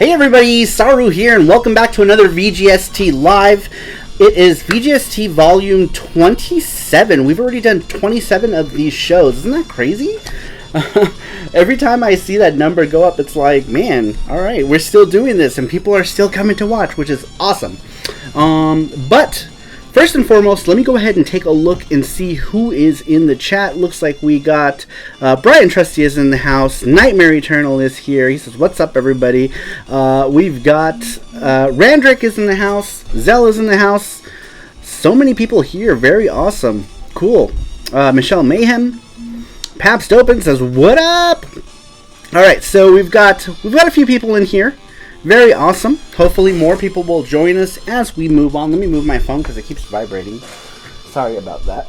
Hey everybody, Saru here, and welcome back to another VGST Live. It is VGST Volume 27. We've already done 27 of these shows. Isn't that crazy? Every time I see that number go up, it's like, man, alright, we're still doing this, and people are still coming to watch, which is awesome. But first and foremost, let me go ahead and take a look and see who is in the chat. Looks like we got Brian Trusty is in the house. Nightmare Eternal is here. He says, what's up, everybody? We've got Randrick is in the house. Zell is in the house. So many people here. Very awesome. Cool. Michelle Mayhem. Pabst Open says, what up? Alright, so we've got a few people in here. Very awesome. Hopefully more people will join us as we move on. Let me move my phone because it keeps vibrating. Sorry about that.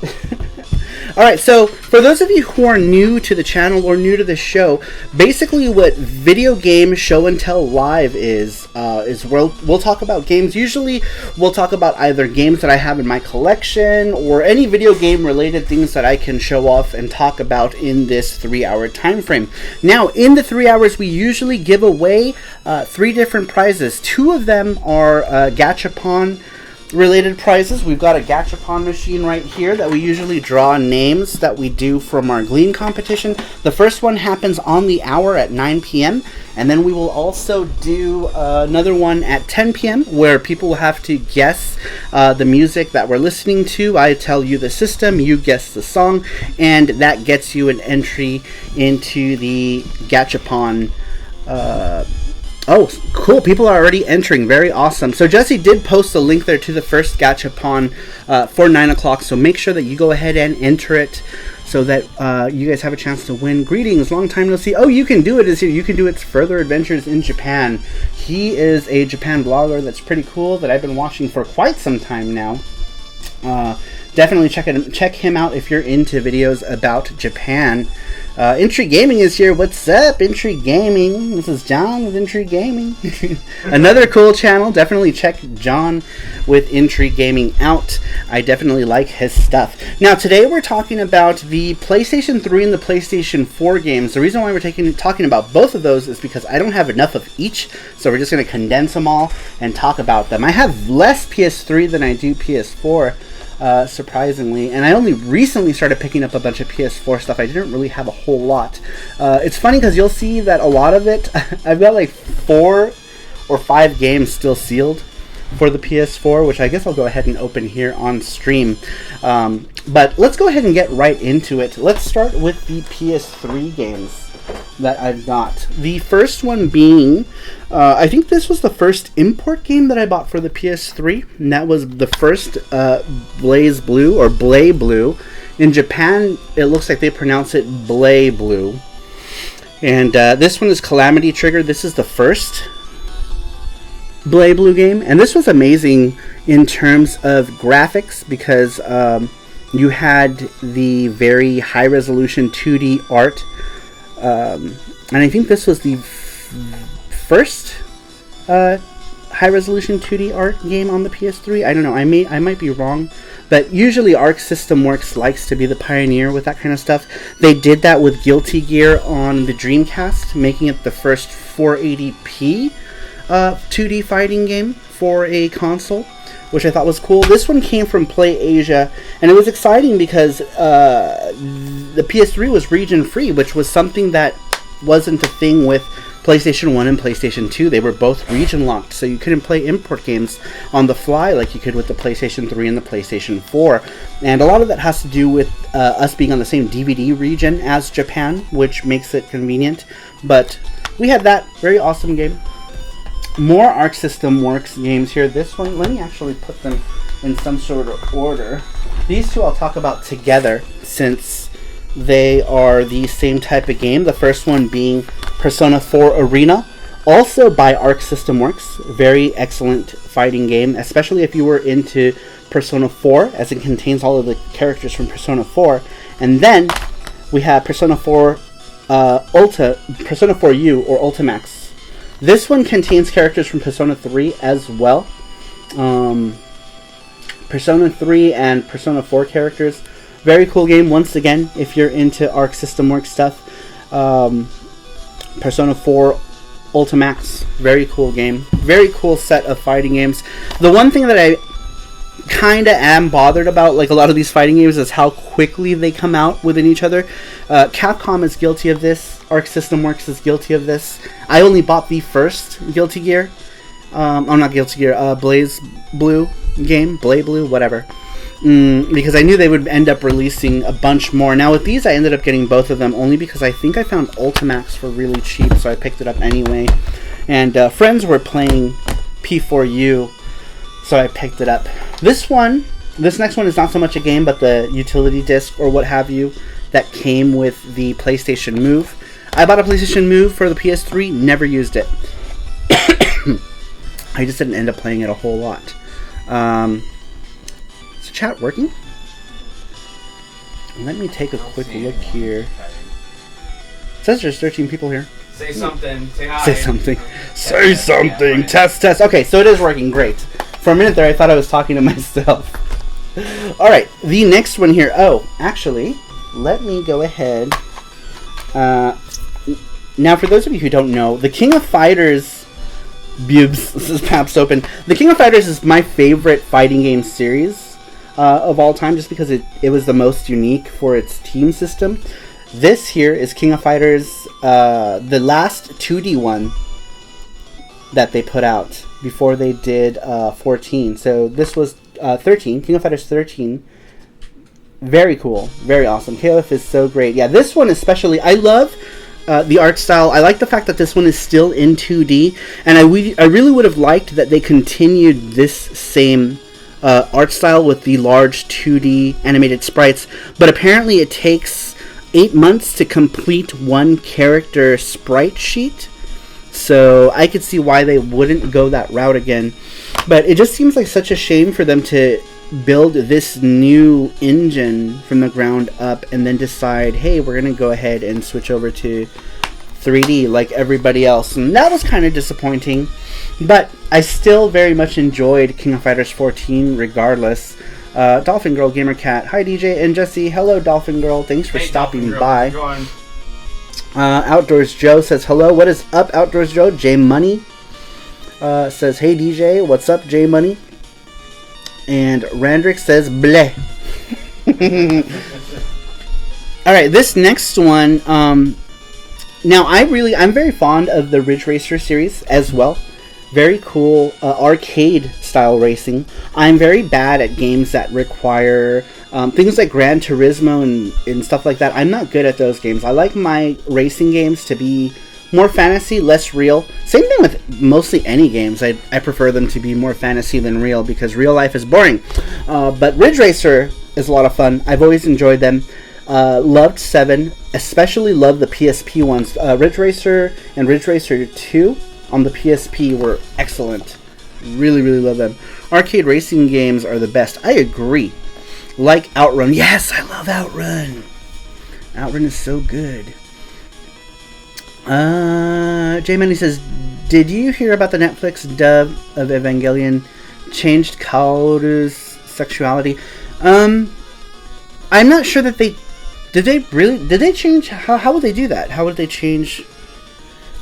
Alright, so for those of you who are new to the channel or new to the show, basically what Video Game Show and Tell Live is we'll talk about games. Usually we'll talk about either games that I have in my collection or any video game related things that I can show off and talk about in this 3-hour time frame. Now, in the 3 hours, we usually give away 3 different prizes. 2 of them are Gachapon related prizes. We've got a Gachapon machine right here that we usually draw names that we do from our Gleam competition. The first one happens on the hour at 9 p.m. and then we will also do another one at 10 p.m. where people will have to guess the music that we're listening to. I tell you the system, you guess the song, and that gets you an entry into the Gachapon. Oh, cool. People are already entering. Very awesome. So Jesse did post a link there to the first Gachapon for 9 o'clock. So make sure that you go ahead and enter it so that you guys have a chance to win. Greetings. Long time no see. Oh, You Can Do It is here. You Can Do It's Further Adventures in Japan. He is a Japan blogger that's pretty cool that I've been watching for quite some time now. Definitely check him out if you're into videos about Japan. Intrigue Gaming is here. What's up, Intrigue Gaming? This is John with Intrigue Gaming. Another cool channel. Definitely check John with Intrigue Gaming out. I definitely like his stuff. Now, today we're talking about the PlayStation 3 and the PlayStation 4 games. The reason why we're talking about both of those is because I don't have enough of each, so we're just going to condense them all and talk about them. I have less PS3 than I do PS4. Surprisingly, and I only recently started picking up a bunch of PS4 stuff. I didn't really have a whole lot. It's funny because you'll see that a lot of it, I've got like 4 or 5 games still sealed for the PS4, which I guess I'll go ahead and open here on stream. But let's go ahead and get right into it. Let's start with the PS3 games that I've got. The first one being, I think this was the first import game that I bought for the PS3, and that was the first Blaze Blue, or Blay Blue. In Japan, it looks like they pronounce it Blay Blue. And this one is Calamity Trigger. This is the first Blay Blue game, and this was amazing in terms of graphics because you had the very high resolution 2D art. And I think this was the first high-resolution 2D art game on the PS3. I don't know. I might be wrong, but usually Arc System Works likes to be the pioneer with that kind of stuff. They did that with Guilty Gear on the Dreamcast, making it the first 480p 2D fighting game for a console, which I thought was cool. This one came from Play Asia, and it was exciting because the PS3 was region-free, which was something that wasn't a thing with PlayStation 1 and PlayStation 2. They were both region-locked, so you couldn't play import games on the fly like you could with the PlayStation 3 and the PlayStation 4. And a lot of that has to do with us being on the same DVD region as Japan, which makes it convenient. But we had that very awesome game. More Arc System Works games here. This one, let me actually put them in some sort of order. These two I'll talk about together since they are the same type of game. The first one being Persona 4 Arena, also by Arc System Works. Very excellent fighting game, especially if you were into Persona 4, as it contains all of the characters from Persona 4. And then we have Persona 4 Persona 4U or Ultimax. This one contains characters from Persona 3 as well. Persona 3 and Persona 4 characters. Very cool game, once again, if you're into Arc System Works stuff. Persona 4 Ultimax, very cool game. Very cool set of fighting games. The one thing that I kind of am bothered about, like a lot of these fighting games, is how quickly they come out within each other. Capcom is guilty of this. Arc System Works is guilty of this. I only bought the first Guilty Gear. Not Guilty Gear, Blaze Blue game. Blade Blue, whatever. Because I knew they would end up releasing a bunch more. Now with these, I ended up getting both of them only because I think I found Ultimax for really cheap, so I picked it up anyway. And friends were playing P4U, so I picked it up. This next one is not so much a game, but the utility disc or what have you that came with the PlayStation Move. I bought a PlayStation Move for the PS3, never used it. I just didn't end up playing it a whole lot. Is the chat working? Let me take a quick look here. It says there's 13 people here. Say something. Say hi. Say something. Say something. Yeah, test. Okay, so it is working. Great. For a minute there, I thought I was talking to myself. Alright, the next one here. Oh, actually, let me go ahead. Now, for those of you who don't know, the King of Fighters... Bubes, this is Paps Open. The King of Fighters is my favorite fighting game series of all time, just because it was the most unique for its team system. This here is King of Fighters, the last 2D one that they put out before they did 14. So this was 13, King of Fighters 13. Very cool, very awesome. KOF is so great. Yeah, this one especially, I love the art style. I like the fact that this one is still in 2D, and I really would have liked that they continued this same art style with the large 2D animated sprites, but apparently it takes 8 months to complete one character sprite sheet, so I could see why they wouldn't go that route again. But it just seems like such a shame for them to build this new engine from the ground up and then decide, hey, we're going to go ahead and switch over to 3D like everybody else. And that was kind of disappointing, but I still very much enjoyed King of Fighters 14 regardless. Dolphin Girl Gamer Cat, hi DJ and Jesse. Hello Dolphin Girl, thanks for stopping by. Outdoors Joe says hello. What is up, Outdoors Joe? J Money says hey DJ, what's up J Money? And Randrick says bleh. Alright, this next one, now I'm very fond of the Ridge Racer series as well. Very cool arcade style racing. I'm very bad at games that require things like Gran Turismo and stuff like that. I'm not good at those games. I like my racing games to be more fantasy, less real. Same thing with mostly any games. I prefer them to be more fantasy than real because real life is boring. But Ridge Racer is a lot of fun. I've always enjoyed them. Loved 7, especially loved the PSP ones. Ridge Racer and Ridge Racer 2 on the PSP were excellent. Really, really love them. Arcade racing games are the best. I agree. Like Outrun. Yes, I love Outrun. Outrun is so good. J Manny says, did you hear about the Netflix dub of Evangelion changed Kaoru's sexuality? I'm not sure that did they change? How would they do that? How would they change?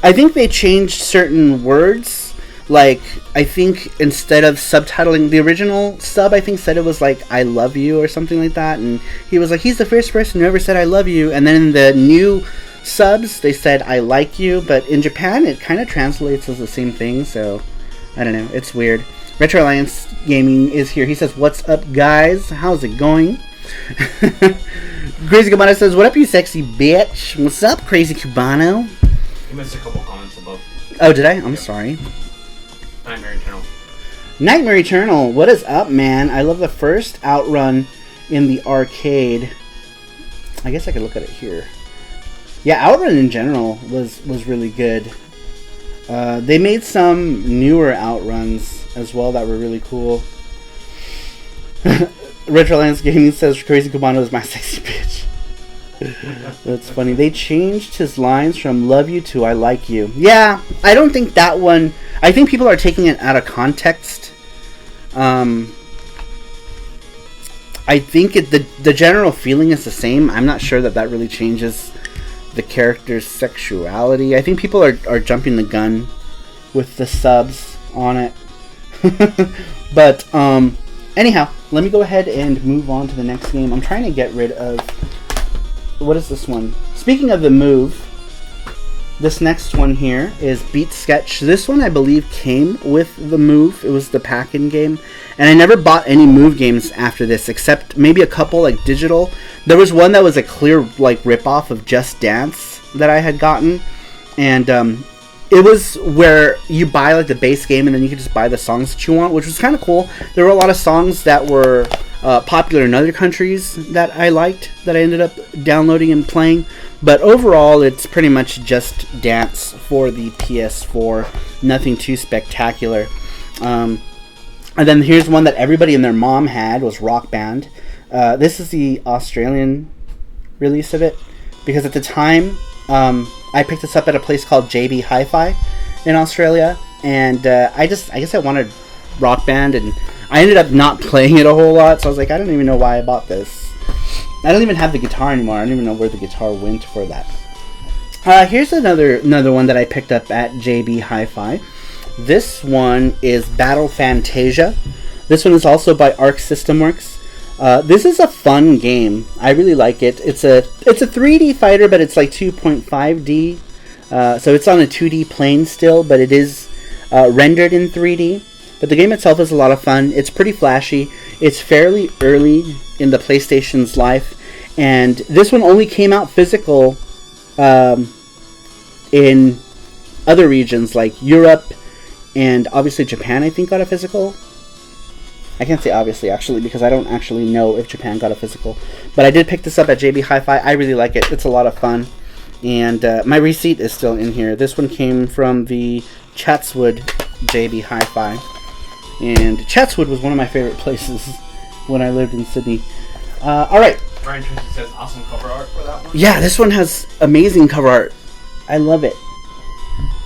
I think they changed certain words. Like, I think instead of subtitling, the original sub, I think, said it was like, I love you or something like that. And he was like, he's the first person who ever said I love you. And then in the new subs, they said I like you. But in Japan, it kind of translates as the same thing. So, I don't know. It's weird. Retro Alliance Gaming is here. He says, what's up, guys? How's it going? Crazy Cubano says, what up, you sexy bitch? What's up, Crazy Cubano? You missed a couple comments above. Oh, did I? I'm sorry. Nightmare Eternal. Nightmare Eternal, what is up, man? I love the first Outrun in the arcade. I guess I could look at it here. Yeah, Outrun in general was really good. They made some newer Outruns as well that were really cool. Retro Lance Gaming says Crazy Cubano is my sexy bitch. That's funny. They changed his lines from love you to I like you. Yeah, I don't think that one... I think people are taking it out of context. I think the general feeling is the same. I'm not sure that really changes the character's sexuality. I think people are jumping the gun with the subs on it. But anyhow, let me go ahead and move on to the next game. I'm trying to get rid of... What is this one? Speaking of the move, this next one here is Beat Sketch. This one I believe came with the move. It was the pack-in game. And I never bought any move games after this, except maybe a couple like digital. There was one that was a clear like rip-off of Just Dance that I had gotten. And it was where you buy like the base game and then you could just buy the songs that you want, which was kind of cool. There were a lot of songs that were popular in other countries that I liked, that I ended up downloading and playing. But overall, it's pretty much Just Dance for the PS4. Nothing too spectacular. And then here's one that everybody and their mom had, was Rock Band. This is the Australian release of it, because at the time I picked this up at a place called JB Hi-Fi in Australia, and I guess I wanted Rock Band, and I ended up not playing it a whole lot, so I was like, I don't even know why I bought this. I don't even have the guitar anymore. I don't even know where the guitar went for that. Here's another one that I picked up at JB Hi-Fi. This one is Battle Fantasia. This one is also by Arc System Works. This is a fun game. I really like it. It's a 3D fighter, but it's like 2.5D. So it's on a 2D plane still, but it is rendered in 3D. But the game itself is a lot of fun. It's pretty flashy. It's fairly early in the PlayStation's life. And this one only came out physical in other regions like Europe and obviously Japan, I think, got a physical. I can't say obviously, actually, because I don't actually know if Japan got a physical. But I did pick this up at JB Hi-Fi. I really like it. It's a lot of fun. And my receipt is still in here. This one came from the Chatswood JB Hi-Fi. And Chatswood was one of my favorite places when I lived in Sydney. Alright. Brian Tracy says awesome cover art for that one. Yeah, this one has amazing cover art. I love it.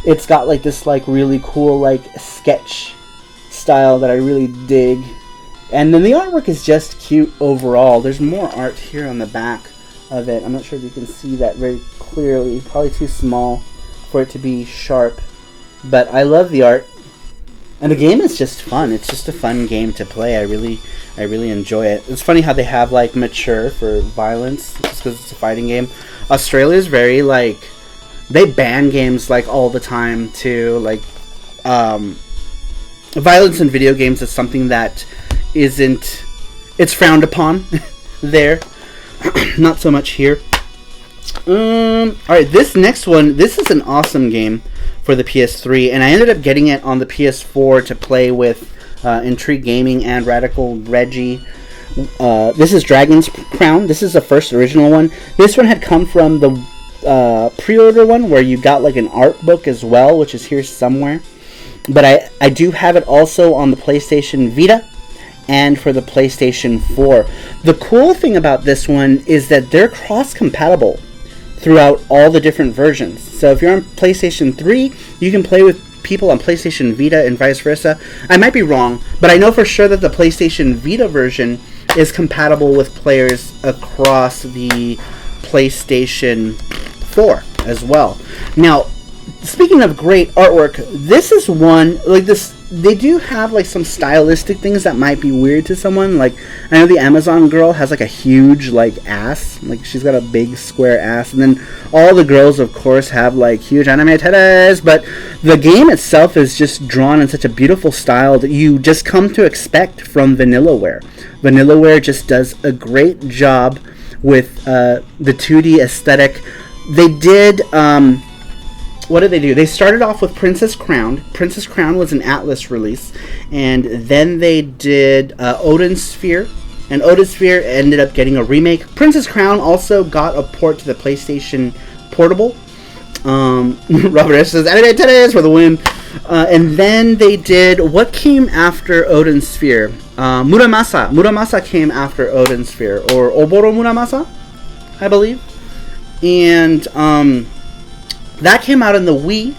It's got like this like really cool like sketch style that I really dig. And then the artwork is just cute overall. There's more art here on the back of it. I'm not sure if you can see that very clearly. Probably too small for it to be sharp. But I love the art. And the game is just fun. It's just a fun game to play. I really enjoy it. It's funny how they have like mature for violence, just because it's a fighting game. Australia's very like, they ban games like all the time too. Like violence in video games is something that isn't, it's frowned upon there. Not so much here. Alright, this next one, this is an awesome game for the PS3, and I ended up getting it on the PS4 to play with Intrigue Gaming and Radical Reggie. This is Dragon's Crown. This is the first original one. This one had come from the pre-order one, where you got like an art book as well, which is here somewhere. But I do have it also on the PlayStation Vita and for the PlayStation 4. The cool thing about this one is that they're cross-compatible throughout all the different versions. So if you're on PlayStation 3, you can play with people on PlayStation Vita and vice versa. I might be wrong, but I know for sure that the PlayStation Vita version is compatible with players across the PlayStation 4 as well. Now, speaking of great artwork, this is one, like this, they do have like some stylistic things that might be weird to someone. Like, I know the Amazon girl has like a huge like ass, like she's got a big square ass, and then all the girls of course have like huge anime titties, but the game itself is just drawn in such a beautiful style that you just come to expect from Vanillaware. Vanillaware just does a great job with the 2D aesthetic. They did what did they do? They started off with Princess Crown. Princess Crown was an Atlas release. And then they did Odin Sphere. And Odin Sphere ended up getting a remake. Princess Crown also got a port to the PlayStation Portable. Robert S. says, anime titties for the win. And then they did, what came after Odin Sphere? Muramasa. Muramasa came after Odin Sphere. Or Oboro Muramasa, I believe. And that came out in the Wii.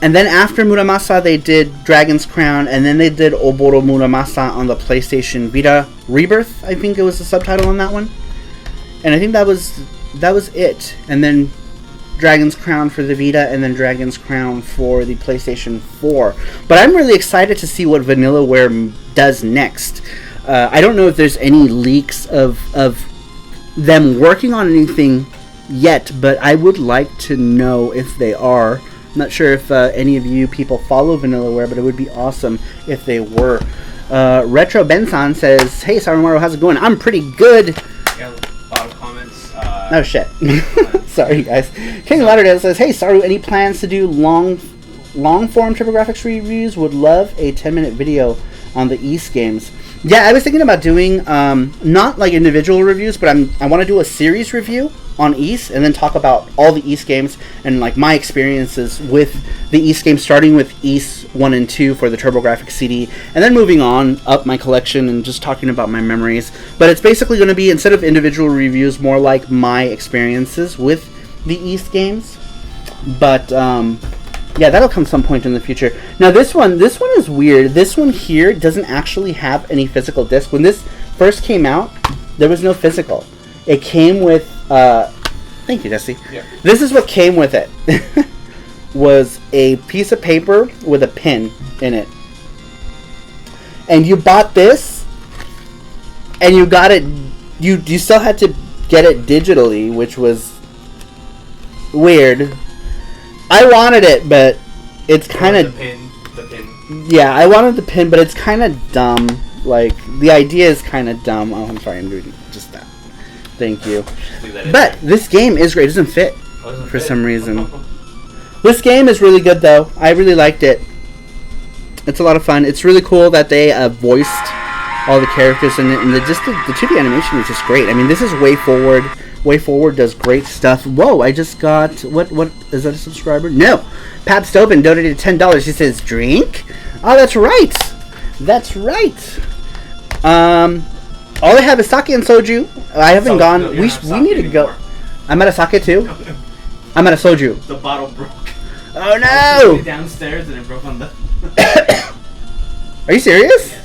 And then after Muramasa, they did Dragon's Crown. And then they did Oboro Muramasa on the PlayStation Vita. Rebirth, I think it was the subtitle on that one. And I think that was that was it. And then Dragon's Crown for the Vita, and then Dragon's Crown for the PlayStation 4. But I'm really excited to see what Vanillaware does next. I don't know if there's any leaks of them working on anything yet, but I would like to know if they are. I'm not sure if any of you people follow Vanillaware, but it would be awesome if they were. Retro Benson says, "Hey, Sarumaru, how's it going? I'm pretty good." Yeah, a lot of comments. Oh shit. Sorry guys. King Lauderdale says, "Hey Saru, any plans to do long form TurboGrafx reviews? Would love a 10-minute video on the East games." Yeah, I was thinking about doing not like individual reviews, but I want to do a series review on East and then talk about all the East games and like my experiences with the East games, starting with East 1 and 2 for the TurboGrafx CD, and then moving on up my collection and just talking about my memories. But it's basically going to be, instead of individual reviews, more like my experiences with the East games. But yeah, that'll come some point in the future. Now this one is weird. This one here doesn't actually have any physical disc. When this first came out, there was no physical. It came with thank you, Jesse. Yeah. This is what came with it. Was a piece of paper with a pin in it. And you bought this, and you got it, you still had to get it digitally, which was weird. I wanted it, but it's kind of... The pin. Yeah, I wanted the pin, but it's kind of dumb. Like, the idea is kind of dumb. Oh, I'm sorry, I'm doing just that. Thank you. But this game is great. It doesn't fit for some reason. This game is really good, though. I really liked it. It's a lot of fun. It's really cool that they voiced all the characters in it, and the 2D animation is just great. I mean, this is Way Forward. Way Forward does great stuff. Whoa, I just got... What is that a subscriber? No! Pab Stobin donated $10. He says, drink? Oh, that's right! That's right! All I have is sake and soju. I haven't gone... No, we need to go... I'm at a sake, too? I'm at a soju. The bottle broke. Oh, no! I was downstairs and it broke on the... Are you serious? Yes.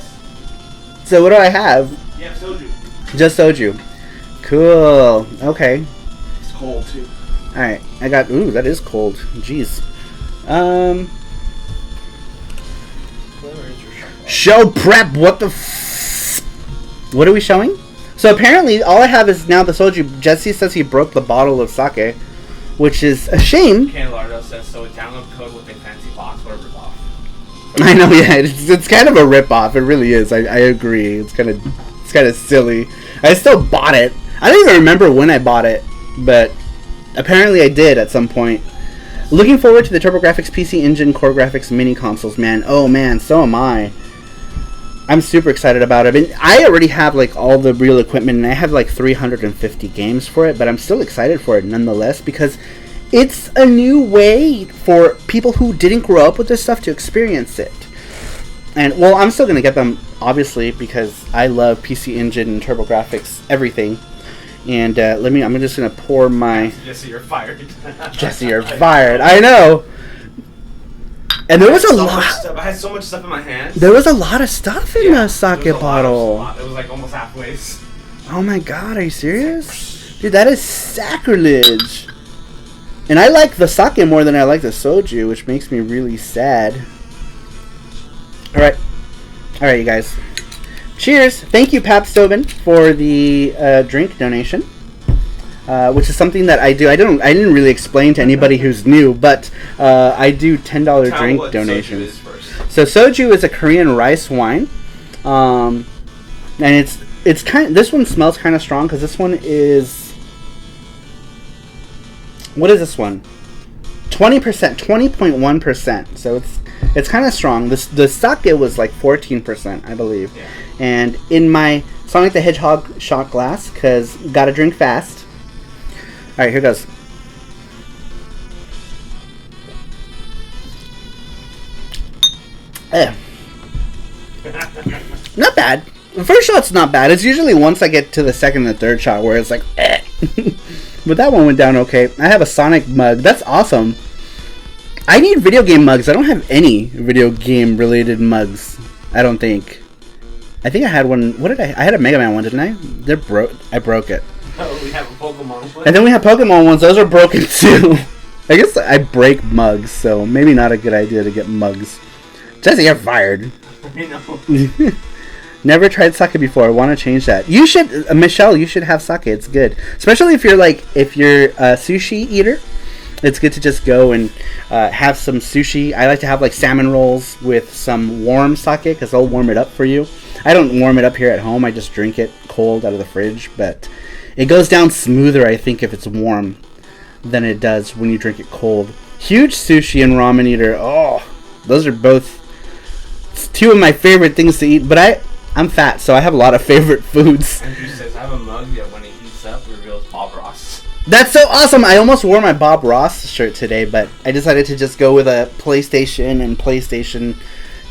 So what do I have? Yeah, soju. Just soju. Cool. Okay. It's cold too. Alright. I got... Ooh, that is cold. Jeez. Show prep! What the what are we showing? So apparently all I have is now the soju. Jesse says he broke the bottle of sake, which is a shame. Ken Lardo says, so a download code with a fancy box, what a ripoff. I know, yeah. It's kind of a ripoff. It really is. I agree. It's kind of silly. I still bought it. I don't even remember when I bought it, but apparently I did at some point. Looking forward to the TurboGrafx PC Engine Core Graphics mini consoles, man. Oh man, so am I. I'm super excited about it. And I already have like all the real equipment, and I have like 350 games for it, but I'm still excited for it nonetheless because it's a new way for people who didn't grow up with this stuff to experience it. And well, I'm still gonna get them obviously because I love PC Engine and TurboGrafx everything. And I'm just gonna pour my... Jesse, you're fired. Jesse, you're fired. I know. And there was a lot. I had so much stuff in my hands. There was a lot of stuff in the sake bottle. It was like almost halfway. Oh my god, are you serious? Dude, that is sacrilege. And I like the sake more than I like the soju, which makes me really sad. Alright, you guys. Cheers! Thank you, Pap Stobin, for the drink donation, which is something that I do. I didn't really explain to anybody who's new, but I do $10 drink donations. So soju is a Korean rice wine, and it's kind. This one smells kind of strong because this one is. What is this one? 20%, 20.1%. So it's kind of strong. The sake was like 14%, I believe. Yeah. And in my Sonic the Hedgehog shot glass, because gotta drink fast. Alright, here goes. Not bad. The first shot's not bad. It's usually once I get to the second and the third shot where it's like, But that one went down okay. I have a Sonic mug. That's awesome. I need video game mugs. I don't have any video game related mugs. I don't think. I think I had one. What did I had a Mega Man one, didn't I? I broke it. Oh, we have a Pokemon one. And then we have Pokemon ones. Those are broken too. I guess I break mugs, so maybe not a good idea to get mugs. Jesse, you're fired. I know. Never tried sake before. I want to change that. You should, Michelle. You should have sake. It's good, especially if you're a sushi eater. It's good to just go and have some sushi. I like to have like salmon rolls with some warm sake because they'll warm it up for you. I don't warm it up here at home. I just drink it cold out of the fridge, but it goes down smoother, I think, if it's warm than it does when you drink it cold. Huge sushi and ramen eater. Oh, those are both two of my favorite things to eat. But I'm fat, so I have a lot of favorite foods. Andrew says, I have a mug that when it heats up reveals Bob Ross. That's so awesome! I almost wore my Bob Ross shirt today, but I decided to just go with a PlayStation and PlayStation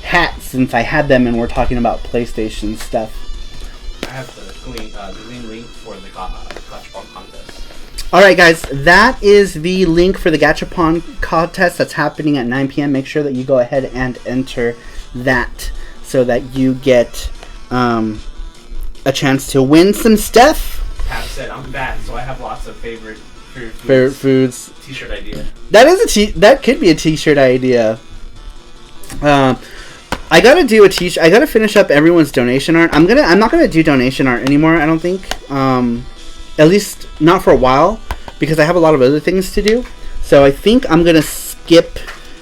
hat since I had them and we're talking about PlayStation stuff. I have the link for the Gachapon contest. Alright guys, that is the link for the Gachapon contest that's happening at 9 p.m. Make sure that you go ahead and enter that so that you get a chance to win some stuff. Pat said, I'm fat, so I have lots of favorite foods. T-shirt idea. That could be a t-shirt idea. I gotta do a t-shirt. I gotta finish up everyone's donation art. I'm not gonna do donation art anymore. I don't think. At least not for a while, because I have a lot of other things to do. So I think I'm gonna skip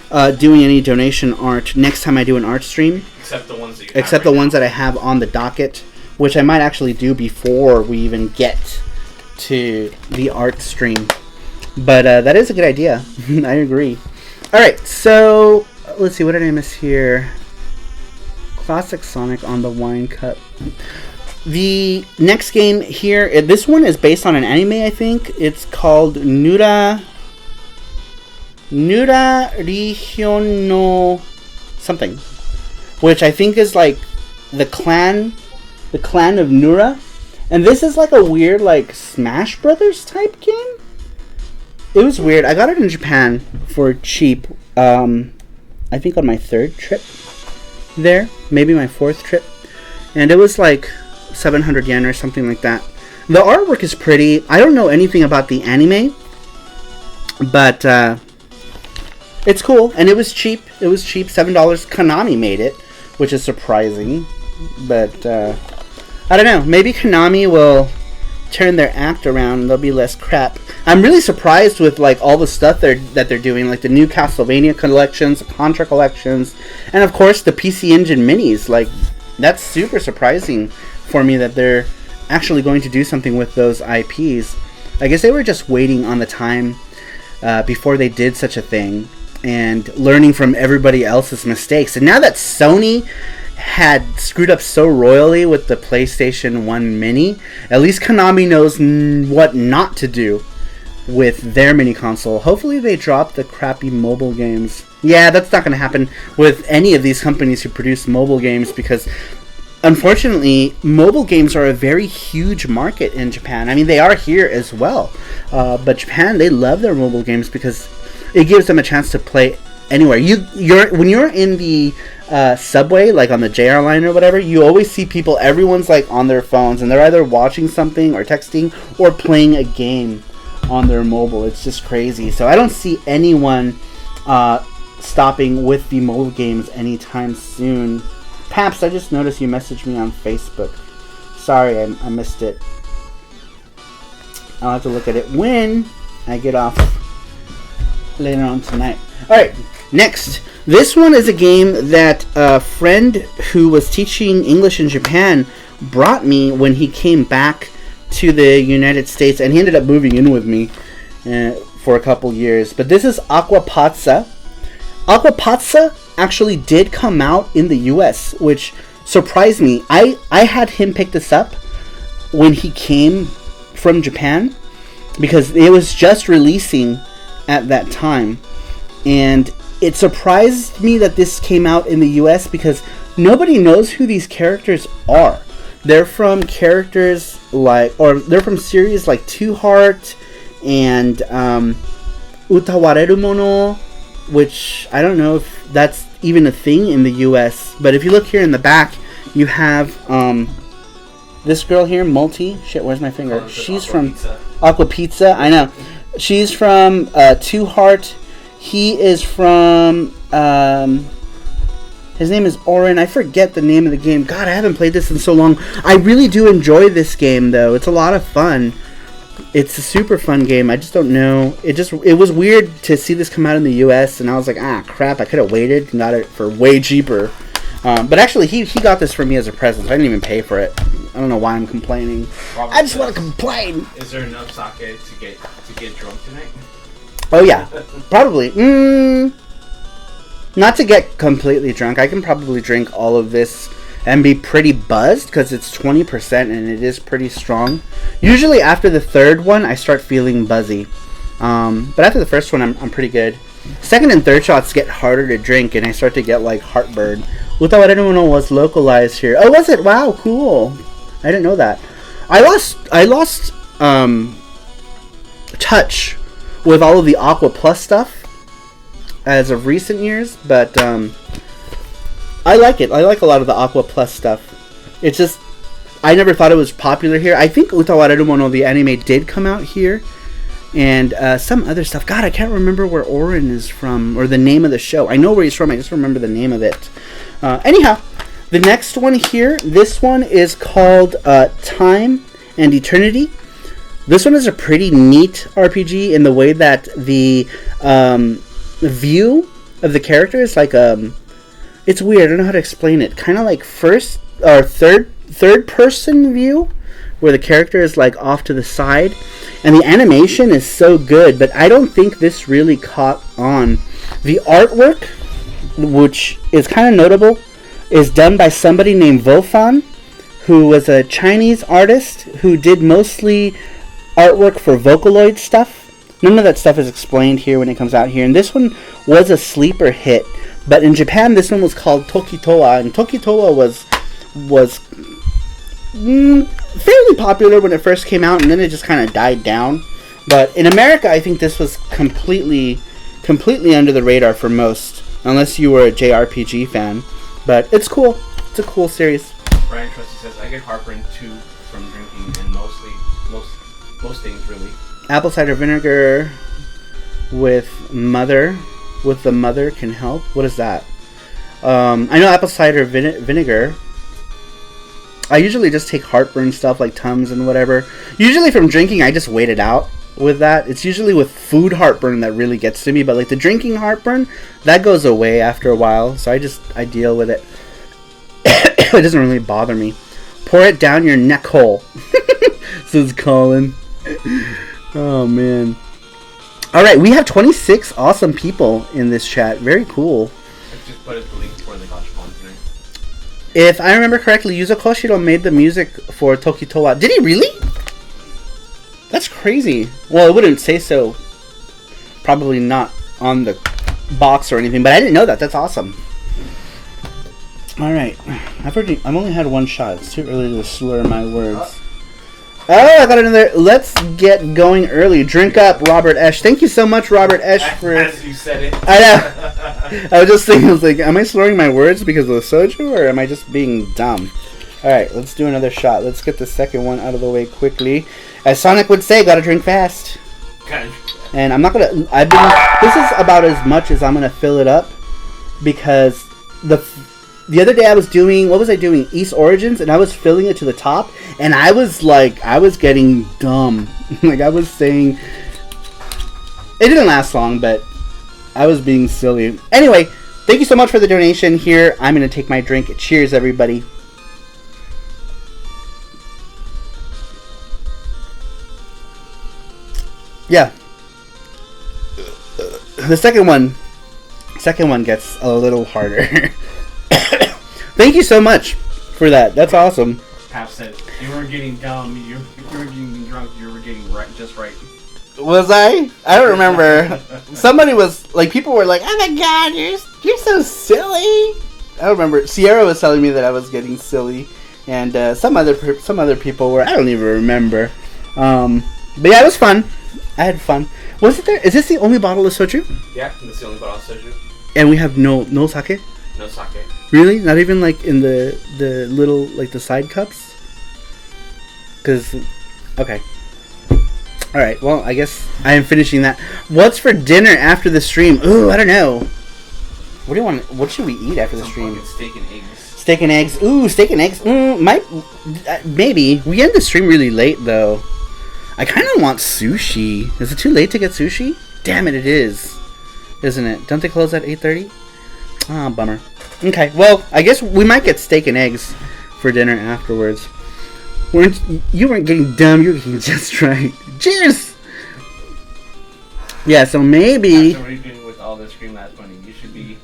doing any donation art next time I do an art stream. Except the ones that that I have on the docket, which I might actually do before we even get to the art stream. But that is a good idea. I agree. All right, so let's see. What did I miss here? Classic Sonic on the wine cup. The next game here, this one is based on an anime, I think. It's called Nura Region no something, which I think is like the clan of Nura. And this is like a weird like Smash Brothers type game. It was weird. I got it in Japan for cheap. I think on my third trip there, maybe my fourth trip, and it was like 700 yen or something like that. The artwork is pretty. I don't know anything about the anime, but it's cool, and it was cheap. It was cheap, $7. Konami made it, which is surprising, but I don't know. Maybe Konami will turn their act around and there'll be less crap. I'm really surprised with like all the stuff that they're doing, like the new Castlevania collections, the Contra collections, and of course the PC Engine minis. Like, that's super surprising for me that they're actually going to do something with those IPs. I guess they were just waiting on the time before they did such a thing and learning from everybody else's mistakes. And now that Sony had screwed up so royally with the PlayStation 1 Mini, at least Konami knows what not to do with their mini console. Hopefully they drop the crappy mobile games. Yeah, that's not going to happen with any of these companies who produce mobile games, because unfortunately mobile games are a very huge market in Japan. I mean, they are here as well, but Japan, they love their mobile games because it gives them a chance to play anywhere. When you're in the subway, like on the JR line or whatever, you always see people, everyone's like on their phones and they're either watching something or texting or playing a game on their mobile. It's just crazy. So I don't see anyone stopping with the mobile games anytime soon. Paps, I just noticed you messaged me on Facebook. Sorry, I missed it. I'll have to look at it when I get off later on tonight. Alright, next. This one is a game that a friend who was teaching English in Japan brought me when he came back to the United States, and he ended up moving in with me for a couple years. But this is Aquapazza. Aquapazza actually did come out in the US, which surprised me. I had him pick this up when he came from Japan because it was just releasing at that time, and it surprised me that this came out in the US because nobody knows who these characters are. They're from characters they're from series like Two Heart and Utawareru Mono, which I don't know if that's even a thing in the US. But if you look here in the back, you have This girl here, Multi. Shit, where's my finger? Oh, She's Aqua from Pizza. Aqua Pizza. I know. She's from Two Heart. He is from. His name is Oren. I forget the name of the game. God, I haven't played this in so long. I really do enjoy this game, though. It's a lot of fun. It's a super fun game. I just don't know. It was weird to see this come out in the U.S. and I was like, crap. I could have waited and got it for way cheaper. But actually, he got this for me as a present. I didn't even pay for it. I don't know why I'm complaining. I just want to complain. Is there enough sake to get drunk tonight? Oh yeah, probably. Not to get completely drunk. I can probably drink all of this and be pretty buzzed because it's 20% and it is pretty strong. Usually after the third one, I start feeling buzzy. But after the first one, I'm pretty good. Second and third shots get harder to drink and I start to get like heartburn. Without what I don't know was localized here. Oh, was it? Wow, cool. I didn't know that. I lost touch with all of the Aqua Plus stuff as of recent years, but I like it. I like a lot of the Aqua Plus stuff. It's just I never thought it was popular here. I think Utawarerumono, the anime, did come out here, and some other stuff. God, I can't remember where Oren is from or the name of the show. I know where he's from. I just remember the name of it. Anyhow, the next one here. This one is called Time and Eternity. This one is a pretty neat RPG in the way that the view of the character is like it's weird. I don't know how to explain it. Kind of like first or third person view, where the character is like off to the side, and the animation is so good. But I don't think this really caught on. The artwork, which is kind of notable, is done by somebody named Vofan, who was a Chinese artist who did mostly artwork for Vocaloid stuff. None of that stuff is explained here when it comes out here. And this one was a sleeper hit. But in Japan, this one was called Tokitoa. And Tokitoa was fairly popular when it first came out. And then it just kind of died down. But in America, I think this was completely under the radar for most. Unless you were a JRPG fan. But it's cool. It's a cool series. Brian Trusty says, I get heartburn too from drinking and most things really. Apple cider vinegar with the mother can help. What is that? I know apple cider vinegar. I usually just take heartburn stuff like Tums and whatever. Usually from drinking, I just wait it out with that. It's usually with food heartburn that really gets to me. But like the drinking heartburn, that goes away after a while. So I deal with it. It doesn't really bother me. Pour it down your neck hole. Says Colin. Oh man. Alright, we have 26 awesome people in this chat. Very cool. I just put the link for the Gachapon tonight. If I remember correctly, Yuzo Koshiro made the music for Tokitoa. Did he really? That's crazy. Well, it wouldn't say so. Probably not on the box or anything, but I didn't know that. That's awesome. Alright. I've only had one shot. It's too early to slur my words. Oh, I got another. Let's get going early. Drink up, Robert Esch. Thank you so much, Robert Esch, for. As you said it. I know. I was just thinking, I was like, am I slurring my words because of the soju, or am I just being dumb? Alright, let's do another shot. Let's get the second one out of the way quickly. As Sonic would say, gotta drink fast. And I'm not gonna. This is about as much as I'm gonna fill it up because the other day I was doing, what was I doing? East Origins, and I was filling it to the top, and I was getting dumb. Like I was saying, it didn't last long, but I was being silly. Anyway, thank you so much for the donation here. I'm going to take my drink. Cheers, everybody. Yeah. The second one gets a little harder. Thank you so much for that. That's awesome. Pap said, you weren't getting dumb, you weren't getting drunk, you were getting just right. Was I? I don't remember. Somebody was, like, people were like, oh my god, you're so silly. I don't remember. Sierra was telling me that I was getting silly. And some other people were, I don't even remember. But yeah, it was fun. I had fun. Was it there? Is this the only bottle of soju? Yeah, that's the only bottle of soju. And we have no sake? No sake. Really? Not even like in the little, like the side cups? Because, okay. Alright, well, I guess I am finishing that. What's for dinner after the stream? Ooh, I don't know. What do you want? What should we eat after the stream? Steak and eggs. Steak and eggs. Ooh, steak and eggs. Maybe. We end the stream really late, though. I kind of want sushi. Is it too late to get sushi? Damn it, it is. Isn't it? Don't they close at 8:30? Ah, bummer. Okay, well, I guess we might get steak and eggs for dinner afterwards. You weren't getting dumb, you were getting just right. Cheers! Yeah, so maybe... After reading with all the stream last money, you should be,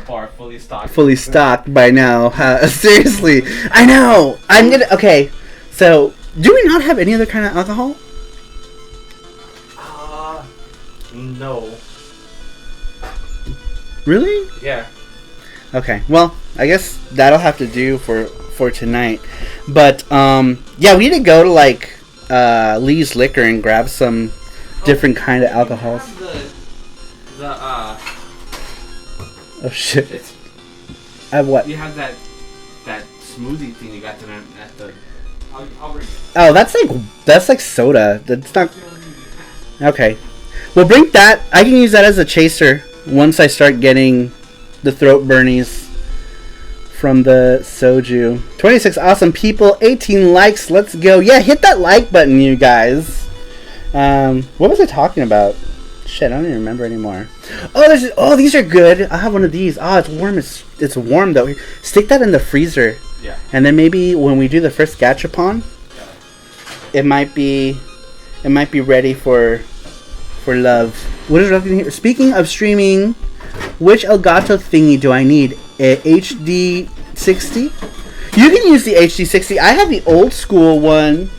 bar fully stocked? Fully stocked by now. Seriously. I know! I'm gonna... Okay, so, do we not have any other kind of alcohol? No. Really? Yeah. Okay, well, I guess that'll have to do for tonight. But, yeah, we need to go to, like, Lee's Liquor and grab some different kind of alcohols. Oh, shit. I have what? You have that smoothie thing you got at the... I'll bring it. Oh, that's like soda. That's not... Okay. Well, bring that. I can use that as a chaser once I start getting the throat burnies from the soju. 26 awesome people, 18 likes. Let's go. Yeah, hit that like button, you guys. What was I talking about? Shit, I don't even remember anymore. Oh, these are good. I have one of these. Oh, it's warm. It's warm though. Stick that in the freezer. Yeah. And then maybe when we do the first gachapon, it might be ready for love. What is everything here? Speaking of streaming, which Elgato thingy do I need? A HD 60? You can use the HD 60. I have the old school one.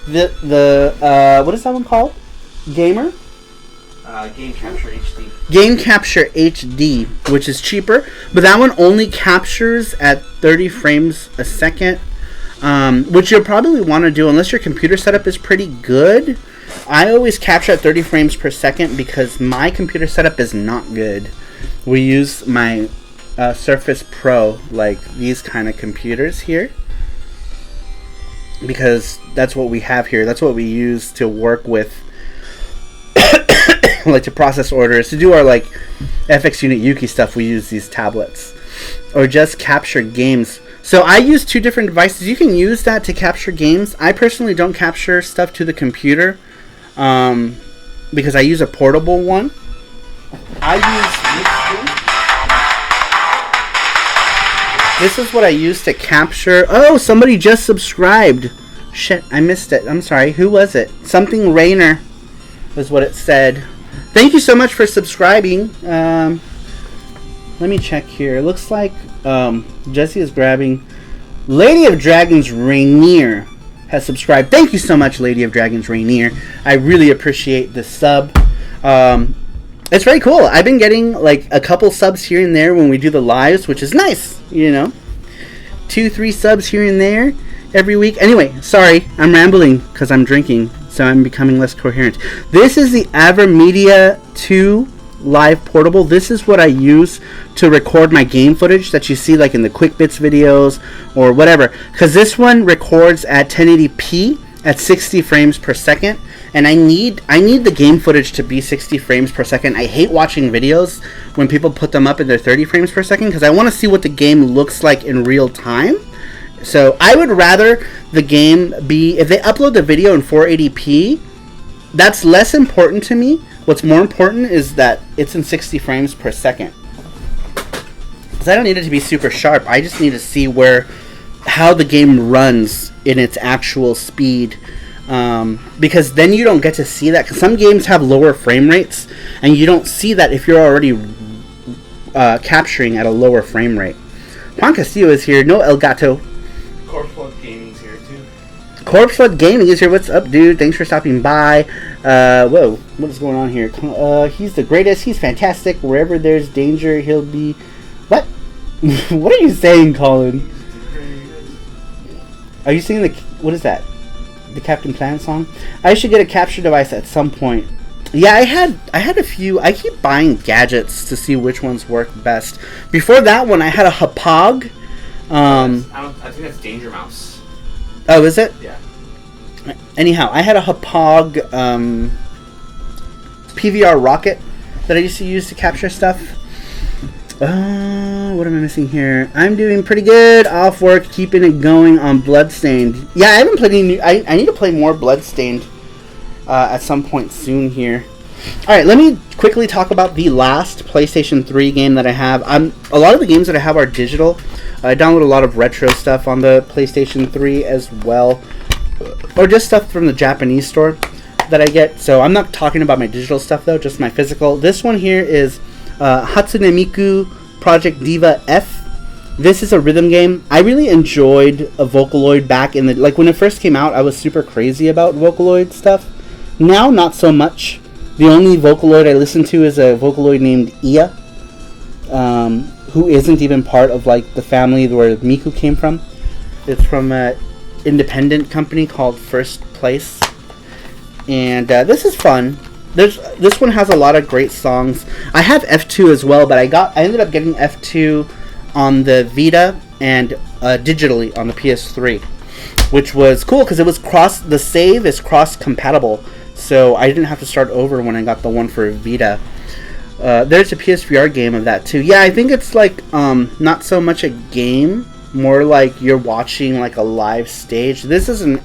The what is that one called? Gamer? Game Capture HD. Game Capture HD, which is cheaper, but that one only captures at 30 frames a second, which you'll probably want to do unless your computer setup is pretty good. I always capture at 30 frames per second because my computer setup is not good. We use my Surface Pro, like these kind of computers here, because that's what we have here. That's what we use to work with, like to process orders, to do our like FX Unit Yuki stuff. We use these tablets, or just capture games. So I use two different devices. You can use that to capture games. I personally don't capture stuff to the computer, because I use a portable one. This is what I use to capture. Oh, somebody just subscribed. Shit, I missed it. I'm sorry. Who was it? Something Rainer is what it said. Thank you so much for subscribing. Let me check here. It looks like Jesse is grabbing. Lady of Dragons Rainier has subscribed. Thank you so much, Lady of Dragons Rainier. I really appreciate the sub. It's very cool. I've been getting like a couple subs here and there when we do the lives, which is nice, you know. 2-3 subs here and there every week. Anyway, sorry, I'm rambling because I'm drinking, so I'm becoming less coherent. This is the AverMedia 2 Live Portable. This is what I use to record my game footage that you see like in the Quick Bits videos or whatever, because this one records at 1080p at 60 frames per second, and I need the game footage to be 60 frames per second. I hate watching videos when people put them up in their 30 frames per second because I want to see what the game looks like in real time. So I would rather the game be, if they upload the video in 480p, that's less important to me. What's more important is that it's in 60 frames per second. Because I don't need it to be super sharp. I just need to see how the game runs in its actual speed. Because then you don't get to see that. Because some games have lower frame rates, and you don't see that if you're already capturing at a lower frame rate. Juan Castillo is here. No Elgato. Corpse Flood Gaming's here too. Corpse Flood Gaming is here. What's up, dude? Thanks for stopping by. Whoa, what is going on here? He's the greatest. He's fantastic. Wherever there's danger, he'll be... What? What are you saying, Colin? Are you singing the... What is that? The Captain Planet song? I should get a capture device at some point. Yeah, I had a few. I keep buying gadgets to see which ones work best. Before that one, I had a Hapag. I think that's Danger Mouse. Oh, is it? Yeah. Anyhow, I had a Hapog PVR rocket that I used to use to capture stuff. What am I missing here? I'm doing pretty good. Off work, keeping it going on Bloodstained. Yeah, I haven't played any new... I need to play more Bloodstained at some point soon here. Alright, let me quickly talk about the last PlayStation 3 game that I have. A lot of the games that I have are digital. I download a lot of retro stuff on the PlayStation 3 as well. Or just stuff from the Japanese store that I get. So I'm not talking about my digital stuff though, just my physical. This one here is Hatsune Miku Project Diva F. This is a rhythm game. I really enjoyed a Vocaloid back in the... Like when it first came out, I was super crazy about Vocaloid stuff. Now, not so much. The only Vocaloid I listen to is a Vocaloid named Ia, who isn't even part of like the family where Miku came from. It's from an independent company called First Place, and this is fun. This one has a lot of great songs. I have F2 as well, but I ended up getting F2 on the Vita and digitally on the PS3, which was cool because it was the save is cross compatible. So I didn't have to start over when I got the one for Vita. There's a PSVR game of that too. Yeah, I think it's like not so much a game, more like you're watching like a live stage. This isn't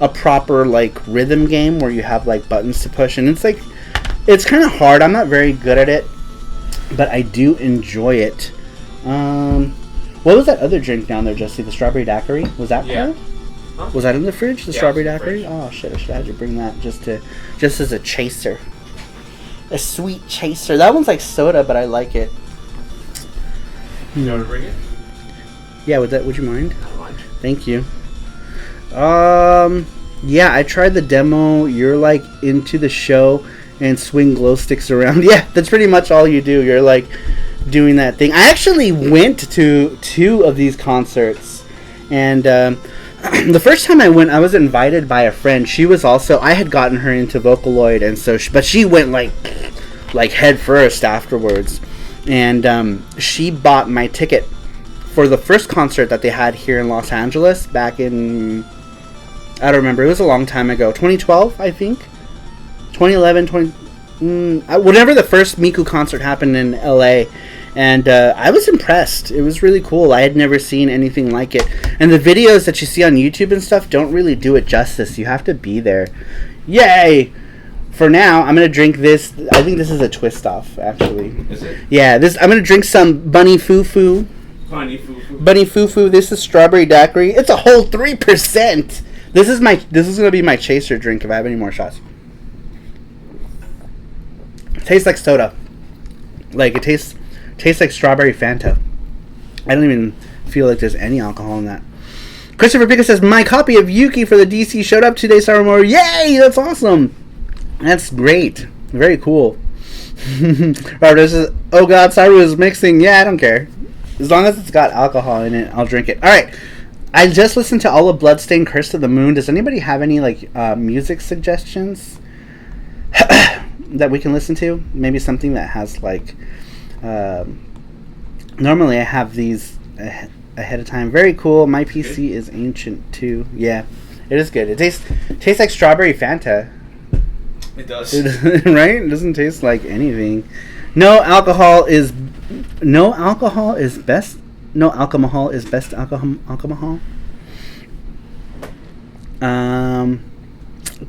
a proper like rhythm game where you have like buttons to push, and it's kind of hard. I'm not very good at it, but I do enjoy it. What was that other drink down there, Jesse? The strawberry daiquiri? Was that cold? Huh? Was that in the fridge? The strawberry daiquiri? Oh shit! I should have had you bring that just as a chaser, a sweet chaser. That one's like soda, but I like it. You want to bring it? Yeah, would you mind? I don't mind. Thank you. Yeah, I tried the demo. You're like into the show and swing glow sticks around. Yeah, that's pretty much all you do. You're like doing that thing. I actually went to 2 of these concerts, and the first time I went, I was invited by a friend. She was also... I had gotten her into Vocaloid, and so... but she went, like head first afterwards. And she bought my ticket for the first concert that they had here in Los Angeles back in... I don't remember. It was a long time ago. 2012, I think? 2011, whenever the first Miku concert happened in LA. And I was impressed. It was really cool. I had never seen anything like it. And the videos that you see on YouTube and stuff don't really do it justice. You have to be there. Yay! For now, I'm going to drink this. I think this is a twist off, actually. Is it? Yeah, I'm going to drink some Bunny Foo Foo. Bunny Foo Foo. Bunny Foo Foo. This is strawberry daiquiri. It's a whole 3%. This is going to be my chaser drink if I have any more shots. It tastes like soda. Like, it tastes like strawberry Fanta. I don't even feel like there's any alcohol in that. Christopher Pickett says, my copy of Yuki for the DC showed up today, SaruPro. Yay! That's awesome. That's great. Very cool. Robert says, oh god, Saru is mixing. Yeah, I don't care. As long as it's got alcohol in it, I'll drink it. Alright. I just listened to all of Bloodstained Curse to the Moon. Does anybody have any like music suggestions that we can listen to? Maybe something that has like... normally I have these ahead of time. Very cool. My PC is ancient too. Yeah, it is good. It tastes like strawberry Fanta. It does. Right? It doesn't taste like anything. No alcohol is best. No alcohol is best alcohol.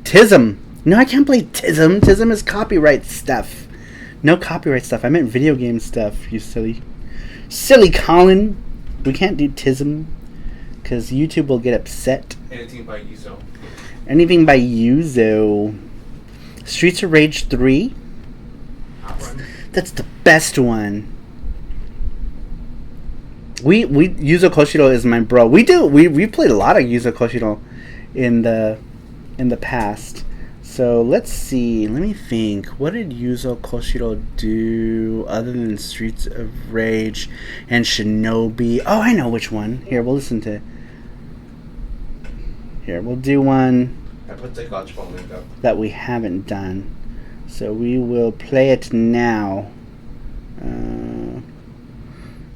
Tism. No, I can't play Tism. Tism is copyright stuff. No copyright stuff. I meant video game stuff, you silly Colin. We can't do Tism because YouTube will get upset. Anything by Yuzo. Anything by Yuzo. Streets of Rage 3? That's the best one. We Yuzo Koshiro is my bro. We played a lot of Yuzo Koshiro in the past. So let's see. Let me think. What did Yuzo Koshiro do other than Streets of Rage and Shinobi? Oh, I know which one. Here, we'll listen to. Here, we'll do one I put the Gotchball link up that we haven't done. So we will play it now.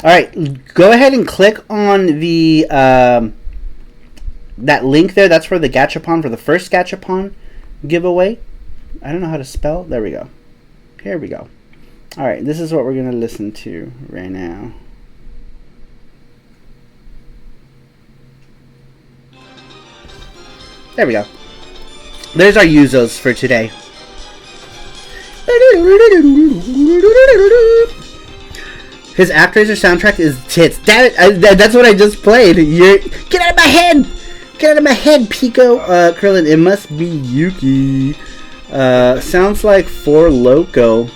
All right, go ahead and click on the that link there, that's for the gachapon, for the first gachapon giveaway. I don't know how to spell. There we go. Here we go. Alright, this is what we're going to listen to right now. There we go. There's our Yuzos for today. His Actraiser soundtrack is tits. Damn it, that's what I just played. Get out of my head! Get out of my head, Pico. Krillin, it must be Yuki. Sounds like Four Loko.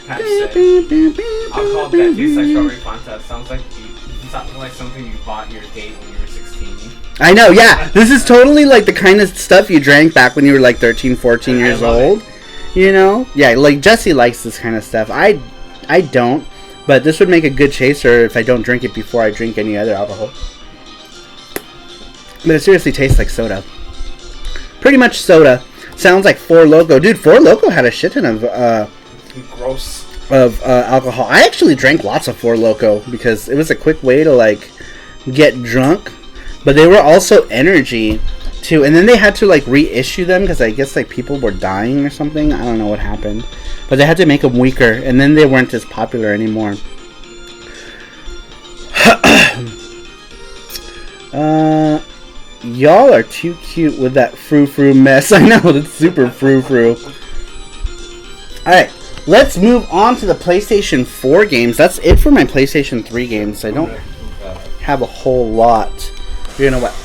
I'll call that tastes like strawberry Fanta. Sounds like something you bought your date when you were 16. I know, yeah. This is totally like the kind of stuff you drank back when you were like 13, 14 years old. You know? Yeah, like Jesse likes this kind of stuff. I don't. But this would make a good chaser if I don't drink it before I drink any other alcohol. But it seriously tastes like soda. Pretty much soda. Sounds like Four Loko. Dude, Four Loko had a shit ton of gross of alcohol. I actually drank lots of Four Loko because it was a quick way to like get drunk. But they were also energy too. And then they had to like reissue them because I guess like people were dying or something. I don't know what happened. But they had to make them weaker, and then they weren't as popular anymore. Y'all are too cute with that frou-frou mess. I know, that's super frou-frou. Alright, let's move on to the PlayStation 4 games. That's it for my PlayStation 3 games. I don't have a whole lot. You know what?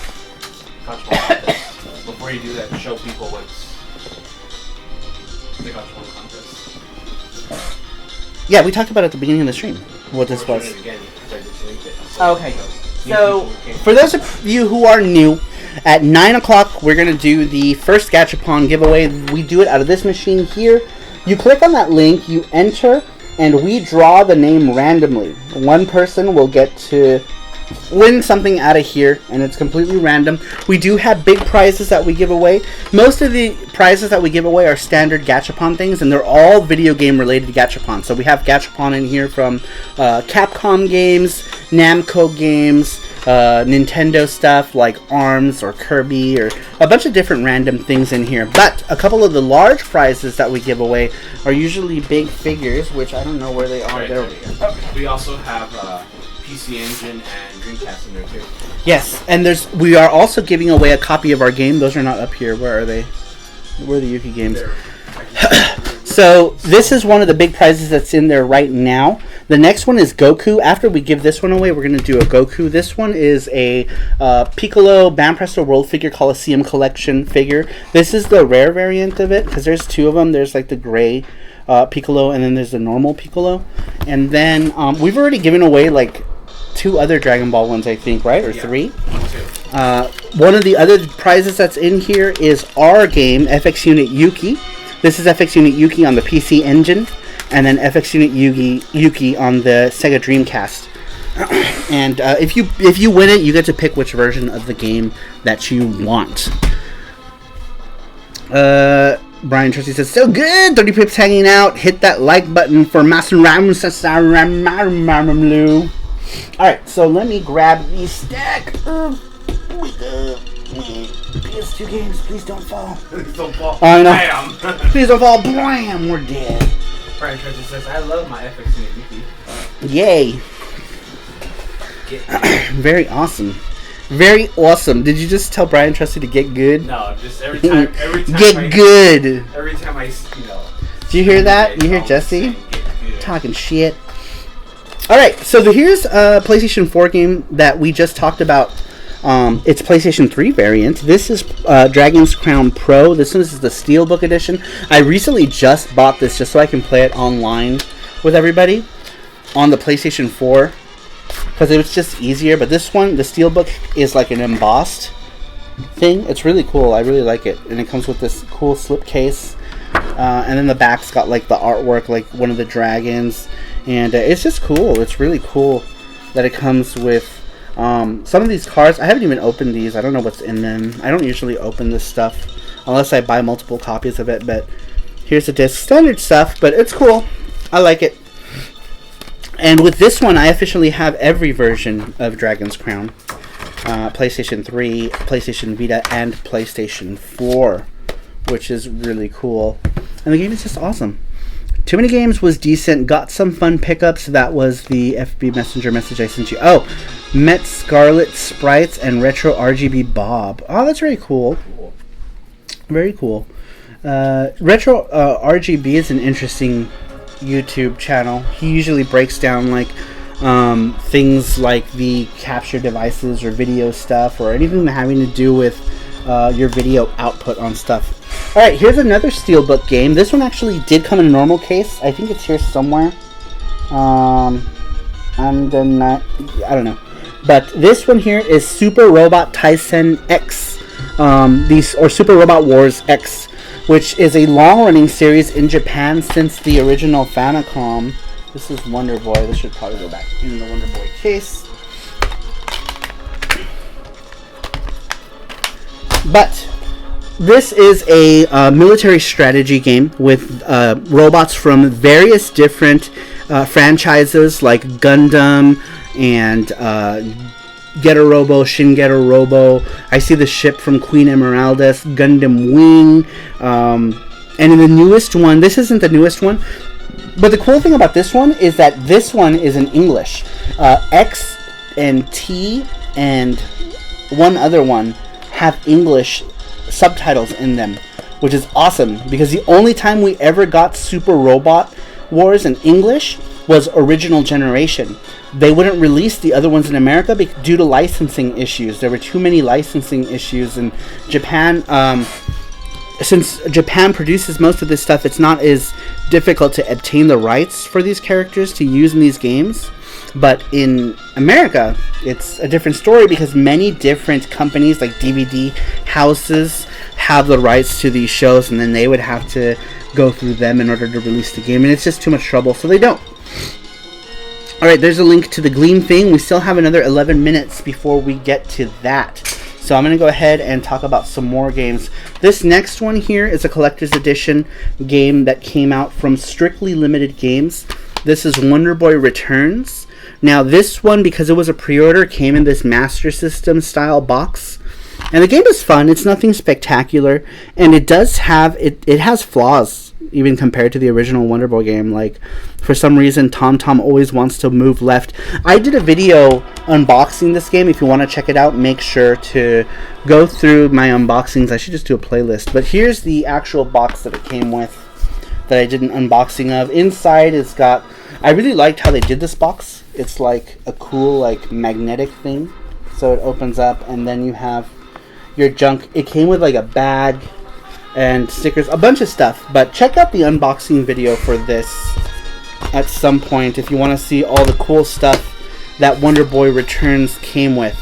Before you do that, show people what's the Touchpoint contest. Yeah, we talked about it at the beginning of the stream, what this was. Okay. So, for those of you who are new, at 9 o'clock, we're going to do the first Gachapon giveaway. We do it out of this machine here. You click on that link, you enter, and we draw the name randomly. One person will get to win something out of here, and it's completely random. We do have big prizes that we give away. Most of the prizes that we give away are standard Gachapon things, and they're all video game related Gachapon. So we have Gachapon in here from Capcom games, Namco games, Nintendo stuff like ARMS or Kirby, or a bunch of different random things in here. But a couple of the large prizes that we give away are usually big figures, which I don't know where they are. Right, we also have PC Engine and Dreamcast in there too. Yes, and we are also giving away a copy of our game. Those are not up here. Where are they? Where are the Yuki games? So this is one of the big prizes that's in there right now. The next one is Goku. After we give this one away, we're going to do a Goku. This one is a Piccolo Banpresto World Figure Coliseum Collection figure. This is the rare variant of it because there's two of them. There's like the gray Piccolo, and then there's the normal Piccolo. And then we've already given away like 2 other Dragon Ball ones, I think, right? Or 3? One of the other prizes that's in here is our game, FX Unit Yuki. This is FX Unit Yuki on the PC Engine, and then FX Unit Yuki on the Sega Dreamcast. And if you win it, you get to pick which version of the game that you want. Brian Trusty says, so good! 30 pips hanging out. Hit that like button for Masaram Sasaramamalu. Alright, so let me grab the stack of PS2 games. Please don't fall. Please don't fall. I know. Bam! Please don't fall. Blam! We're dead. Brian Trusty says, I love my FX Unit Yuki. Yay. Very awesome. Very awesome. Did you just tell Brian Trusty to get good? No, just every time get good. Every time I, Do you hear that? You hear Jesse? Talking shit. Alright, so here's a PlayStation 4 game that we just talked about. It's PlayStation 3 variant. This is Dragon's Crown Pro. This one is the Steelbook edition. I recently just bought this just so I can play it online with everybody on the PlayStation 4. Because it was just easier. But this one, the Steelbook, is like an embossed thing. It's really cool. I really like it. And it comes with this cool slipcase. And then the back's got like the artwork, like one of the dragons. And it's just cool. It's really cool that it comes with some of these cards. I haven't even opened these. I don't know what's in them. I don't usually open this stuff unless I buy multiple copies of it. But here's the disc. Standard stuff, but it's cool. I like it. And with this one, I officially have every version of Dragon's Crown. PlayStation 3, PlayStation Vita, and PlayStation 4, which is really cool. And the game is just awesome. Too Many Games was decent. Got some fun pickups. That was the FB Messenger message I sent you. Oh, met Scarlet Sprites and Retro RGB Bob. Oh, that's very cool. Very cool. Retro RGB is an interesting YouTube channel. He usually breaks down like things like the capture devices or video stuff or anything having to do with your video output on stuff. Alright, here's another Steelbook game. This one actually did come in a normal case. I think it's here somewhere. And then I don't know. But this one here is Super Robot Tyson X. Super Robot Wars X, which is a long-running series in Japan since the original Famicom. This is Wonder Boy. This should probably go back in the Wonder Boy case. But this is a military strategy game with robots from various different franchises like Gundam and Getter Robo, Shin Getter Robo. I see the ship from Queen Emeraldus, Gundam Wing. And in the newest one, this isn't the newest one, but the cool thing about this one is that this one is in English. X and T and one other one have English subtitles in them, which is awesome because the only time we ever got Super Robot Wars in English was original generation. They wouldn't release the other ones in America due to licensing issues. There were too many licensing issues in Japan. Since Japan produces most of this stuff, it's not as difficult to obtain the rights for these characters to use in these games. But in America, it's a different story because many different companies like DVD houses have the rights to these shows, and then they would have to go through them in order to release the game, and it's just too much trouble, so they don't. Alright, there's a link to the Gleam thing. We still have another 11 minutes before we get to that. So I'm going to go ahead and talk about some more games. This next one here is a collector's edition game that came out from Strictly Limited Games. This is Wonder Boy Returns. Now this one, because it was a pre-order, came in this Master System style box. And the game is fun. It's nothing spectacular. And it does have, it has flaws, even compared to the original Wonder Boy game. Like, for some reason, Tom always wants to move left. I did a video unboxing this game. If you want to check it out, make sure to go through my unboxings. I should just do a playlist. But here's the actual box that it came with that I did an unboxing of. Inside, it's got... I really liked how they did this box. It's like a cool, like, magnetic thing. So it opens up, and then you have your junk. It came with, like, a bag and stickers, a bunch of stuff. But check out the unboxing video for this at some point if you want to see all the cool stuff that Wonder Boy Returns came with.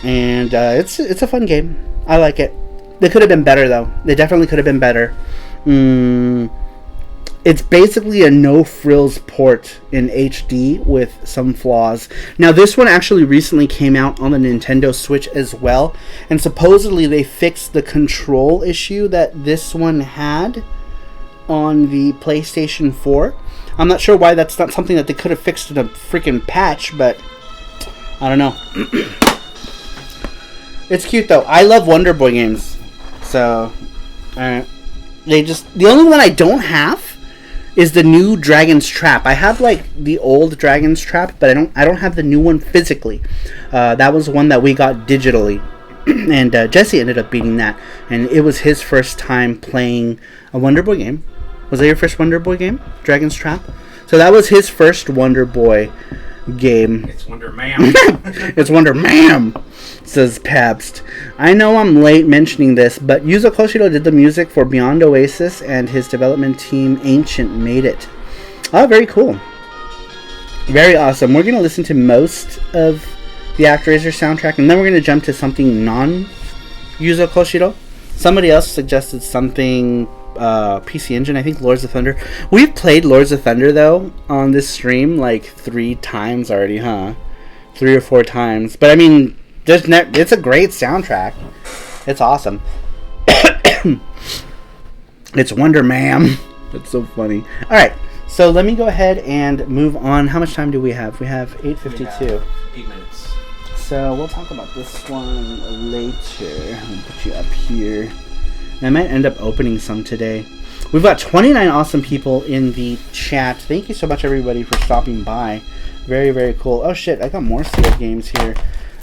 And it's a fun game. I like it. They could have been better, though. They definitely could have been better. It's basically a no-frills port in HD with some flaws. Now, this one actually recently came out on the Nintendo Switch as well. And supposedly they fixed the control issue that this one had on the PlayStation 4. I'm not sure why that's not something that they could have fixed in a freaking patch, but I don't know. It's cute, though. I love Wonder Boy games. So, the only one I don't have is the new Dragon's Trap. I have like the old Dragon's Trap, but I don't have the new one physically. That was one that we got digitally, and Jesse ended up beating that, and it was his first time playing a Wonder Boy game. Was that your first Wonder Boy game, Dragon's Trap? So that was his first Wonder Boy game. It's Wonder Ma'am. It's Wonder Ma'am, says Pabst. I know I'm late mentioning this, but Yuzo Koshiro did the music for Beyond Oasis, and his development team, Ancient, made it. Oh, very cool. Very awesome. We're going to listen to most of the ActRaiser soundtrack, and then we're going to jump to something non-Yuzo Koshiro. Somebody else suggested something... PC Engine, I think Lords of Thunder. We've played Lords of Thunder, though, on this stream, like 3 times already, huh? 3 or 4 times. But, I mean, it's a great soundtrack. It's awesome. It's Wonder Ma'am. That's so funny. Alright, so let me go ahead and move on. How much time do we have? We have 8:52. 8 minutes. so we'll talk about this one later. I'll put you up here. And I might end up opening some today. We've got 29 awesome people in the chat. Thank you so much, everybody, for stopping by. Very, very cool. Oh, shit, I got more sealed games here.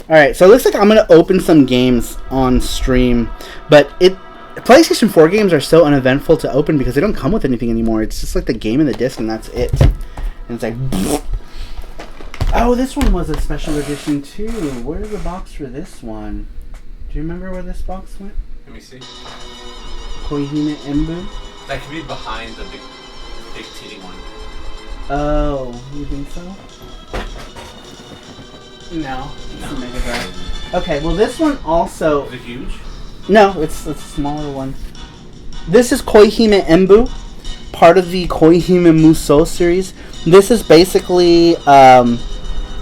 Alright, so it looks like I'm going to open some games on stream. But PlayStation 4 games are so uneventful to open because they don't come with anything anymore. It's just like the game and the disc, and that's it. And it's like... Oh, this one was a special edition, too. Where's the box for this one? Do you remember where this box went? Let me see. Koihime Embu? That could be behind the big titty one. Oh, you think so? No. It's a Mega Drive. Okay, well this one also... Is it huge? No, it's a smaller one. This is Koihime Embu, part of the Koihime Muso series. This is basically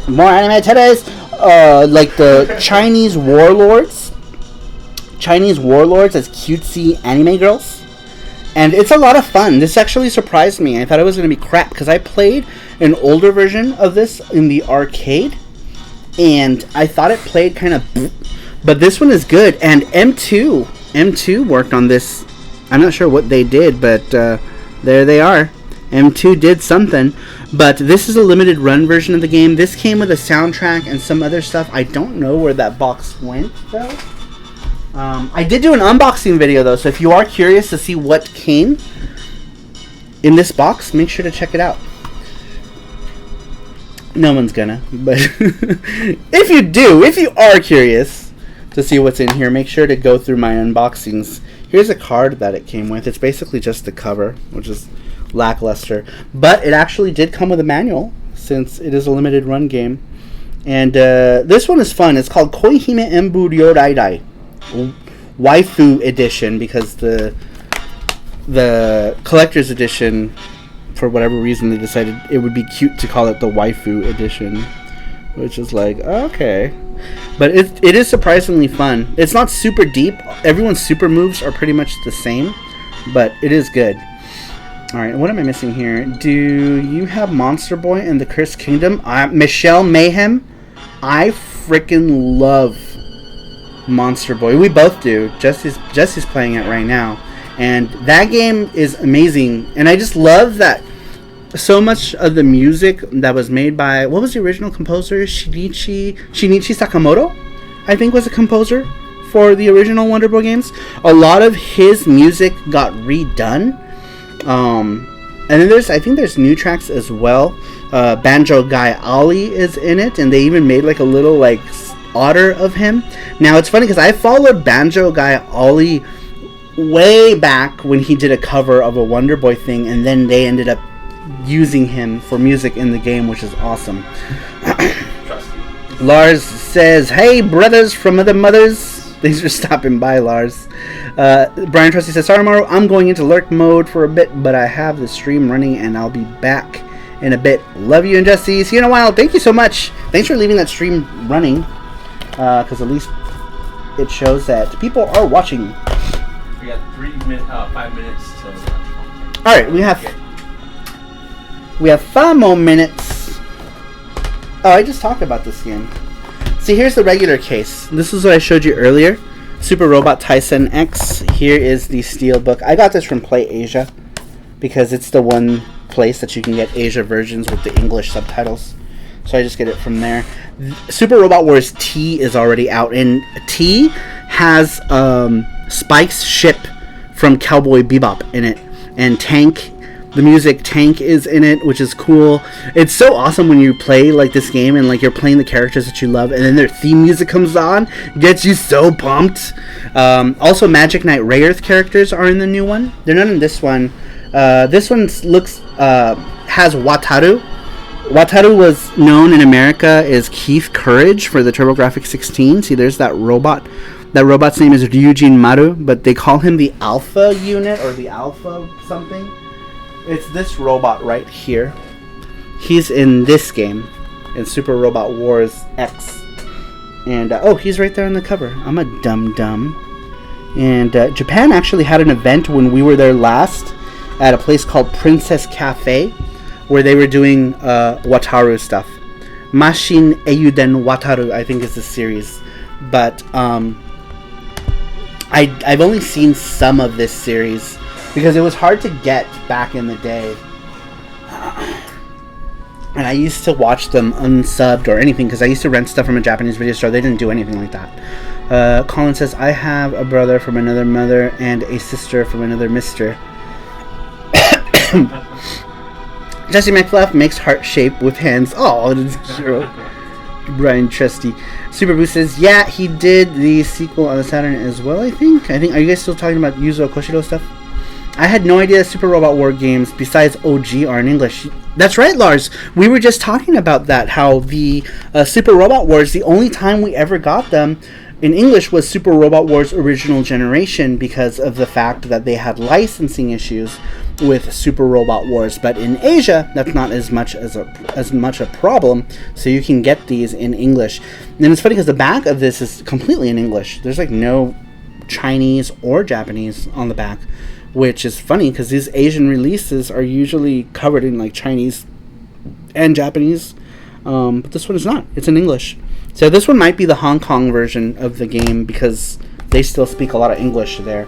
more anime today's like the Chinese warlords. Chinese warlords as cutesy anime girls. And it's a lot of fun. This actually surprised me. I thought it was going to be crap because I played an older version of this in the arcade. And I thought it played kind of... But this one is good. And M2 worked on this. I'm not sure what they did, but there they are. M2 did something. But this is a limited run version of the game. This came with a soundtrack and some other stuff. I don't know where that box went, though. I did do an unboxing video, though, so if you are curious to see what came in this box, make sure to check it out. No one's gonna, but if you are curious to see what's in here, make sure to go through my unboxings. Here's a card that it came with. It's basically just the cover, which is lackluster, but it actually did come with a manual, since it is a limited run game. And this one is fun. It's called Koihime Embu Ryoraidai Waifu Edition, because the collector's edition, for whatever reason, they decided it would be cute to call it the Waifu Edition, which is like, okay. But it is surprisingly fun. It's not super deep. Everyone's super moves are pretty much the same, but it is good. Alright, what am I missing here? Do you have Monster Boy and the Cursed Kingdom? Michelle Mayhem? I freaking love Monster Boy. We both do. Jesse's playing it right now. And that game is amazing. And I just love that so much of the music that was made by... What was the original composer? Shinichi Sakamoto, I think, was a composer for the original Wonder Boy games. A lot of his music got redone. And then I think there's new tracks as well. Banjo Guy Ali is in it, and they even made like a little like otter of him. Now it's funny because I followed Banjo Guy Ali way back when he did a cover of a Wonder Boy thing, and then they ended up using him for music in the game, which is awesome. Lars says, "Hey brothers from other mothers." Thanks for stopping by, Lars. Brian Trusty says, "Sorry, Maru, I'm going into lurk mode for a bit, but I have the stream running and I'll be back in a bit. Love you and Jesse. See you in a while." Thank you so much. Thanks for leaving that stream running, because at least it shows that people are watching. We got 5 minutes till lunch. All right, we have 5 more minutes. Oh, I just talked about this game. See, here's the regular case. This is what I showed you earlier. Super Robot Tyson X. Here is the Steelbook. I got this from Play Asia because it's the one place that you can get Asia versions with the English subtitles. So I just get it from there. Super Robot Wars T is already out, and T has Spike's ship from Cowboy Bebop in it, and Tank. The music Tank is in it, which is cool. It's so awesome when you play like this game and like you're playing the characters that you love, and then their theme music comes on, gets you so pumped. Also, Magic Knight Rayearth characters are in the new one. They're not in this one. This one has Wataru. Wataru was known in America as Keith Courage for the TurboGrafx 16. See, there's that robot. That robot's name is Ryujin Maru, but they call him the Alpha Unit or the Alpha something. It's this robot right here. He's in this game, in Super Robot Wars X. And, oh, he's right there on the cover. I'm a dum-dum. And Japan actually had an event when we were there last at a place called Princess Cafe, where they were doing Wataru stuff. Mashin Eiyuden Wataru, I think is the series. But I've only seen some of this series because it was hard to get back in the day. And I used to watch them unsubbed or anything because I used to rent stuff from a Japanese video store. They didn't do anything like that. Colin says, I have a brother from another mother and a sister from another mister. Jesse McFluff makes heart shape with hands. Oh, it's true. Brian Trusty. Super Boost says, yeah, he did the sequel on the Saturn as well, I think. Are you guys still talking about Yuzo Koshiro stuff? I had no idea Super Robot War games besides OG are in English. That's right, Lars. We were just talking about that, how the Super Robot Wars, the only time we ever got them in English was Super Robot Wars Original Generation because of the fact that they had licensing issues with Super Robot Wars. But in Asia, that's not as much a problem, so you can get these in English. And it's funny because the back of this is completely in English. There's like no Chinese or Japanese on the back, which is funny because these Asian releases are usually covered in like Chinese and Japanese, but this one is not. It's in English. So this one might be the Hong Kong version of the game because they still speak a lot of English there.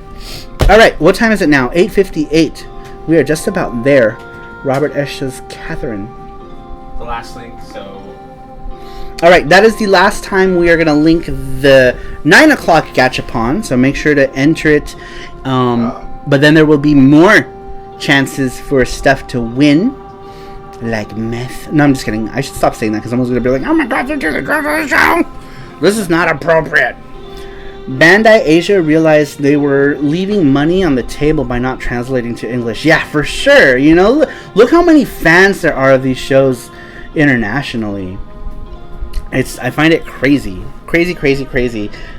Alright, what time is it now? 8:58. We are just about there. Robert Esha's Catherine. The last link, so... Alright, that is the last time we are going to link the 9 o'clock Gachapon, so make sure to enter it. But then there will be more chances for stuff to win. Like meth. No, I'm just kidding. I should stop saying that because someone's going to be like, oh my god, they're doing the show! This is not appropriate. Bandai Asia realized they were leaving money on the table by not translating to English. Yeah, for sure. You know, look how many fans there are of these shows internationally. I find it crazy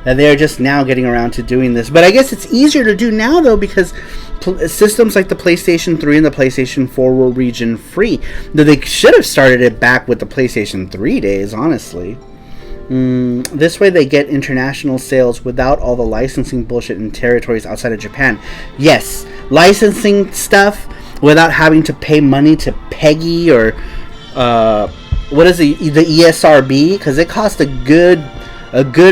that they're just now getting around to doing this. But I guess it's easier to do now, though, because systems like the PlayStation 3 and the PlayStation 4 were region free. Though they should have started it back with the PlayStation 3 days, honestly. This way they get international sales without all the licensing bullshit in territories outside of Japan. Yes, licensing stuff without having to pay money to Peggy or what is the ESRB, because it costs a good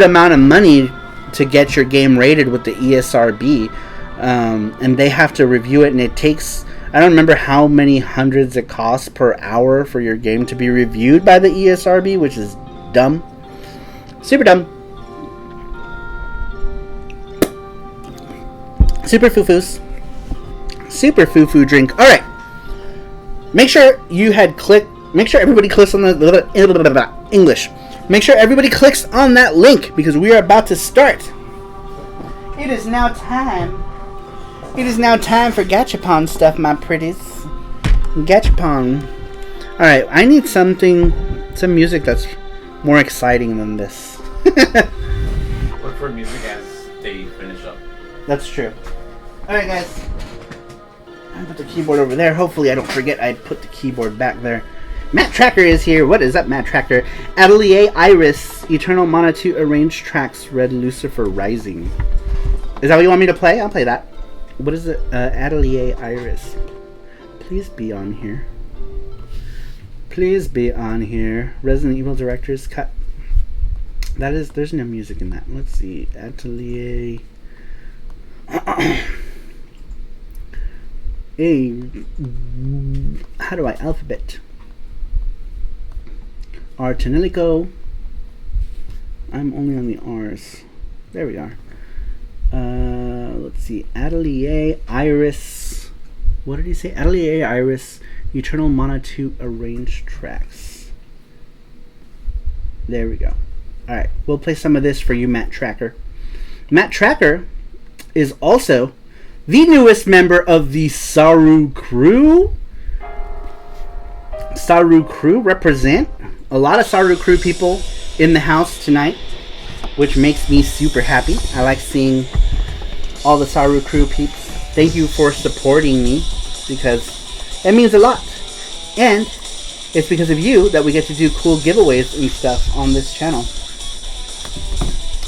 amount of money to get your game rated with the ESRB, and they have to review it, and it takes, I don't remember how many hundreds it costs per hour for your game to be reviewed by the ESRB, which is dumb. Super dumb. Super foo-foos. Super foo-foo drink. Alright. Make sure everybody clicks on the English. Make sure everybody clicks on that link because we are about to start. It is now time. It is now time for Gachapon stuff, my pretties. Gachapon. Alright, I need some music that's more exciting than this. Look for music as they finish up. That's true. Alright, guys. I put the keyboard over there. Hopefully I don't forget I put the keyboard back there. Matt Tracker is here. What is up, Matt Tracker? Atelier Iris, Eternal Mana 2 Arranged Tracks, Red Lucifer Rising. Is that what you want me to play? I'll play that. What is it? Atelier Iris. Please be on here. Please be on here. Resident Evil Director's Cut. There's no music in that. Let's see. Atelier. How do I alphabet? Artanelico. I'm only on the R's. There we are. Let's see. Atelier Iris. What did he say? Atelier Iris. Eternal Mana 2 Arranged Tracks. There we go. Alright, we'll play some of this for you, Matt Tracker. Matt Tracker is also the newest member of the Saru Crew. Saru Crew represent. A lot of Saru Crew people in the house tonight, which makes me super happy. I like seeing all the Saru Crew peeps. Thank you for supporting me, because it means a lot. And it's because of you that we get to do cool giveaways and stuff on this channel.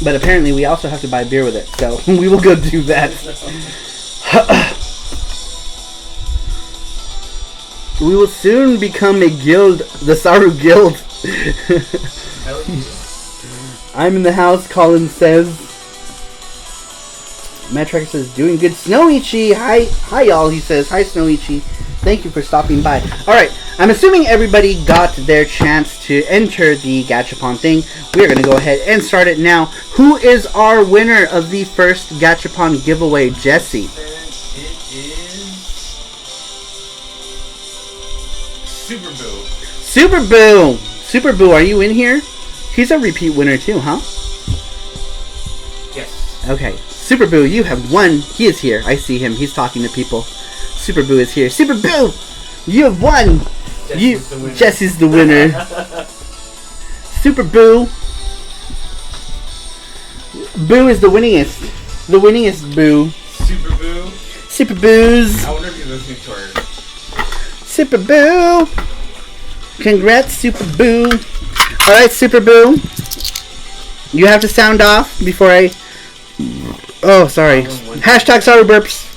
But apparently we also have to buy beer with it, so we will go do that. We will soon become a guild, the Saru Guild. I'm in the house, Colin says. Matt Tracker says, doing good. Snowichi, hi y'all, he says. Hi, Snowichi. Thank you for stopping by. Alright, I'm assuming everybody got their chance to enter the Gachapon thing. We are going to go ahead and start it now. Who is our winner of the first Gachapon giveaway, Jesse? It is Super Boo. Super Boo! Super Boo, are you in here? He's a repeat winner too, huh? Yes. Okay. Super Boo, you have won. He is here. I see him. He's talking to people. Super Boo is here. Super Boo! You have won! Jesse's the winner. Super Boo. Boo is the winningest. The winningest Boo. Super Boo. Super Boos. I wonder if you're listening to her. Super Boo. Congrats, Super Boo. Alright, Super Boo. You have to sound off before I... Oh, sorry. Hashtag Saru burps.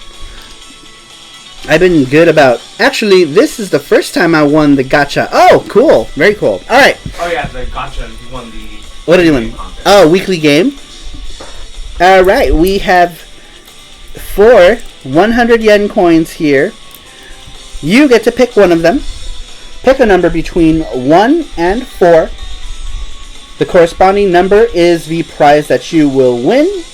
I've been good about... Actually, this is the first time I won the gacha. Oh, cool. Very cool. Alright. Oh, yeah, the gacha. You won the... What did you win? Oh, weekly game. Alright, we have 4 100 yen coins here. You get to pick one of them. Pick a number between 1 and 4. The corresponding number is the prize that you will win.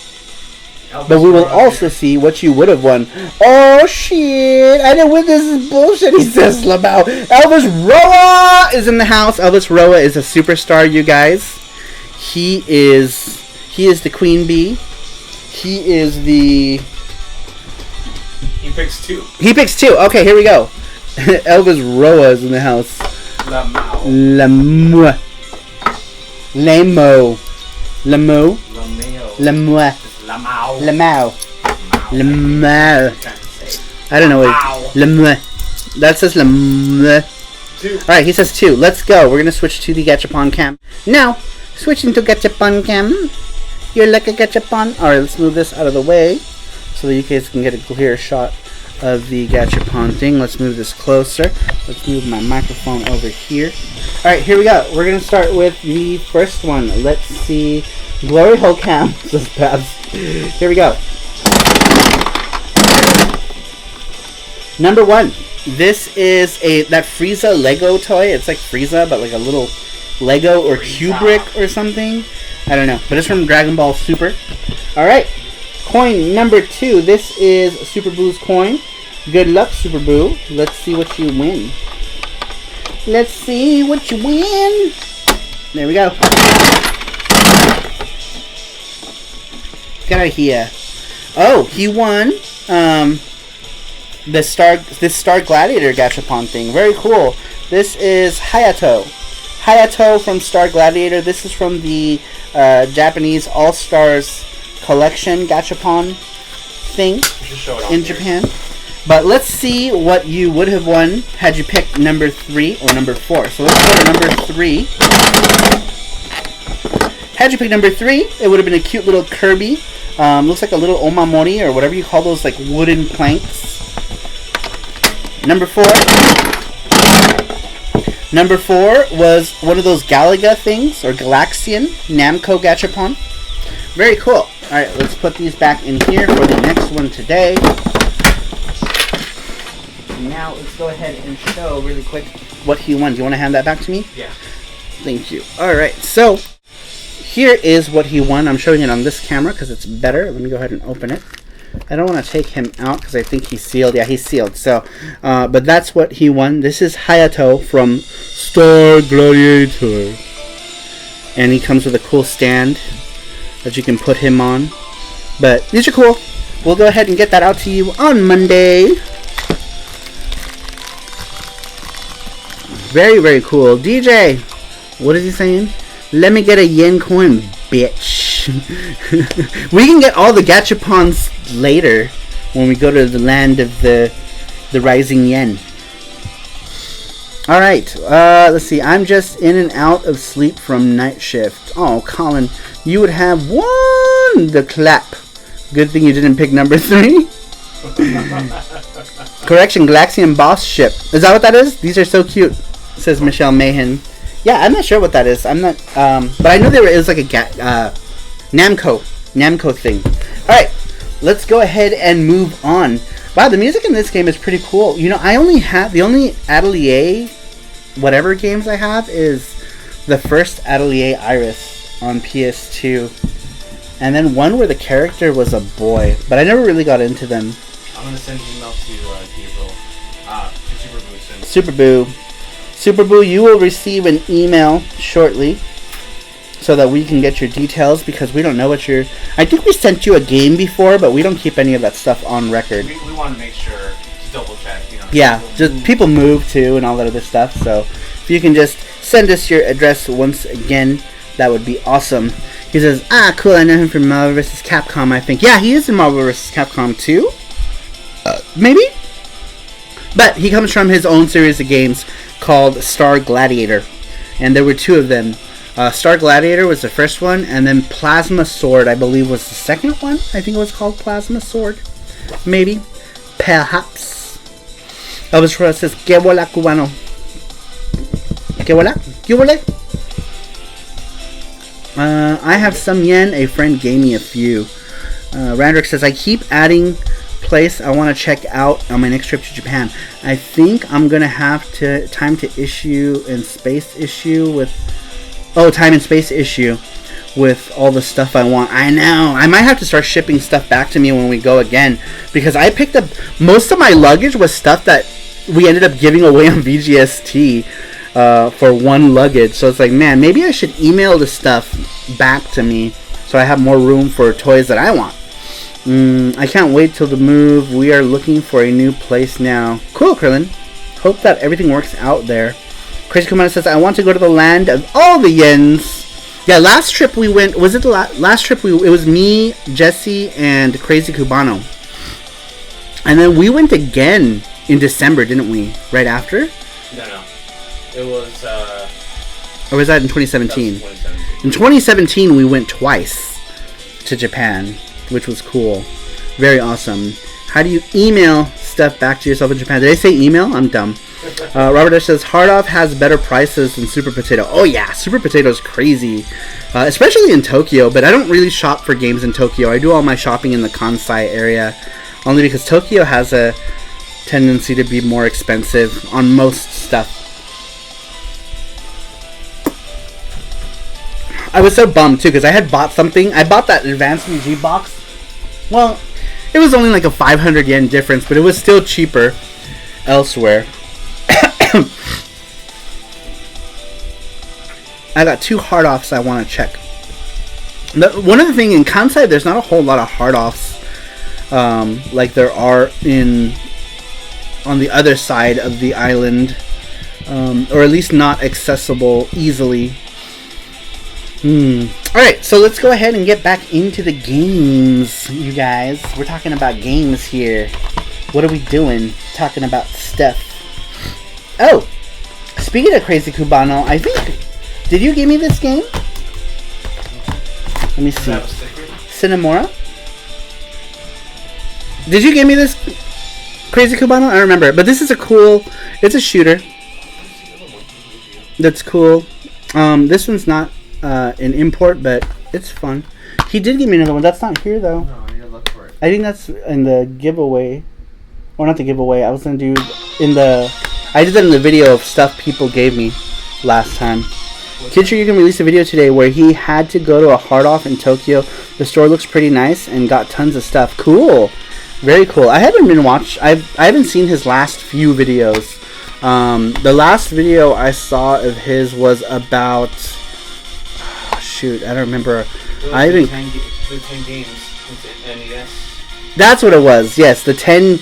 But we will also see what you would have won. Oh shit! I didn't win. This is bullshit. He says Lamau. Elvis Roa is in the house. Elvis Roa is a superstar, you guys. He is the queen bee. He is the... He picks 2. He picks 2. Okay, here we go. Elvis Roa is in the house. Lamau. Lamau. Lamo. Lamo. Lamau. Lamau. Lamau. Lamau. Lamau. I don't know what. Lamau. That says Lamau. 2. Alright, he says 2. Let's go. We're going to switch to the Gachapon cam. Now, switching to Gachapon cam. You're like a Gachapon. Alright, let's move this out of the way so that you guys can get a clear shot of the Gachapon thing. Let's move this closer. Let's move my microphone over here. Alright, here we go. We're going to start with the first one. Let's see. Glory hole cam. Says Babs. Here we go. Number 1. This is that Frieza Lego toy. It's like Frieza, but like a little Lego or Kubrick or something. I don't know. But it's from Dragon Ball Super. Alright. Coin number 2. This is Super Boo's coin. Good luck, Super Boo. Let's see what you win. Let's see what you win. There we go. Get out of here. Oh, he won this Star Gladiator Gachapon thing. Very cool. This is Hayato. Hayato from Star Gladiator. This is from the Japanese All-Stars collection Gachapon thing in Japan. But let's see what you would have won had you picked number 3 or number 4. So let's go to number 3. Had you picked number 3, it would have been a cute little Kirby. Looks like a little omamori or whatever you call those, like wooden planks. Number 4. Number 4 was one of those Galaga things, or Galaxian Namco Gachapon. Very cool. Alright, let's put these back in here for the next one today. Now let's go ahead and show really quick what he won. Do you want to hand that back to me? Yeah. Thank you. Alright, so here is what he won. I'm showing it on this camera because it's better. Let me go ahead and open it. I don't want to take him out because I think he's sealed. Yeah, he's sealed. So, but that's what he won. This is Hayato from Star Gladiator. And he comes with a cool stand that you can put him on. But these are cool. We'll go ahead and get that out to you on Monday. Very, very cool. DJ, what is he saying? Let me get a yen coin, bitch. We can get all the gachapons later when we go to the land of the rising yen. Alright, let's see. I'm just in and out of sleep from night shift. Oh, Colin, you would have won the clap. Good thing you didn't pick number 3. Correction, Galaxian boss ship. Is that what that is? These are so cute, says Michelle Mahan. Yeah, I'm not sure what that is. I'm not, but I know it was like a Namco thing. Alright, let's go ahead and move on. Wow, the music in this game is pretty cool. You know, I only have, the only Atelier whatever games I have is the first Atelier Iris on PS2. And then one where the character was a boy, but I never really got into them. I'm gonna send an email to Gabriel, to Super Boo soon. Super Boo. Super Boo, you will receive an email shortly so that we can get your details, because we don't know what you're... I think we sent you a game before, but we don't keep any of that stuff on record. We want to make sure, to double check, you know. Yeah, just people move too and all that other stuff, so if you can just send us your address once again, that would be awesome. He says, cool, I know him from Marvel vs. Capcom, I think. Yeah, he is in Marvel vs. Capcom 2? Maybe? But he comes from his own series of games called Star Gladiator. And there were two of them. Star Gladiator was the first one, and then Plasma Sword, I believe, was the second one. I think it was called Plasma Sword. Maybe. Perhaps. Elvis Ross says, Que bola cubano. Que bola? Que bola? I have some yen. A friend gave me a few. Randrick says, I keep adding place I want to check out on my next trip to Japan. I think I'm gonna have to time and space issue with all the stuff I want. I know. I might have to start shipping stuff back to me when we go again, because I picked up most of my luggage was stuff that we ended up giving away on VGST for one luggage. So it's like, man, maybe I should email the stuff back to me so I have more room for toys that I want. I can't wait till the move. We are looking for a new place now. Cool, Krillin. Hope that everything works out there. Crazy Kumana says, I want to go to the land of all the yens. Yeah, last trip we went, was it the last trip it was me, Jesse, and Crazy Cubano. And then we went again in December, didn't we? Right after? No. It was, or was that in 2017? That was 2017. In 2017, we went twice to Japan, which was cool. Very awesome. How do you email stuff back to yourself in Japan? Did I say email? I'm dumb. Robert Ash says, Hard Off has better prices than Super Potato. Oh yeah, Super Potato is crazy. Especially in Tokyo, but I don't really shop for games in Tokyo. I do all my shopping in the Kansai area, only because Tokyo has a tendency to be more expensive on most stuff. I was so bummed too, because I had bought something. I bought that Advanced VG box. Well, it was only like a 500 yen difference, but it was still cheaper elsewhere. I got 2 hard offs I want to check. One of the things in Kansai, there's not a whole lot of hard offs like there are on the other side of the island, or at least not accessible easily. Alright, so let's go ahead and get back into the games, you guys. We're talking about games here. What are we doing? Talking about stuff. Oh, speaking of Crazy Cubano, I think... Did you give me this game? Let me see. Cinemora? Did you give me this Crazy Cubano? I don't remember. But this is a cool... It's a shooter. That's cool. This one's not an import, but it's fun. He did give me another one. That's not here, though. No, you gotta look for it. I think that's in the giveaway. Or not the giveaway. I was going to do in the... I did that in the video of stuff people gave me last time. Kidcher, you can release a video today where he had to go to a hard off in Tokyo. The store looks pretty nice and got tons of stuff. Cool. Very cool. I haven't been I haven't seen his last few videos. The last video I saw of his was about... shoot, I don't remember. I haven't... The 10 games with NES. That's what it was. Yes, the 10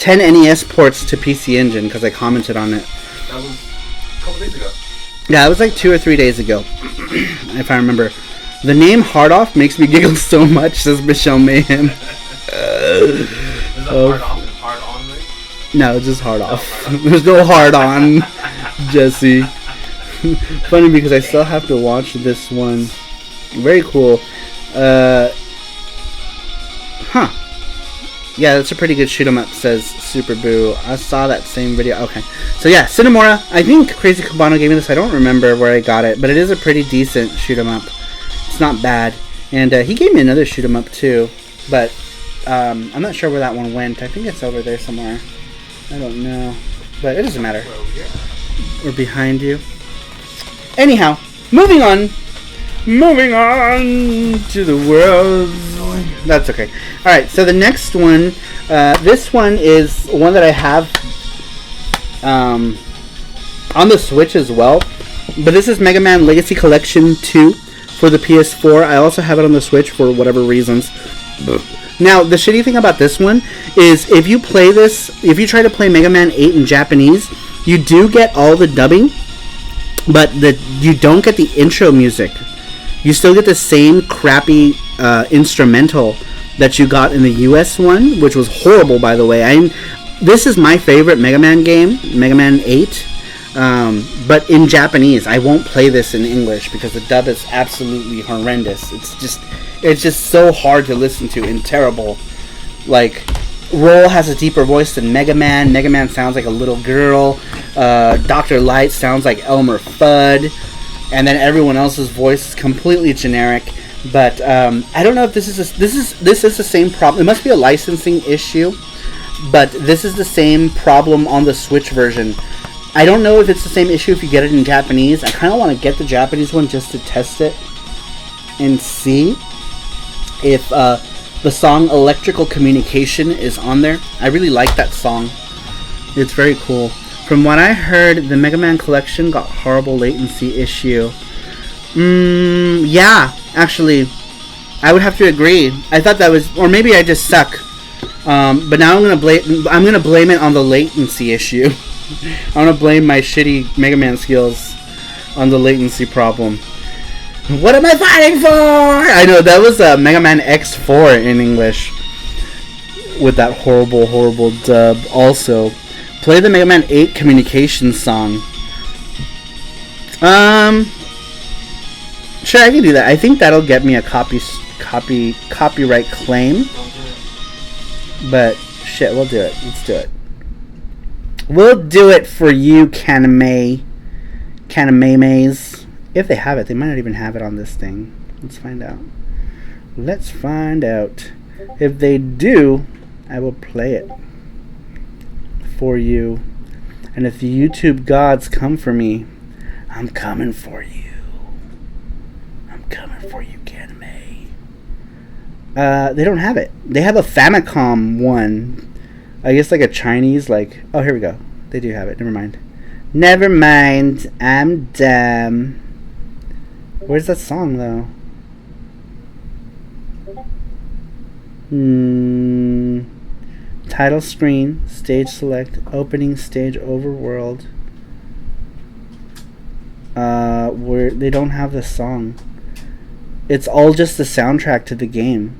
NES ports to PC Engine, because I commented on it. That was a couple days ago. Yeah, it was like 2 or 3 days ago, if I remember. The name Hard Off makes me giggle so much, says Michelle Mayhem. Is that Hard Off and Hard On, right? No, just Hard Off. There's no Hard On, Jesse. Funny because I still have to watch this one. Very cool. Yeah, that's a pretty good shoot 'em up, says Super Boo. I saw that same video. Okay. So yeah, Cinemora. I think Crazy Cabano gave me this. I don't remember where I got it, but it is a pretty decent shoot 'em up. It's not bad. And he gave me another shoot 'em up too, but I'm not sure where that one went. I think it's over there somewhere. I don't know, but it doesn't matter. We're behind you. Anyhow, moving on. Moving on to the world. That's okay. Alright, so the next one, this one is one that I have on the Switch as well. But this is Mega Man Legacy Collection 2 for the PS4. I also have it on the Switch for whatever reasons. Now, the shitty thing about this one is if you play this, if you try to play Mega Man 8 in Japanese, you do get all the dubbing, but you don't get the intro music. You still get the same crappy instrumental that you got in the US one, which was horrible, by the way. This is my favorite Mega Man game, Mega Man 8, but in Japanese. I won't play this in English because the dub is absolutely horrendous. It's just so hard to listen to and terrible. Like, Roll has a deeper voice than Mega Man. Mega Man sounds like a little girl. Dr. Light sounds like Elmer Fudd. And then everyone else's voice is completely generic. But I don't know if this is the same problem. It must be a licensing issue. But this is the same problem on the Switch version. I don't know if it's the same issue if you get it in Japanese. I kind of want to get the Japanese one just to test it and see if the song Electrical Communication is on there. I really like that song. It's very cool. From what I heard, the Mega Man collection got horrible latency issue. Yeah, actually, I would have to agree. I thought that was, or maybe I just suck. But now I'm gonna blame it on the latency issue. I'm gonna blame my shitty Mega Man skills on the latency problem. What am I fighting for? I know that was Mega Man X4 in English with that horrible dub. Also, play the Mega Man 8 communication song. Sure, I can do that. I think that'll get me a copyright claim. But shit, we'll do it. Let's do it. We'll do it for you, Kaname Maze. If they have it, they might not even have it on this thing. Let's find out. Let's find out. If they do, I will play it for you. And if the YouTube gods come for me, I'm coming for you. I'm coming for you, Kaname. They don't have it. They have a Famicom one. I guess like a Chinese, like... Oh, here we go. They do have it. Never mind. Never mind. I'm dumb. Where's that song, though? Title screen. Stage select. Opening stage overworld. Where they don't have the song. It's all just the soundtrack to the game.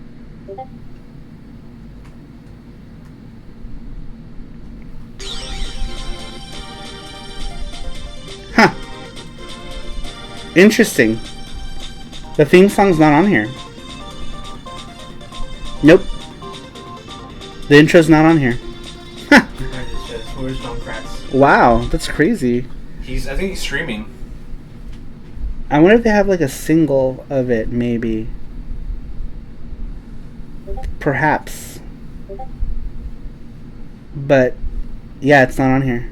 Huh. Interesting. The theme song's not on here. Nope. The intro's not on here. Huh. Where's John Kratz? Wow, that's crazy. I think he's streaming. I wonder if they have like a single of it, maybe. Perhaps. But, yeah, it's not on here.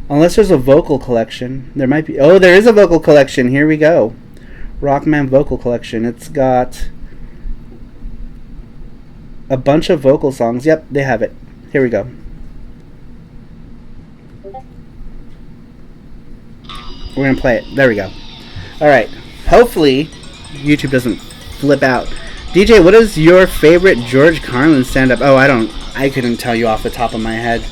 Unless there's a vocal collection. There might be. Oh, there is a vocal collection. Here we go. Rockman vocal collection. It's got a bunch of vocal songs. Yep, they have it. Here we go. We're going to play it. There we go. Alright. Hopefully, YouTube doesn't flip out. DJ, what is your favorite George Carlin stand-up? Oh, I couldn't tell you off the top of my head.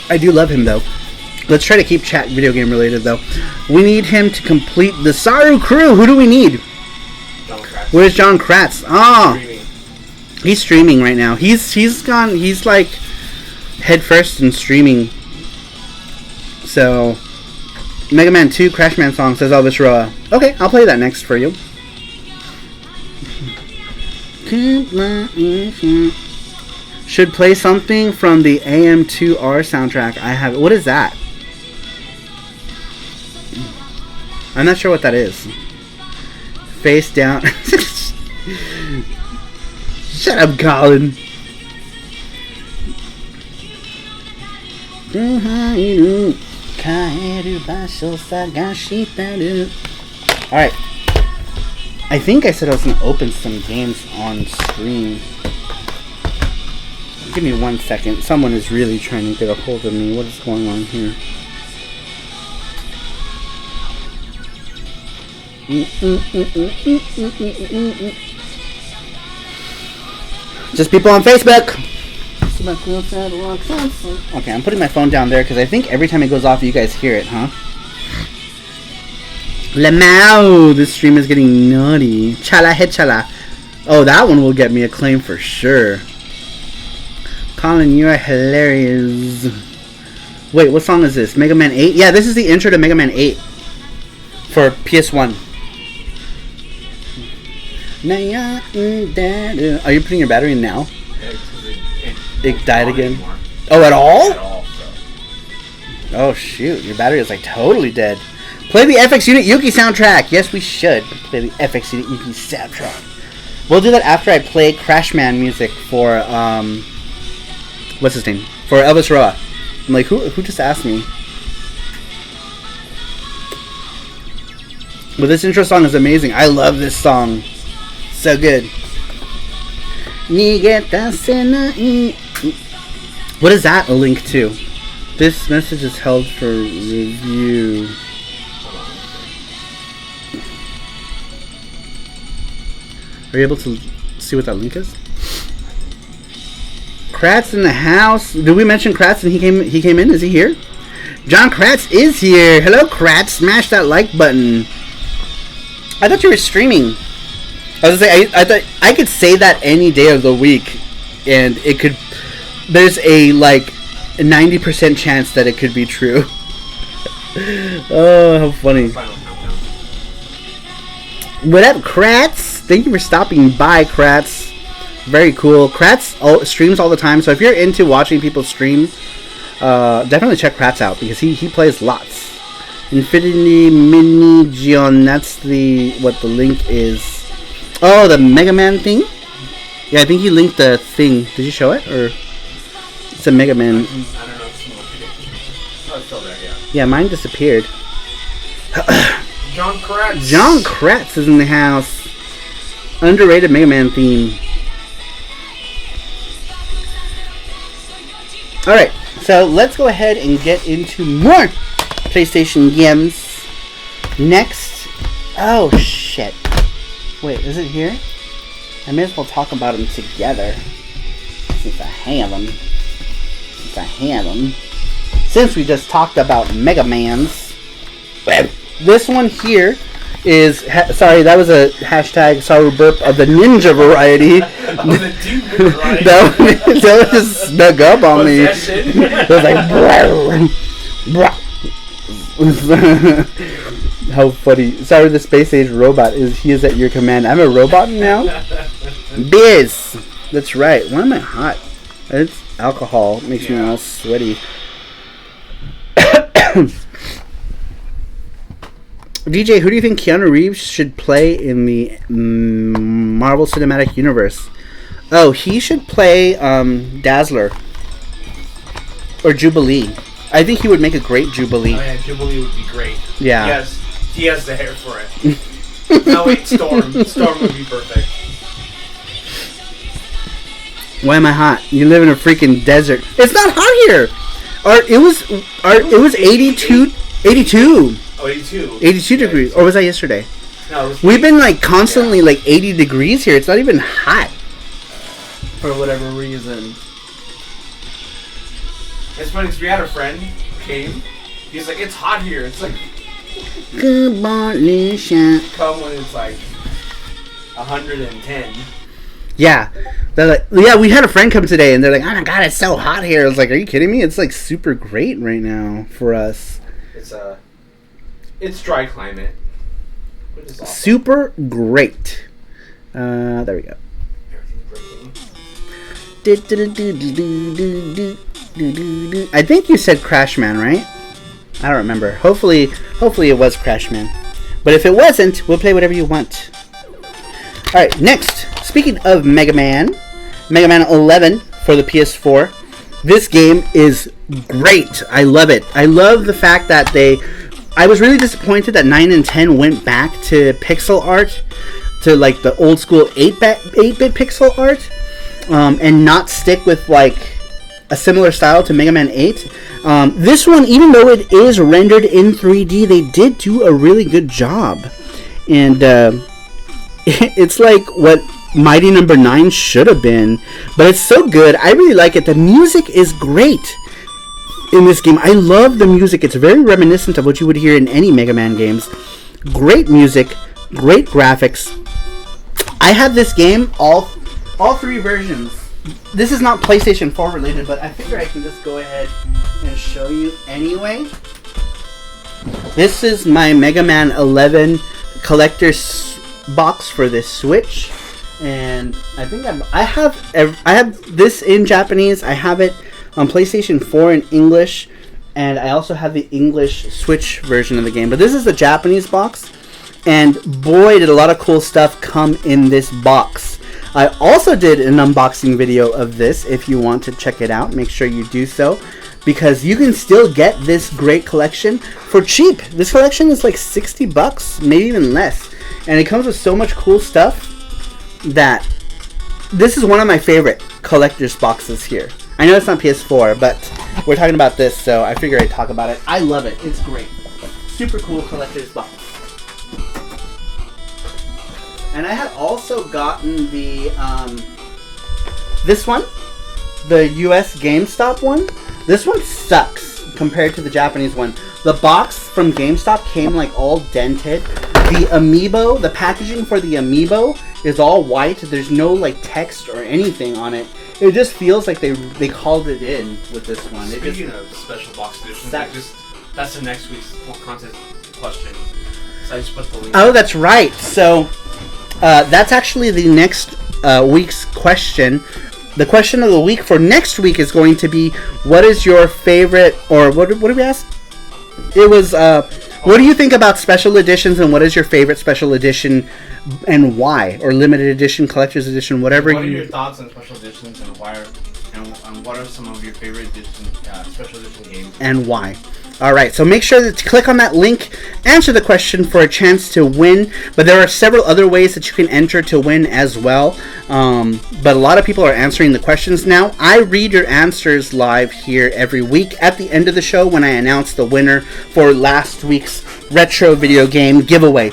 I do love him, though. Let's try to keep chat video game related, though. We need him to complete the Saru Crew. Who do we need? John Kratz. Where's John Kratz? Oh, he's streaming right now. He's like head first in streaming. So, Mega Man 2 Crashman song, says Elvis Roa. Okay, I'll play that next for you. Should play something from the AM2R soundtrack. I have. What is that? I'm not sure what that is. Face down. Shut up, Colin. Alright. I think I said I was going to open some games on stream. Give me 1 second. Someone is really trying to get a hold of me. What is going on here? Just people on Facebook. Okay, I'm putting my phone down there because I think every time it goes off, you guys hear it, huh? Lamau, this stream is getting naughty. Chala head chala. Oh, that one will get me a claim for sure. Colin, you are hilarious. Wait, what song is this? Mega Man 8? Yeah, this is the intro to Mega Man 8 for PS1. Are you putting your battery in now? It died again. Anymore. Oh, at all? At all, so. Oh shoot, your battery is like totally dead. Play the FX Unit Yuki soundtrack. Yes, we should play the FX Unit Yuki soundtrack. We'll do that after I play Crashman music for what's his name? For Elvis Roa. I'm like, who just asked me? But this intro song is amazing. I love this song. So good. What is that a link to? This message is held for review. Are you able to see what that link is? Kratz in the house. Did we mention Kratz and he came in? Is he here? John Kratz is here. Hello, Kratz. Smash that like button. I thought you were streaming. I was gonna say I thought I could say that any day of the week, and it could. There's a like 90% chance that it could be true. Oh, how funny! What up, Kratz? Thank you for stopping by, Kratz. Very cool. Kratz streams all the time, so if you're into watching people stream, definitely check Kratz out because he plays lots. Infinity Mini Gion. That's what the link is. Oh, the Mega Man thing? Yeah, I think he linked the thing. Did you show it? Or it's a Mega Man. I don't know if it's still there, yeah. Yeah, mine disappeared. John Kratz. John Kratz is in the house. Underrated Mega Man theme. Alright, so let's go ahead and get into more PlayStation games. Next. Oh, shit. Wait, is it here? I may as well talk about them together. Since I have them. Since we just talked about Mega Mans. This one here is... sorry, that was a hashtag Saru burp of the ninja variety. That was a deep variety. that just snuck up on me. It was like... How funny. Sorry, the space age robot is at your command. I'm a robot now? Biz! That's right. Why am I hot? It's alcohol. It makes me all sweaty. DJ, who do you think Keanu Reeves should play in the Marvel Cinematic Universe? Oh, he should play Dazzler. Or Jubilee. I think he would make a great Jubilee. Oh yeah, Jubilee would be great. Yeah. Yes, he has the hair for it. No, wait, Storm. Storm would be perfect. Why am I hot? You live in a freaking desert. It's not hot here. It was 82. 82. Oh, 82. 82 degrees. Or was that yesterday? No, it was We've been like constantly like 80 degrees here. It's not even hot. For whatever reason. It's funny because we had a friend who came. He's like, it's hot here. It's like, good morning, come when it's like 110. Yeah. They're like, yeah, we had a friend come today and they're like, oh my god, it's so hot here. I was like, are you kidding me? It's like super great right now for us. It's dry climate. Which is awesome. Super great. There we go. I think you said Crash Man, right? I don't remember. Hopefully it was Crash Man. But if it wasn't, we'll play whatever you want. Alright, next. Speaking of Mega Man 11 for the PS4. This game is great. I love it. I love the fact that I was really disappointed that 9 and 10 went back to pixel art, to like the old school 8-bit pixel art, and not stick with like a similar style to Mega Man 8. This one, even though it is rendered in 3D, they did do a really good job. And it's like what Mighty Number 9 should have been, but it's so good. I really like it. The music is great in this game. I love the music. It's very reminiscent of what you would hear in any Mega Man games. Great music, great graphics. I have this game, all three versions. This is not PlayStation 4 related, but I figure I can just go ahead and show you anyway. This is my Mega Man 11 collector's box for this Switch. And I think I have this in Japanese. I have it on PlayStation 4 in English, and I also have the English Switch version of the game. But this is the Japanese box, and boy, did a lot of cool stuff come in this box. I also did an unboxing video of this. If you want to check it out, make sure you do so, because you can still get this great collection for cheap. This collection is like $60, maybe even less, and it comes with so much cool stuff that this is one of my favorite collector's boxes here. I know it's not PS4, but we're talking about this, so I figure I'd talk about it. I love it. It's great. Super cool collector's box. And I had also gotten the this one, the US GameStop one. This one sucks compared to the Japanese one. The box from GameStop came like all dented. The amiibo, the packaging for the amiibo is all white. There's no like text or anything on it. It just feels like they called it in with this one. Speaking of special box editions, that's the next week's contest question. So I just put the link. Oh, that's right. So that's actually the next week's question. The question of the week for next week is going to be, what is your favorite, or what did we ask? It was, what do you think about special editions, and what is your favorite special edition, and why? Or limited edition, collector's edition, whatever. What are your thoughts on special editions, and why? And what are some of your favorite special edition games? And why? Alright, so make sure to click on that link, answer the question for a chance to win. But there are several other ways that you can enter to win as well. But a lot of people are answering the questions now. I read your answers live here every week at the end of the show when I announce the winner for last week's retro video game giveaway.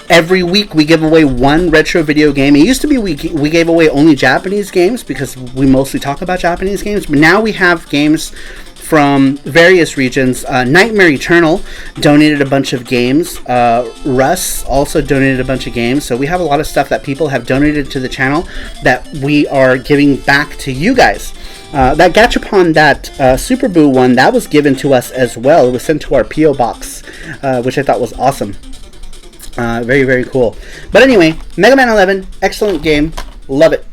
Every week we give away one retro video game. It used to be we gave away only Japanese games because we mostly talk about Japanese games, but now we have games from various regions. Nightmare Eternal donated a bunch of games. Russ also donated a bunch of games. So we have a lot of stuff that people have donated to the channel that we are giving back to you guys. That Gachapon, that Super Boo one, that was given to us as well. It was sent to our P.O. box, which I thought was awesome. Very, very cool. But anyway, Mega Man 11, excellent game. Love it.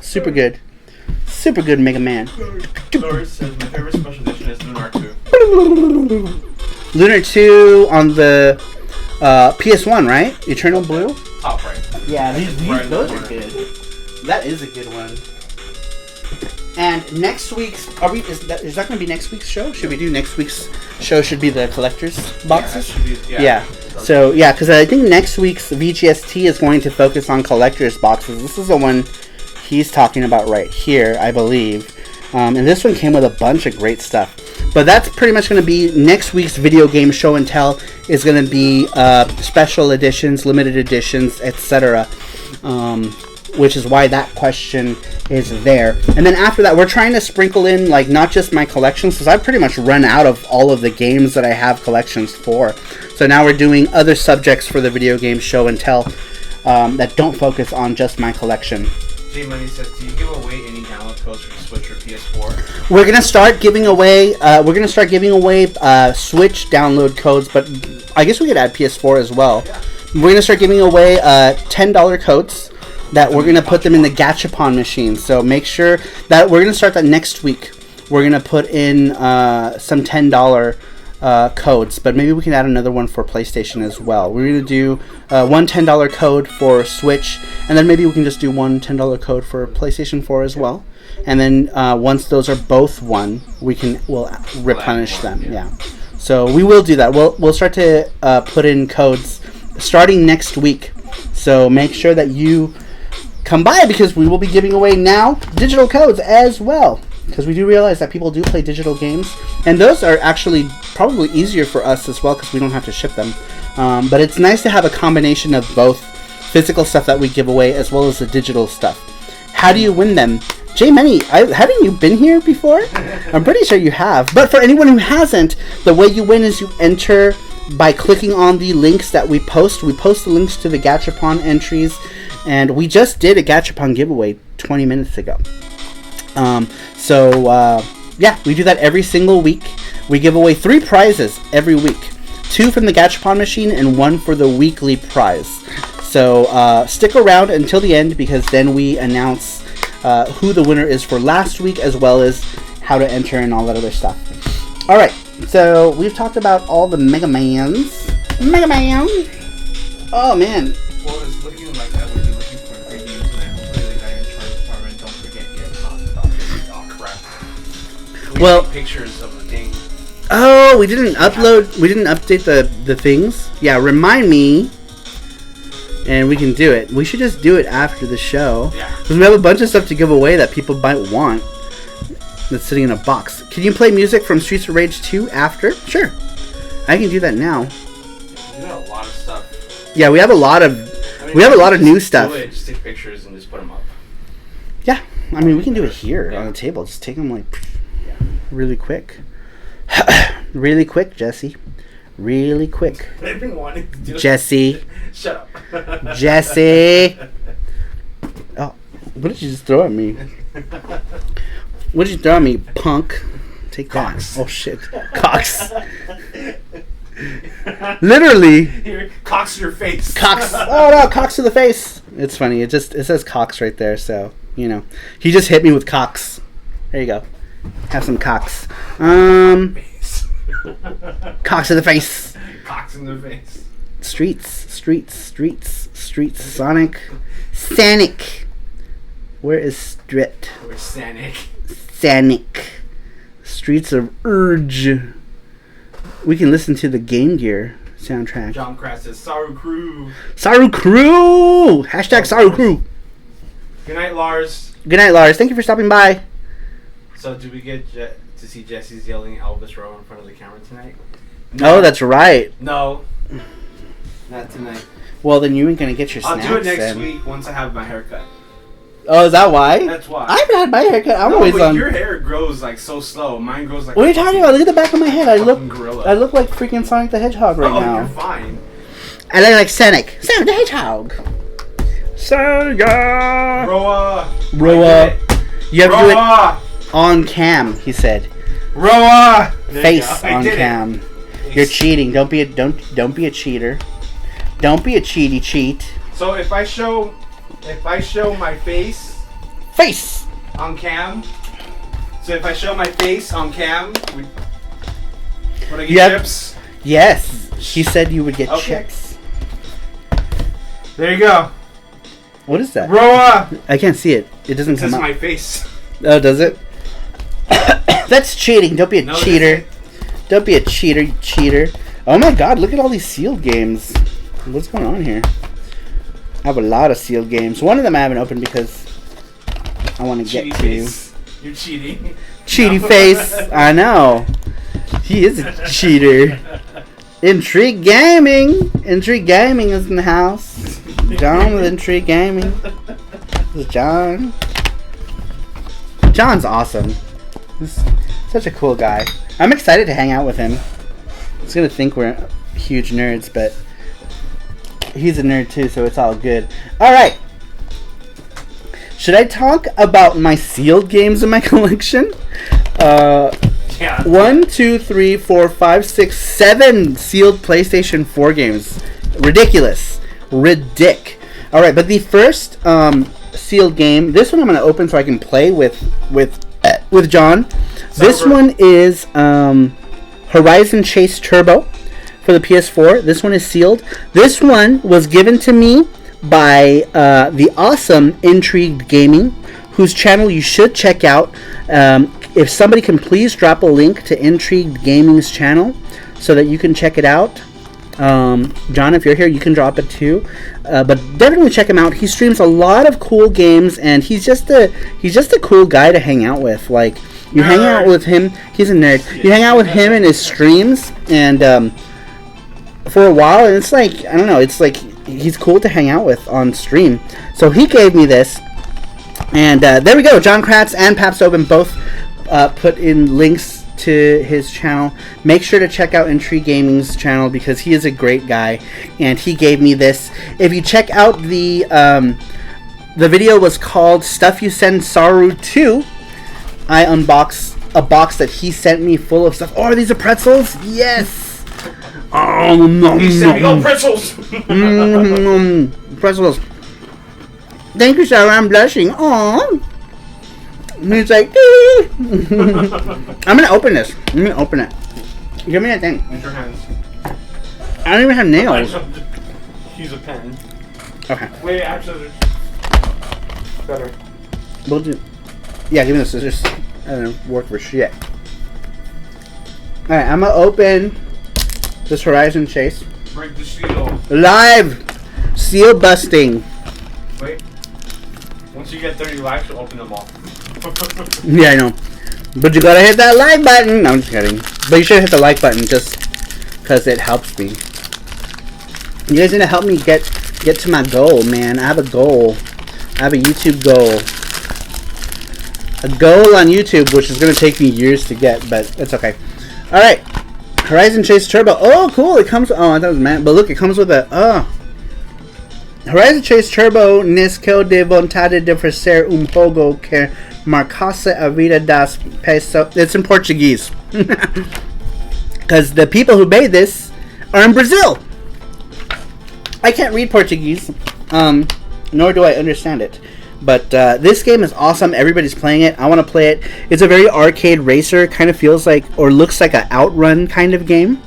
Super good. Super good Mega Man. Doris says my favorite special edition is Lunar 2. Lunar 2 on the PS1, right? Eternal Blue? Top right. Yeah, those are good. That is a good one. And next week's, is that going to be next week's show? Should we do next week's show? Should be the collector's boxes? Yeah. So, yeah, because I think next week's VGST is going to focus on collector's boxes. This is the one he's talking about right here, I believe. And this one came with a bunch of great stuff. But that's pretty much going to be next week's video game show and tell. Is going to be special editions, limited editions, etc. Which is why that question is there. And then after that, we're trying to sprinkle in like not just my collections, because I've pretty much run out of all of the games that I have collections for. So now we're doing other subjects for the video game show and tell that don't focus on just my collection. J Money says, do you give away any download codes for Switch or PS4? We're gonna start giving away. Switch download codes, but I guess we could add PS4 as well. Yeah. We're gonna start giving away $10 codes that we're going to put them in the Gachapon machine. So make sure that we're going to start that next week. We're going to put in some $10 codes, but maybe we can add another one for PlayStation as well. We're going to do one $10 code for Switch, and then maybe we can just do one $10 code for PlayStation 4 as well. And then once those are both won, we'll replenish them. Yeah. So we will do that. We'll start to put in codes starting next week. So make sure that you come by, because we will be giving away now digital codes as well, because we do realize that people do play digital games, and those are actually probably easier for us as well because we don't have to ship them. But it's nice to have a combination of both physical stuff that we give away as well as the digital stuff. How do you win them? J Many, haven't you been here before? I'm pretty sure you have. But for anyone who hasn't, the way you win is you enter by clicking on the links that we post. We post the links to the Gachapon entries, and we just did a Gachapon giveaway 20 minutes ago. Yeah, we do that every single week. We give away 3 prizes every week. 2 from the Gachapon machine and 1 for the weekly prize. So stick around until the end, because then we announce who the winner is for last week, as well as how to enter and all that other stuff. Alright, so we've talked about all the Mega Mans. Mega Man! Oh man. Well, it's looking like that when you're looking for reviews, and I completely got in charge department. Don't forget yet. Oh crap. We Well, take pictures of the thing. Oh, we didn't update the things. Yeah, remind me, and we can do it. We should just do it after the show. Yeah. Because we have a bunch of stuff to give away that people might want that's sitting in a box. Can you play music from Streets of Rage 2 after? Sure. I can do that now. We got a lot of stuff. Yeah, we have a lot of new stuff. Do it, just take pictures and just put them up. Yeah. I mean, we can do it here on the table. Just take them like really quick. Really quick, Jesse. Really quick. I've been wanting to do Jesse. it. Shut up. Jesse. Oh, what did you just throw at me? What did you throw at me, punk? Take Cox. that. Oh shit. Cox. Literally. Here, Cox your face. Cox. Oh no, Cox to the face. It's funny. It says Cox right there, so you know. He just hit me with Cox. There you go. Have some Cox. Cox to the face. Cox in the face. Streets. Sonic. Where is Strit? Or Sanic. Sanic. Streets of Urge. We can listen to the Game Gear soundtrack. John Crass says, Saru Crew. Saru Crew! Hashtag Saru Crew. Good night, Lars. Good night, Lars. Thank you for stopping by. So, did we get to see Jesse's yelling Elvis Row in front of the camera tonight? No. Oh, that's right. No. Not tonight. Well, then you ain't gonna get your snacks. I'll do it next then. week once I have my haircut. Oh, is that why? That's why. I haven't had my haircut. I'm no, always but on. Your hair grows like so slow. Mine grows like. What are you talking about? Look at the back of my head. I look like freaking Sonic the Hedgehog right now. Oh, you're fine. I look like Sonic the Hedgehog. Sega. Roa. You have to do it on cam. He said. Roa. Face on cam. You're cheating. Don't be a cheater. Don't be a cheat. So if I show my face on cam, would I get chips? Yes. He said you would get chips. There you go. What is that? Roa. I can't see it. It doesn't come up. That's my face. Oh, does it? That's cheating. Don't be a cheater. Don't be a cheater, you cheater. Oh my god, look at all these sealed games. What's going on here? I have a lot of sealed games. One of them I haven't opened because I want to get to. You're cheating. Cheaty face. I know. He is a cheater. Intrigue Gaming. Intrigue Gaming is in the house. John with Intrigue Gaming. This is John. John's awesome. He's such a cool guy. I'm excited to hang out with him. He's gonna think we're huge nerds, but he's a nerd too, so it's all good. Alright. Should I talk about my sealed games in my collection? Yeah. 1, 2, 3, 4, 5, 6, 7 sealed PlayStation 4 games. Ridiculous. Alright, but the first sealed game, this one I'm going to open so I can play with John. This one is Horizon Chase Turbo for the PS4. This one is sealed. This one was given to me by the awesome Intrigued Gaming, whose channel you should check out. If somebody can please drop a link to Intrigued Gaming's channel so that you can check it out. John, if you're here, you can drop it too. But definitely check him out. He streams a lot of cool games, and he's just a cool guy to hang out with. Like, you hang out with him, he's a nerd. You hang out with him in his streams, and for a while, and it's like, I don't know, it's like he's cool to hang out with on stream. So he gave me this, and there we go. John Kratz and Paps Open both put in links to his channel. Make sure to check out Intrigue Gaming's channel because he is a great guy, and he gave me this. If you check out the video was called Stuff You Send Saru to. I unboxed a box that he sent me full of stuff. Oh, are these the pretzels? Yes. Oh no! He sent me all pretzels. Pretzels. Thank you, Sarah. I'm blushing. Aww. And he's like, I'm gonna open this. Let me open it. Give me that thing. Use your hands. I don't even have nails. Use a pen. Okay. Wait, actually, better. We'll do. Yeah, give me the scissors. I don't work for shit. Alright, I'm gonna open this Horizon Chase. Break the seal. Live! Seal busting. Wait. Once you get 30 likes, you'll open them all. Yeah, I know. But you gotta hit that like button. No, I'm just kidding. But you should hit the like button just because it helps me. You guys need to help me get to my goal, man. I have a goal. I have a YouTube goal. A goal on YouTube, which is gonna take me years to get, but it's okay. Alright. Horizon Chase Turbo. Oh, cool. It comes. Oh, I thought it was man. But look, it comes with a. Horizon Chase Turbo Nisco de vontade de ofrecer juego que marcase a vida das pessoas. It's in Portuguese. Because the people who made this are in Brazil. I can't read Portuguese, nor do I understand it. But this game is awesome. Everybody's playing it. I want to play it. It's a very arcade racer. Kind of feels like, or looks like an Outrun kind of game.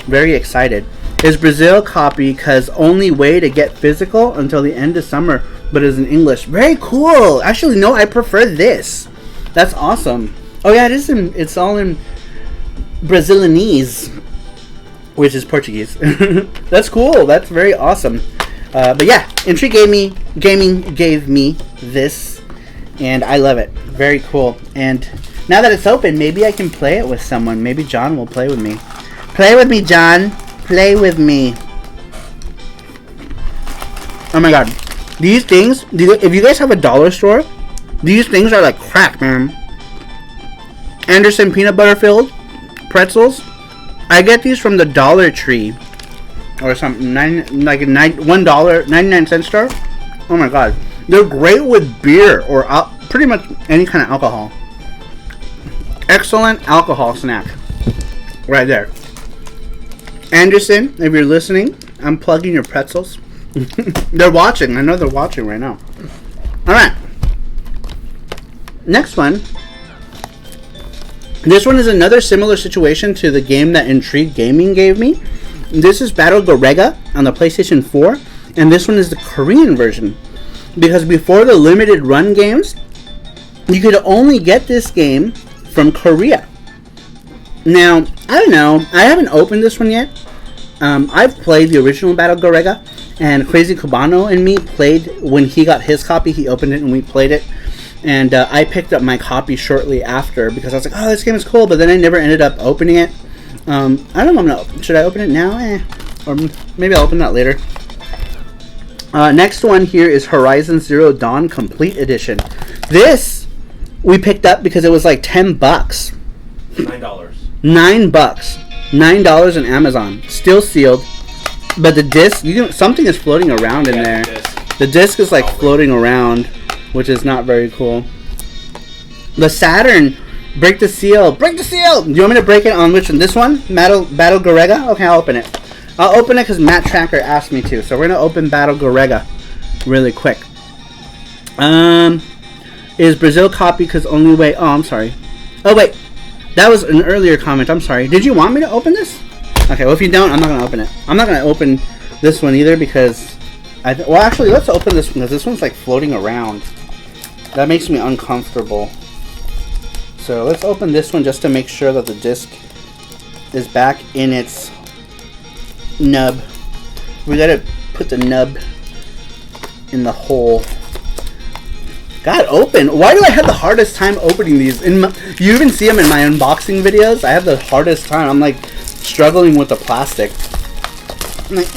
Very excited. Is Brazil copy because only way to get physical until the end of summer, but is in English. Very cool. Actually, no, I prefer this. That's awesome. Oh yeah, it's all in Brasileñese, which is Portuguese. That's cool. That's very awesome. But yeah, Intrigue Gaming gave me this, and I love it. Very cool. And now that it's open, maybe I can play it with someone. Maybe John will play with me. Play with me, John. Play with me. Oh my god. These things, if you guys have a dollar store, these things are like crack, man. Henderson peanut butter filled pretzels. I get these from the Dollar Tree or something. $1 99-cent store. Oh my god. They're great with beer or pretty much any kind of alcohol. Excellent alcohol snack. Right there. Anderson, if you're listening, I'm plugging your pretzels. They're watching. I know they're watching right now. Alright. Next one. This one is another similar situation to the game that Intrigue Gaming gave me. This is Battle Gorega on the PlayStation 4. And this one is the Korean version. Because before the limited run games, you could only get this game from Korea. Now, I don't know. I haven't opened this one yet. I've played the original Battle Gorega, and Crazy Cubano and me played when he got his copy. He opened it and we played it. And I picked up my copy shortly after because I was like, oh, this game is cool. But then I never ended up opening it. I don't know. Should I open it now? Or maybe I'll open that later. Next one here is Horizon Zero Dawn Complete Edition. This we picked up because it was like $10. $9. $9. $9 on Amazon. Still sealed. But the disc, something is floating around in there. The disc is like floating around, which is not very cool. The Saturn, break the seal. Break the seal! Do you want me to break it on which one? This one? Battle Gorega? Okay, I'll open it. I'll open it because Matt Tracker asked me to. So we're going to open Battle Gorega. really quick. Is Brazil copy because only way... Oh, I'm sorry. Oh, wait. That was an earlier comment. I'm sorry. Did you want me to open this? Okay, well, if you don't, I'm not going to open it. I'm not going to open this one either because... well, actually, let's open this one because this one's, like, floating around. That makes me uncomfortable. So, let's open this one just to make sure that the disc is back in its nub. We got to put the nub in the hole. God, open. Why do I have the hardest time opening these? You even see them in my unboxing videos. I have the hardest time. I'm like struggling with the plastic. I'm like,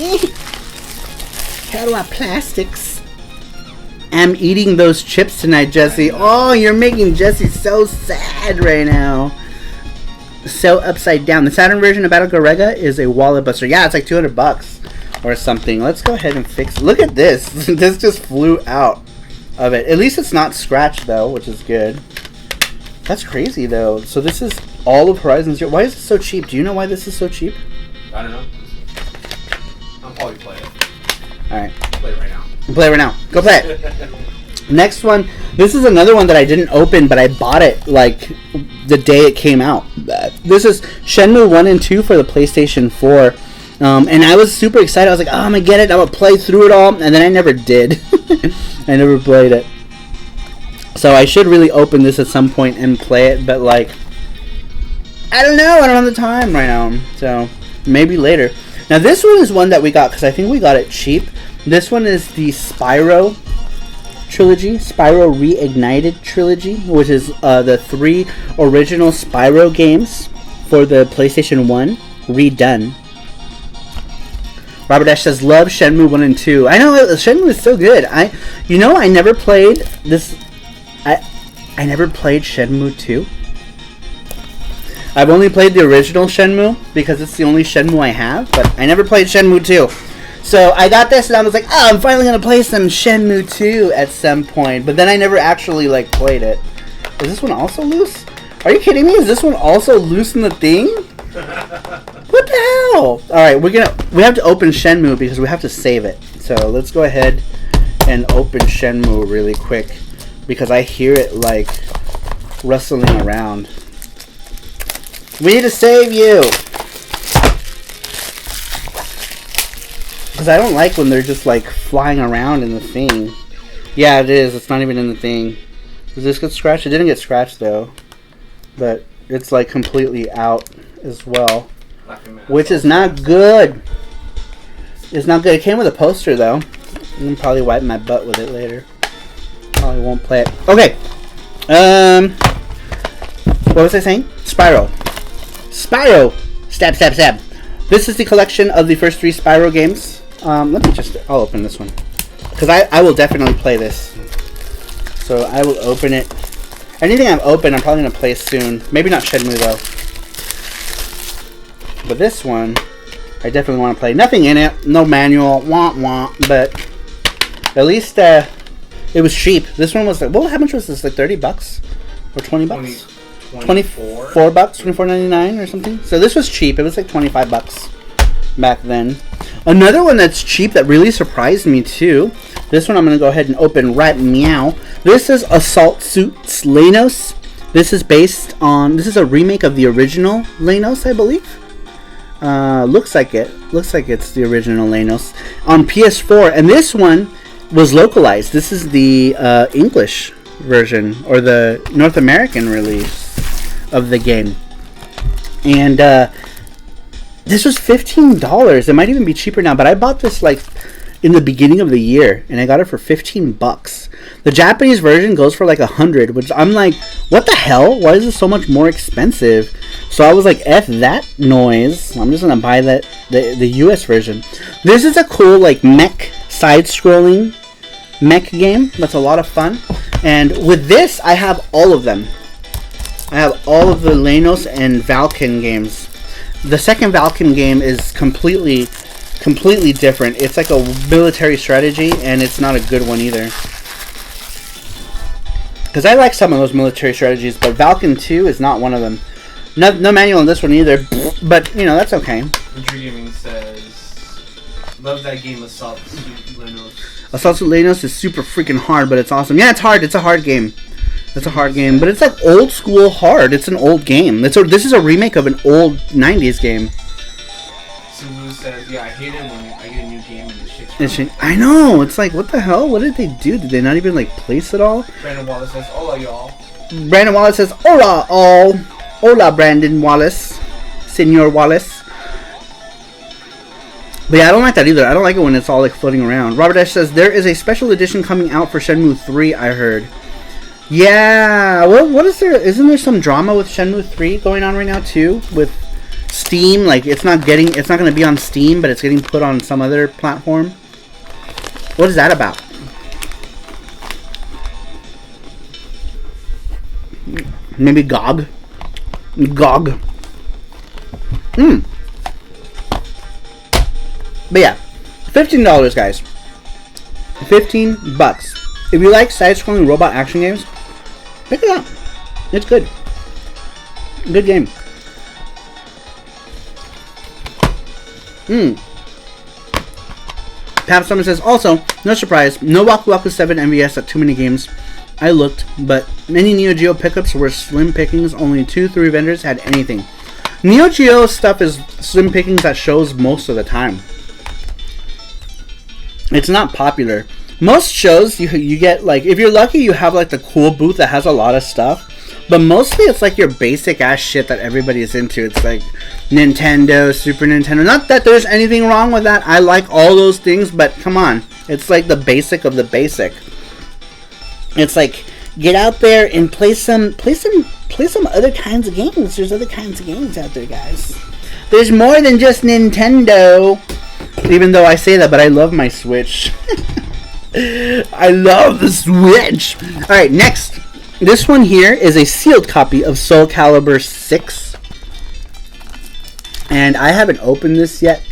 how do I plastics? I'm eating those chips tonight, Jesse. Oh, you're making Jesse so sad right now. So upside down. The Saturn version of Battle Garega is a wallet buster. Yeah, it's like $200 or something. Let's go ahead and fix it. Look at this. This just flew out of it. At least it's not scratched though, which is good. That's crazy though. So this is all of Horizon Zero. Why is it so cheap? Do you know why this is so cheap? I don't know. I'll probably play it. Alright. Play it right now. Play it right now. Go play it. Next one. This is another one that I didn't open, but I bought it like the day it came out. This is Shenmue 1 and 2 for the PlayStation 4. And I was super excited. I was like, oh, I'm going to get it. I'm going to play through it all. And then I never did. I never played it. So I should really open this at some point and play it. But, like, I don't know. I don't have the time right now. So maybe later. Now, this one is one that we got because I think we got it cheap. This one is the Spyro trilogy. Spyro Reignited trilogy. Which is the 3 original Spyro games for the PlayStation 1 redone. Robert Ash says, love Shenmue 1 and 2. I know, Shenmue is so good. I never played this. I never played Shenmue 2. I've only played the original Shenmue because it's the only Shenmue I have, but I never played Shenmue 2. So I got this and I was like, oh, I'm finally going to play some Shenmue 2 at some point. But then I never actually, like, played it. Is this one also loose? Are you kidding me? Is this one also loose in the thing? What the hell? Alright, we have to open Shenmue because we have to save it. So let's go ahead and open Shenmue really quick because I hear it like rustling around. We need to save you! Because I don't like when they're just like flying around in the thing. Yeah, it is. It's not even in the thing. Does this get scratched? It didn't get scratched though. But it's like completely out as well. Which is not good. It's not good. It came with a poster though. I'm gonna probably wipe my butt with it later. Probably won't play it. Okay. What was I saying? Spyro. Spyro. Stab, stab, stab. This is the collection of the first 3 Spyro games. I'll open this one. Because I will definitely play this. So I will open it. Anything I've opened, I'm probably going to play soon. Maybe not Shenmue though. But this one, I definitely want to play. Nothing in it. No manual. Wah. But at least it was cheap. This one was like, well, how much was this? Like $30? Or $20? 24 bucks, $24.99 or something. So this was cheap. It was like $25 back then. Another one that's cheap that really surprised me too. This one I'm going to go ahead and open right meow. This is Assault Suits Lanos. This is this is a remake of the original Lanos, I believe. Looks like it. Looks like it's the original Lanos on PS4. And this one was localized. This is the English version or the North American release of the game. And this was $15. It might even be cheaper now, but I bought this like in the beginning of the year and I got it for $15. The Japanese version goes for like $100, which I'm like, what the hell? Why is this so much more expensive? So I was like, F that noise. I'm just gonna buy the US version. This is a cool like mech side-scrolling mech game. That's a lot of fun. And with this, I have all of them. I have all of the Lanos and Valken games. The second Valken game is completely different. It's like a military strategy, and it's not a good one either. Because I like some of those military strategies, but Valken 2 is not one of them. No manual on this one either, but, you know, that's okay. Dreaming says, love that game Assault Suit Lanos. Assault Lenos is super freaking hard, but it's awesome. Yeah, it's hard. It's a hard game. It's a hard game, but it's like old school hard. It's an old game. This is a remake of an old 90s game. Saru says, yeah, I hate it when I get a new game and the shit's I know. It's like, what the hell? What did they do? Did they not even like place it all? Brandon Wallace says, hola, y'all. Brandon Wallace says, hola, all. Hola, Brandon Wallace. Senor Wallace. But yeah, I don't like that either. I don't like it when it's all like floating around. Robert Ash says, there is a special edition coming out for Shenmue 3, I heard. Yeah, what is there? Isn't there some drama with Shenmue 3 going on right now too? With Steam, like it's not going to be on Steam, but it's getting put on some other platform. What is that about? Maybe GOG. GOG. But yeah, $15, guys. $15. If you like side-scrolling robot action games, pick it up. It's good. Good game. Pap Summer says, also, no surprise, no Waku Waku 7 MVS at too many games. I looked, but many Neo Geo pickups were slim pickings. Only 2-3 vendors had anything. Neo Geo stuff is slim pickings at shows most of the time. It's not popular. Most shows, you get, like, if you're lucky, you have, like, the cool booth that has a lot of stuff. But mostly it's, like, your basic-ass shit that everybody is into. It's, like, Nintendo, Super Nintendo. Not that there's anything wrong with that. I like all those things, but come on. It's, like, the basic of the basic. It's, like, get out there and play some other kinds of games. There's other kinds of games out there, guys. There's more than just Nintendo. Even though I say that, but I love my Switch. I love the Switch. Alright, next. This one here is a sealed copy of Soul Calibur 6. And I haven't opened this yet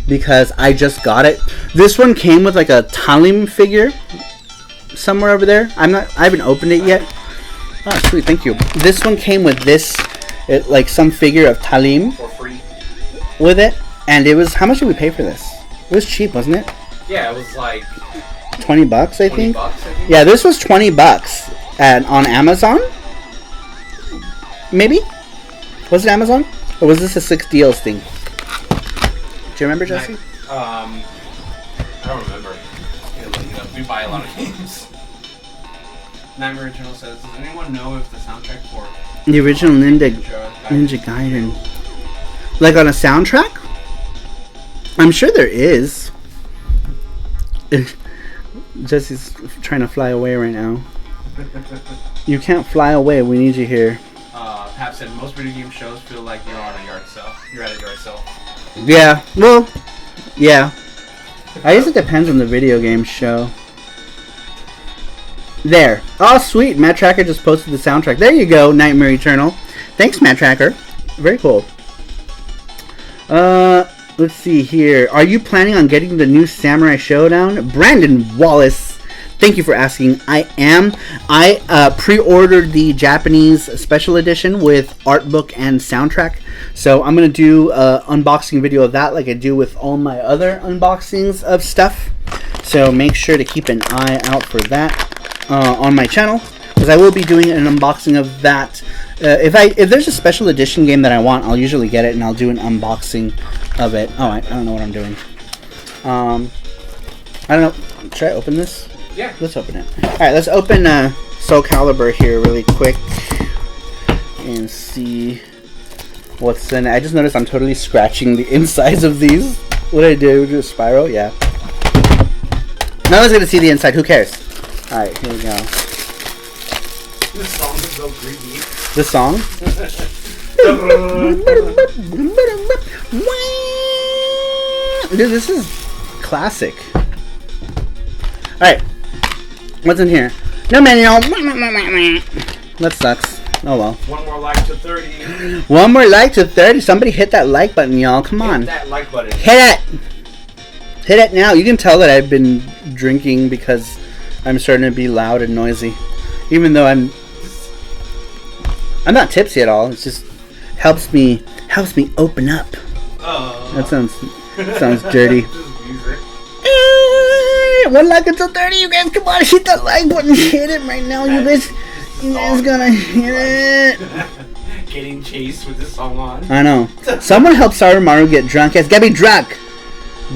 because I just got it. This one came with like a Talim figure somewhere over there. I haven't opened it yet. Oh, sweet, thank you. This one came with this, like some figure of Talim. For free. With it. And it was, how much did we pay for this? It was cheap, wasn't it? Yeah, it was like $20, I think. $20, I think. Yeah, this was $20 and on Amazon. Maybe? Was it Amazon? Or was this a 6 deals thing? Do you remember, Jesse? I don't remember. We buy a lot of games. Nightmare Original says, does anyone know if the soundtrack for the original Ninja Gaiden, like on a soundtrack? I'm sure there is. Jesse's trying to fly away right now. You can't fly away. We need you here. Pap said most video game shows feel like you're on a yard sale. You're at a yard sale. Yeah. Well, yeah. I guess it depends on the video game show. There. Oh, sweet. Matt Tracker just posted the soundtrack. There you go, Nightmare Eternal. Thanks, Matt Tracker. Very cool. Let's see here. Are you planning on getting the new Samurai Showdown? Brandon Wallace. Thank you for asking. I am. I pre-ordered the Japanese special edition with art book and soundtrack. So I'm going to do an unboxing video of that like I do with all my other unboxings of stuff. So make sure to keep an eye out for that on my channel, because I will be doing an unboxing of that. If there's a special edition game that I want, I'll usually get it and I'll do an unboxing of it. Oh, I don't know what I'm doing. I don't know. Should I open this? Yeah. Let's open it. Alright, let's open Soul Calibur here really quick and see what's in it. I just noticed I'm totally scratching the insides of these. What did I do? Do a spiral? Yeah. No one's gonna see the inside. Who cares? Alright, here we go. This song is so creepy. The song? Dude, this is classic. Alright. What's in here? No manual. That sucks. Oh well. One more like to 30. One more like to 30. Somebody hit that like button, y'all. Come on. Hit that like button. Hit it! Hit it now. You can tell that I've been drinking because I'm starting to be loud and noisy. Even though I'm not tipsy at all. It just helps me open up. That sounds dirty. get 1 like until 30. You guys, come on, hit that like button. Hit it right now, you guys. You guys gonna hit it. Getting chased with this song on. I know. Someone help Sarumaru get drunk. Yes, get me drunk.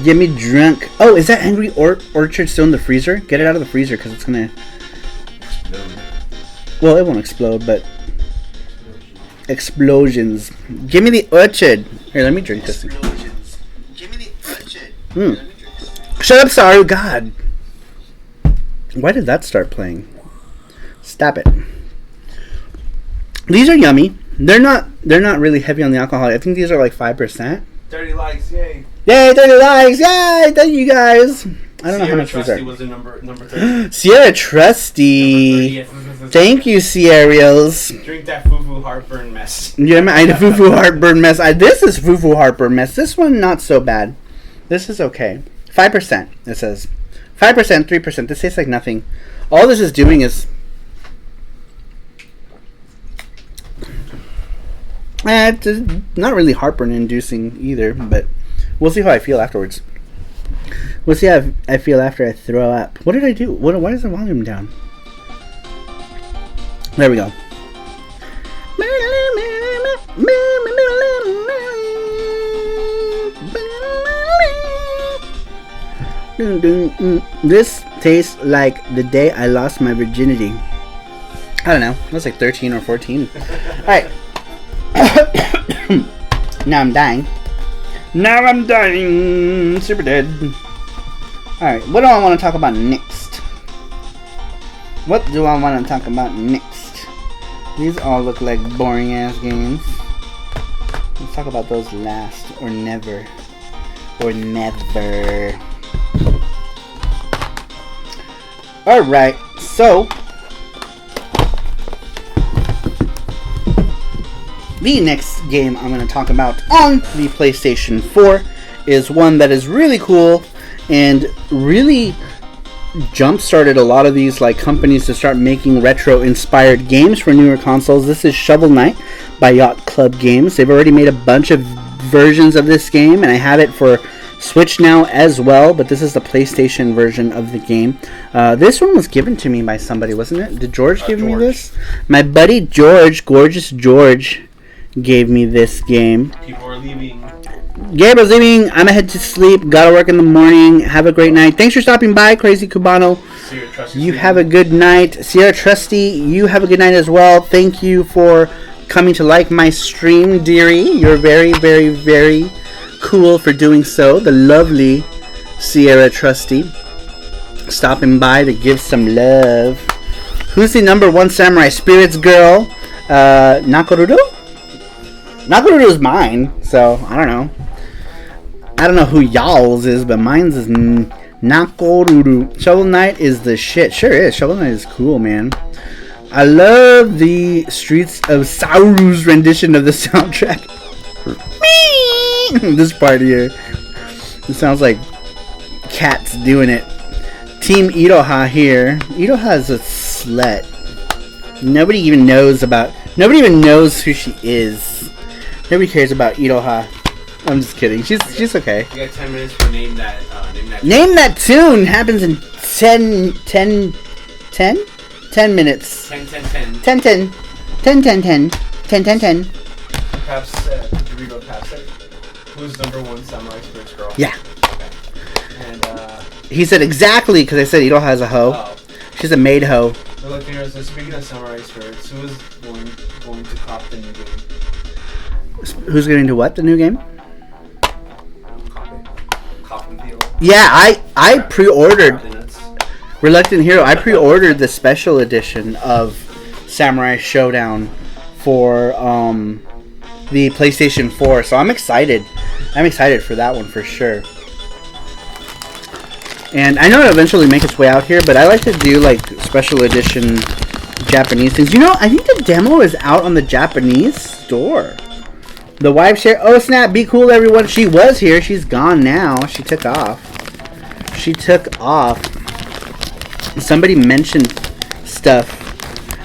Get me drunk. Oh, is that Angry Orchard still in the freezer? Get it out of the freezer because it's gonna explode. Well, it won't explode, but explosions. Give me the orchard. Here, let me drink this. Explosions. Give me the orchard. Shut up, Saru. God. Why did that start playing? Stop it. These are yummy. They're not really heavy on the alcohol. I think these are like 5%. 30 likes, yay. Yay, 30 likes. Yay, thank you guys. I don't know how much Trusty these are. was in number 30. Sierra Trusty. Thank you, Sierras. Drink that foo-foo heartburn mess. Yeah, I had a foo-foo heartburn mess. This is foo-foo heartburn mess. This one, not so bad. This is okay. 5%, it says. 5%, 3%. This tastes like nothing. All this is doing is... it's not really heartburn-inducing either, but we'll see how I feel afterwards. We'll see how I feel after I throw up. What did I do? Why is the volume down? There we go. This tastes like the day I lost my virginity. I don't know. It was like 13 or 14. Alright. Now I'm dying. Now I'm dying. Super dead. Alright, what do I want to talk about next? What do I want to talk about next? These all look like boring ass games. Let's talk about those last. Or never. Or never. Alright, so the next game I'm going to talk about on the PlayStation 4 is one that is really cool and really jump-started a lot of these like companies to start making retro-inspired games for newer consoles. This is Shovel Knight by Yacht Club Games. They've already made a bunch of versions of this game, and I have it for Switch now as well, but this is the PlayStation version of the game. This one was given to me by somebody, wasn't it? Did George give me this? My buddy George, Gorgeous George, gave me this game. People are leaving. Gabriel's leaving. I'm head to sleep. Gotta work in the morning. Have a great night. Thanks for stopping by, Crazy Cubano. You have a good night. Sierra Trusty, you have a good night as well. Thank you for coming to like my stream, dearie. You're very, very, very cool for doing so. The lovely Sierra Trusty stopping by to give some love. Who's the #1 Samurai Spirits girl? Nakorudo? Nakorudo's mine, so I don't know. I don't know who y'all's is, but mine's is Nakorudo. Shovel Knight is the shit. Sure is. Shovel Knight is cool, man. I love the Streets of Saru's rendition of the soundtrack. This part here. It sounds like cats doing it. Team Iroha here. Iroha is a slut. Nobody even knows who she is. Nobody cares about Iroha. I'm just kidding. She's okay. You got 10 minutes for name that Name that tune happens in 10 minutes. 10. Perhaps, Dorito Papsek, who's #1 Samurai Spirits girl? Yeah. Okay. And, he said exactly, because I said Ito has a hoe. Oh. She's a maid hoe. So look, here's, speaking of Samurai Spirits, who is going to cop the new game? Who's going to what? The new game? Cop and deal. Yeah, I pre-ordered. Reluctant Hero. I pre-ordered the special edition of Samurai Showdown for the PlayStation 4, so I'm excited. I'm excited for that one for sure. And I know it'll eventually make its way out here, but I like to do like special edition Japanese things. You know, I think the demo is out on the Japanese store. The wife share. Oh snap! Be cool, everyone. She was here. She's gone now. She took off. Somebody mentioned stuff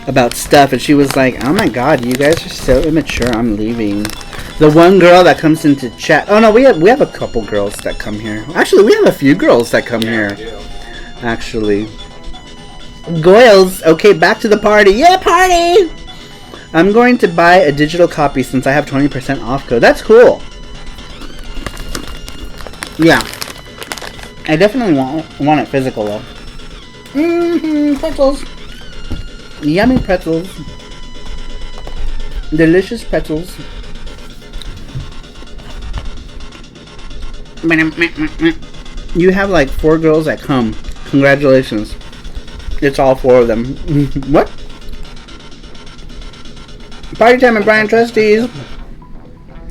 about stuff, and she was like, "Oh my god, you guys are so immature. I'm leaving." The one girl that comes into chat. Oh no, we have a couple girls that come here. Actually, we have a few girls that come here. actually. Goyles, okay, back to the party. Yeah, party! I'm going to buy a digital copy since I have 20% off code. That's cool. Yeah. I definitely want it physical, though. Pretzels. Yummy pretzels. Delicious pretzels. You have like 4 girls that come. Congratulations. It's all 4 of them. What? Party time and Brian Trustees.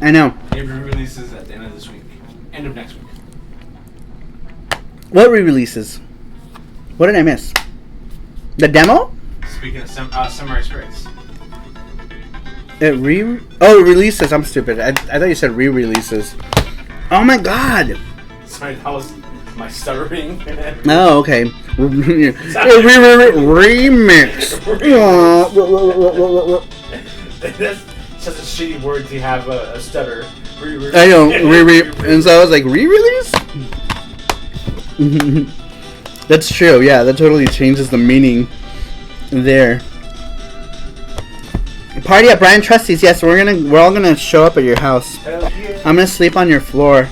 I know. It releases at the end of this week. End of next week. What re-releases? What did I miss? The demo? Speaking of Summer Experience. It releases. I'm stupid. I thought you said re-releases. Oh my god. Sorry, that was my stuttering. Oh, okay. Remix. That's such a shitty word to have a stutter. I know. And so I was like, re-release? That's true. Yeah, that totally changes the meaning there. Party at Brian Trustees. Yes, we're all gonna show up at your house. Hell yeah. I'm gonna sleep on your floor,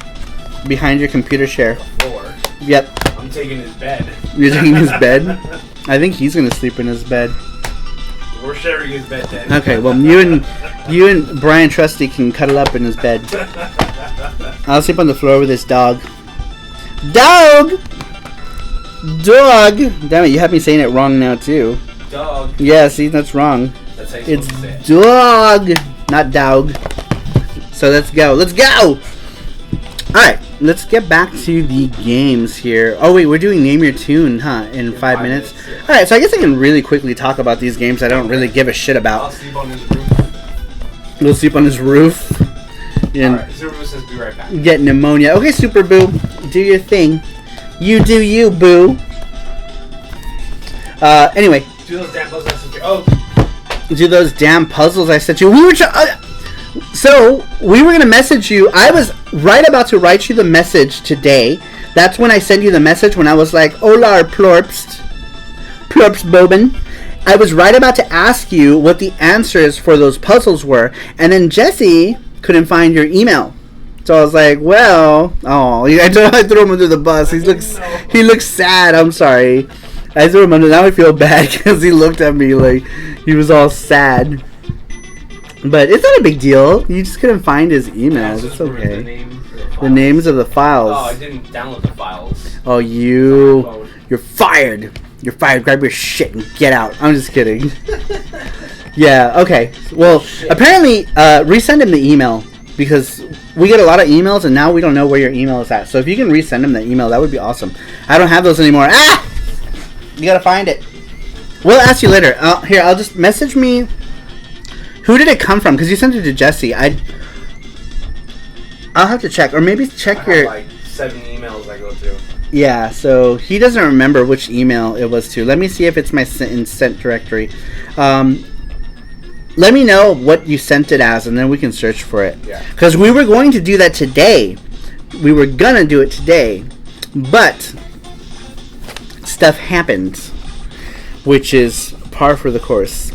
behind your computer chair. Floor. Yep. I'm taking his bed. You're taking his bed? I think he's gonna sleep in his bed. We're sharing his bed then. Okay, well you and Brian Trusty can cuddle up in his bed. I'll sleep on the floor with this dog. Dog! Dog! Damn it, you have me saying it wrong now too. Dog. Yeah, see, that's wrong. That's how you're It's supposed to say it. dog, not dog. So let's go. Let's go! Alright, let's get back to the games here. Oh wait, we're doing Name Your Tune, huh? In 5 minutes? Yeah. Alright, so I guess I can really quickly talk about these games I don't really give a shit I'll about. sleep on his roof. We'll sleep on his roof. And Alright, Zero says be right back. get pneumonia. Okay, Super Boo, do your thing. You do you, Boo. Anyway. Do those damn puzzles. Oh, Do those damn puzzles I sent you. So, we were going to message you. I was right about to write you the message today. That's when I sent you the message when I was like, Olar plorpst. Plorpst Boben. I was right about to ask you what the answers for those puzzles were. And then Jesse couldn't find your email. So I was like, well, I threw him under the bus. He looks sad. I'm sorry. I threw him under. Now I feel bad because he looked at me like he was all sad. But it's not a big deal. You just couldn't find his email. It's okay. The names of the files. Oh, I didn't download the files. Oh, you're fired. You're fired. Grab your shit and get out. I'm just kidding. Yeah. Okay. Well, apparently, resend him the email because we get a lot of emails and now we don't know where your email is at. So if you can resend him the email, that would be awesome. I don't have those anymore. Ah! You gotta find it. We'll ask you later. Here, I'll just message me. Who did it come from? Because you sent it to Jesse. I'll have to check, or maybe check I your. have like 7 emails I go through. Yeah, so he doesn't remember which email it was to. Let me see if it's my sent directory. Let me know what you sent it as, and then we can search for it. Yeah. Because we were going to do that today. We were gonna do it today, but stuff happened, which is par for the course.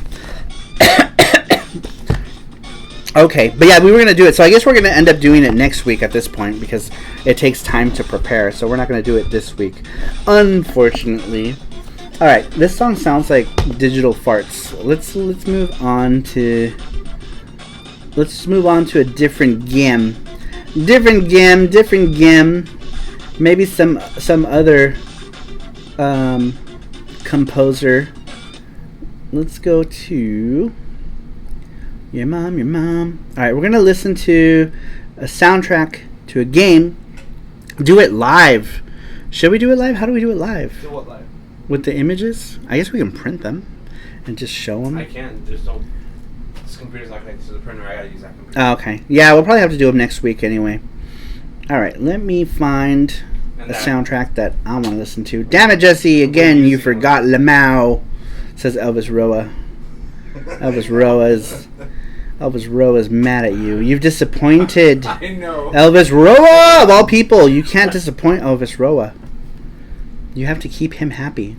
Okay, but yeah, we were going to do it. So I guess we're going to end up doing it next week at this point because it takes time to prepare. So we're not going to do it this week, unfortunately. All right, this song sounds like digital farts. Let's move on to a different game. Different game. Maybe some other composer. Let's go to Your Mom. Alright, we're going to listen to a soundtrack to a game. Do it live. Should we do it live? How do we do it live? Do what live? With the images? I guess we can print them and just show them. I can. Just don't. This computer's not connected to the printer. I gotta use that computer. Oh, okay. Yeah, we'll probably have to do them next week anyway. Alright, let me find a soundtrack that I want to listen to. Damn it, Jesse! Again, you forgot Lamau. Says Elvis Roa. Elvis Roa's mad at you. You've disappointed I know. Elvis Roa of all people. You can't disappoint Elvis Roa. You have to keep him happy.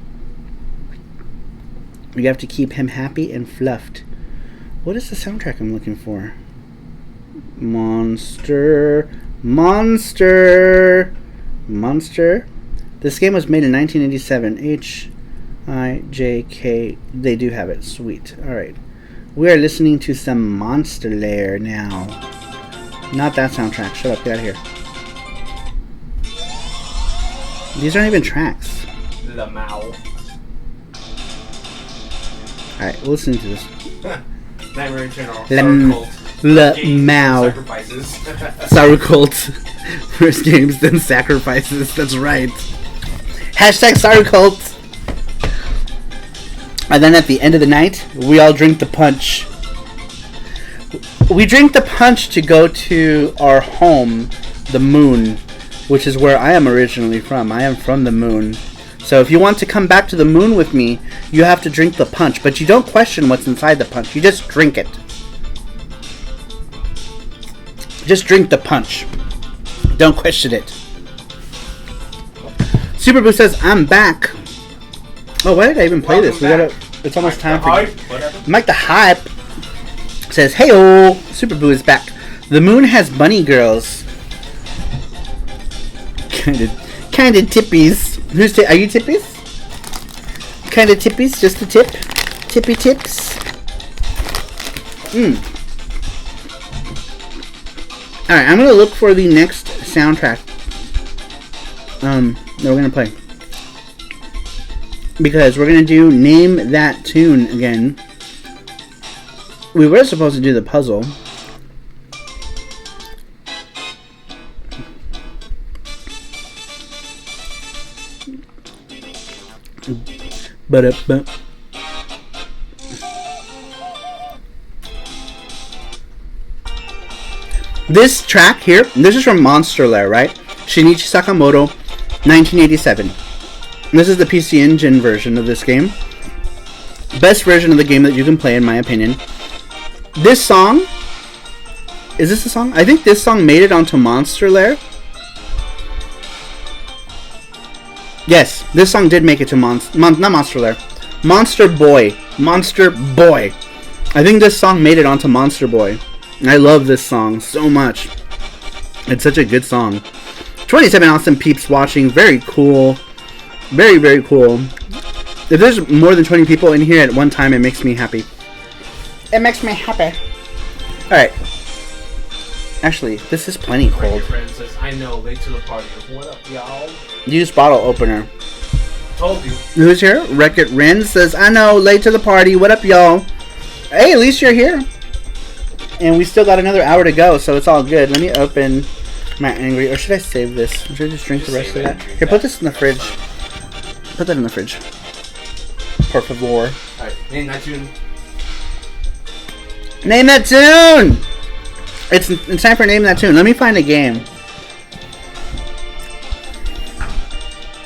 You have to keep him happy and fluffed. What is the soundtrack I'm looking for? Monster. Monster. Monster. This game was made in 1987. H-I-J-K. They do have it. Sweet. Alright. We are listening to some Monster Lair now. Not that soundtrack. Shut up. Get out of here. These aren't even tracks. The Mao. Alright, we'll listen to this. Nightmare Channel. Saru Cult. Mao. Sacrifices. Saru Cult. First games, then sacrifices. That's right. Hashtag Saru Cult. And then at the end of the night, we all drink the punch. We drink the punch to go to our home, the moon, which is where I am originally from. I am from the moon. So if you want to come back to the moon with me, you have to drink the punch. But you don't question what's inside the punch. You just drink it. Just drink the punch. Don't question it. Super Boo says, I'm back. Oh, why did I even play this? We gotta. It's almost time for. Mike the Hype says, "Hey-oh, Super Boo is back. The moon has bunny girls. Kind of tippies. Are you tippies? Kind of tippies, just a tip. Tippy tips. All right, I'm gonna look for the next soundtrack. That we're gonna play. Because we're going to do Name That Tune again. We were supposed to do the puzzle. But this track here, this is from Monster Lair, right? Shinichi Sakamoto, 1987. This is the PC Engine version of this game. Best version of the game that you can play, in my opinion. This song... Is this a song? I think this song made it onto Monster Lair. Yes, this song did make it to not Monster Lair. Monster Boy. Monster Boy. I think this song made it onto Monster Boy. And I love this song so much. It's such a good song. 27 awesome peeps watching. Very cool. Very, very cool. If there's more than 20 people in here at one time, it makes me happy. It makes me happy. Alright. Actually, this is plenty cold. Your friend says, I know, late to the party. What up, y'all? Use bottle opener. Told you. Who's here? Wreck-It Ren says, I know, late to the party. What up, y'all? Hey, at least you're here. And we still got another hour to go, so it's all good. Let me open my angry... Or should I save this? Should I just drink the rest of that? Here, put this in the fridge. Put that in the fridge. Por favor. Alright, name that tune. Name that tune! It's time for Name That Tune. Let me find a game.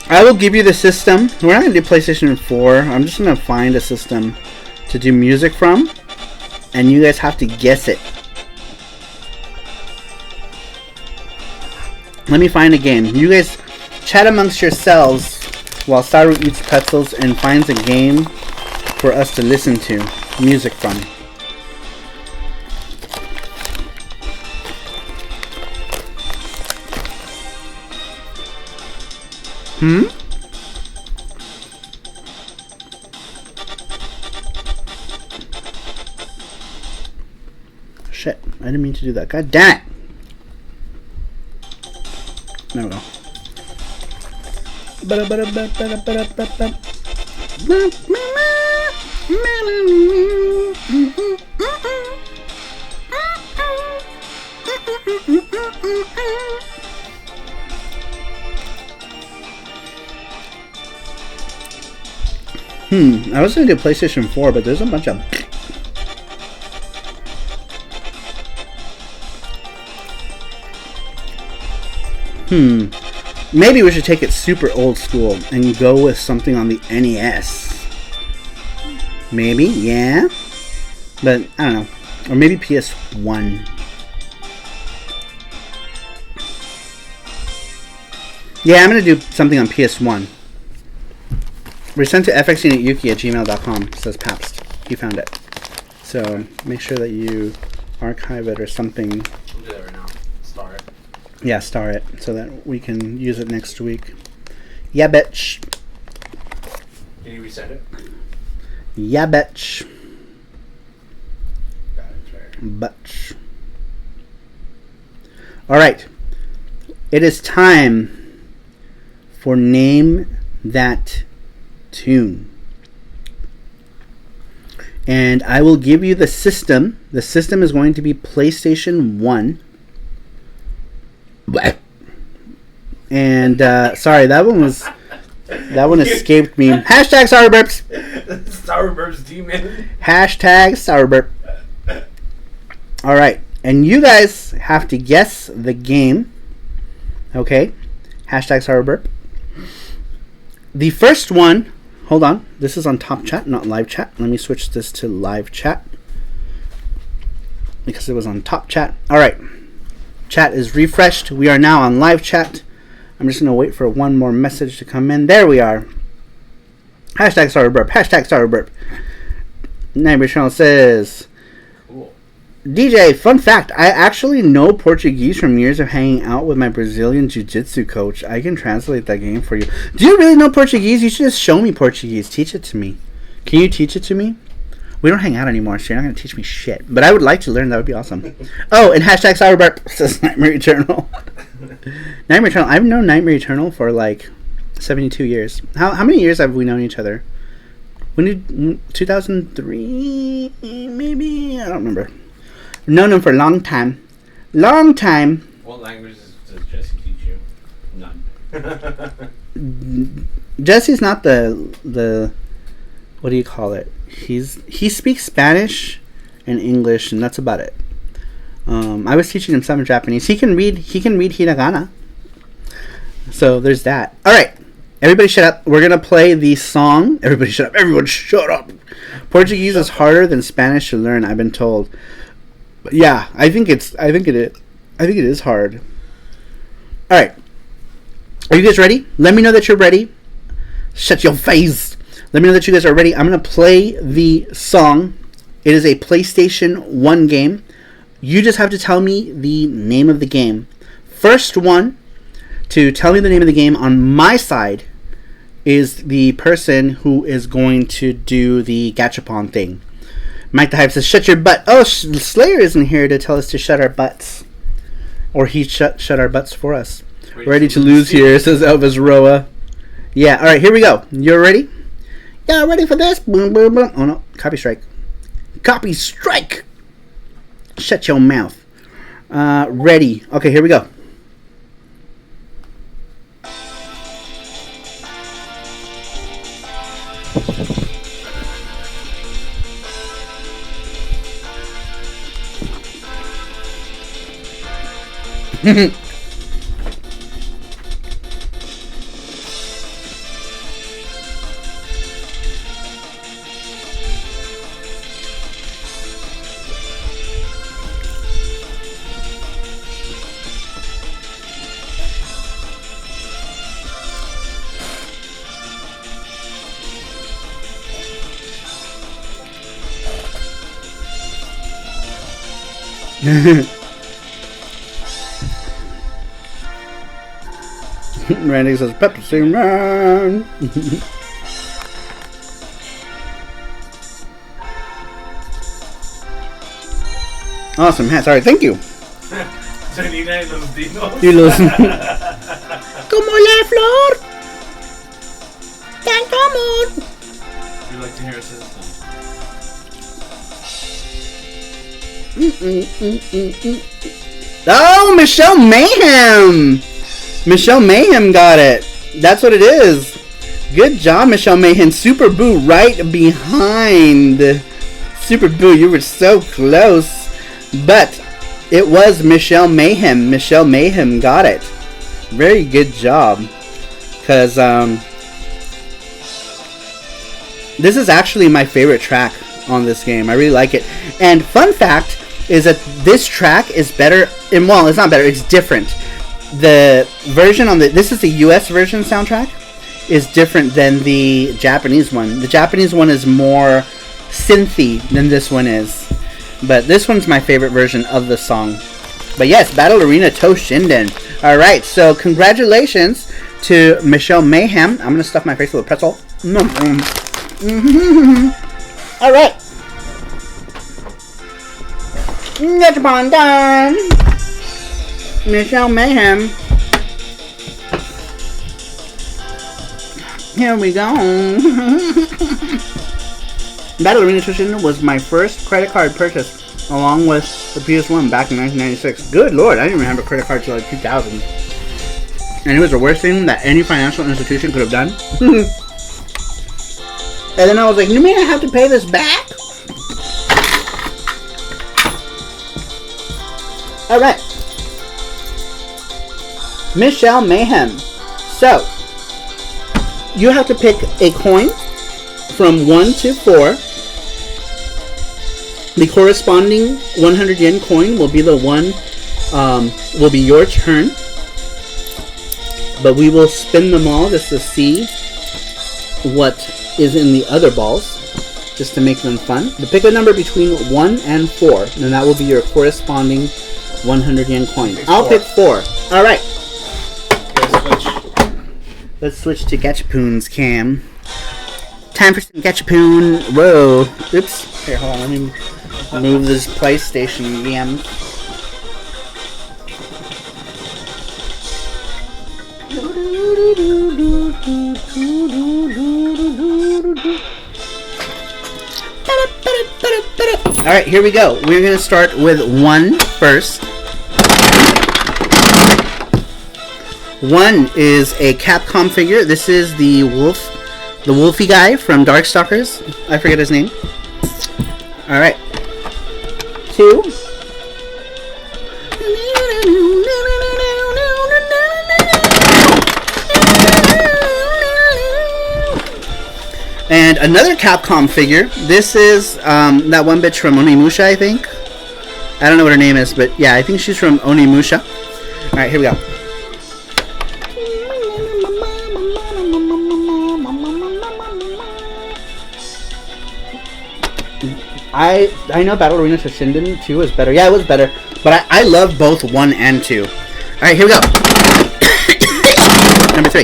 I will give you the system. We're not going to do PlayStation 4. I'm just going to find a system to do music from. And you guys have to guess it. Let me find a game. You guys chat amongst yourselves while Saru eats pretzels and finds a game for us to listen to music from. Shit, I didn't mean to do that. God damn it! There we go. I was gonna do PlayStation 4, but there's a bunch of... Maybe we should take it super old school and go with something on the NES. Maybe, yeah. But, I don't know. Or maybe PS1. Yeah, I'm gonna do something on PS1. We sent to fxunitYuki@gmail.com. Says Pabst. You found it. So make sure that you archive it or something. We'll do that right now. Star it. Yeah, star it so that we can use it next week. Yeah, bitch. Can you resend it? Yeah, bitch. Got it, right. Bitch. All right. It is time for Name That Tune. And I will give you the system. The system is going to be PlayStation 1. And sorry, that one escaped me. Hashtag Sour Burps. Sour Burps demon. Hashtag Sour Burp. All right. And you guys have to guess the game. Okay. Hashtag Saru Burp. The first one. Hold on. This is on top chat, not live chat. Let me switch this to live chat. Because it was on top chat. All right. Chat is refreshed. We are now on live chat. I'm just going to wait for one more message to come in. There we are. Hashtag Saru Burp. Hashtag Saru Burp. Neighbor Channel says... Cool. DJ, fun fact, I actually know Portuguese from years of hanging out with my Brazilian jiu-jitsu coach. I can translate that game for you. Do you really know Portuguese? You should just show me Portuguese. Teach it to me. Can you teach it to me? We don't hang out anymore, so you're not going to teach me shit. But I would like to learn. That would be awesome. Oh, and hashtag Cyberburp says Nightmare Eternal. Nightmare Eternal. I've known Nightmare Eternal for like 72 years. How many years have we known each other? When did 2003 maybe? I don't remember. Known him for a long time. Long time. What languages does Jesse teach you? None. Jesse's not the what do you call it? He speaks Spanish and English, and that's about it. I was teaching him some Japanese. He can read hiragana. So there's that. All right. Everybody shut up. We're going to play the song. Everybody shut up. Everyone shut up. Portuguese is harder than Spanish to learn, I've been told. But yeah, I think it is hard. All right. Are you guys ready? Let me know that you're ready. Shut your face. Let me know that you guys are ready. I'm going to play the song. It is a PlayStation 1 game. You just have to tell me the name of the game. First one to tell me the name of the game on my side is the person who is going to do the gachapon thing. Mike the Hype says, shut your butt. Oh, Slayer isn't here to tell us to shut our butts. Or he shut our butts for us. Ready to lose here, says Elvis Roa. Yeah, alright, here we go. You're ready? Yeah, ready for this? Boom, boom, boom. Oh no, copy strike. Copy strike! Shut your mouth. Ready. Okay, here we go. Randy says Pepsi Man. Awesome hat. Sorry, thank you. Selena y los dinos. Y los como la flor. Tanto amor. You like to hear a system? Oh, Michelle Mayhem! Michelle Mayhem got it. That's what it is. Good job, Michelle Mayhem. Super Boo right behind. Super Boo, you were so close. But it was Michelle Mayhem. Michelle Mayhem got it. Very good job. Because this is actually my favorite track on this game. I really like it. And fun fact is that this track is better, and well, it's not better, it's different. The version on this is the US version soundtrack, is different than the Japanese one. The Japanese one is more synthy than this one is. But this one's my favorite version of the song. But yes, Battle Arena Toshinden. Alright, so congratulations to Michelle Mayhem. I'm going to stuff my face with a pretzel. Alright. Get upon done. Michelle Mayhem. Here we go. Battle Arena Toshinden was my first credit card purchase, along with the PS1 back in 1996. Good lord, I didn't even have a credit card till like 2000. And it was the worst thing that any financial institution could have done. And then I was like, you mean I have to pay this back? Alright. Michelle Mayhem. So, you have to pick a coin from 1 to 4. The corresponding 100 yen coin will be the one, will be your turn. But we will spin them all just to see what is in the other balls, just to make them fun. But pick a number between 1 and 4, and that will be your corresponding 100 yen coin. I'll pick 4. Alright. Let's switch to Gachapoon's cam. Time for some Gachapoon. Whoa. Oops. Here, hold on. Let me move this PlayStation game. Alright, here we go. We're going to start with 1 first. 1 is a Capcom figure. This is the Wolfie guy from Darkstalkers. I forget his name. Alright. 2. And another Capcom figure. This is that one bitch from Onimusha, I think. I don't know what her name is, but yeah, I think she's from Onimusha. Alright, here we go. I know Battle Arena Toshinden 2 is better. Yeah, it was better. But I love both 1 and 2. Alright, here we go. Number 3.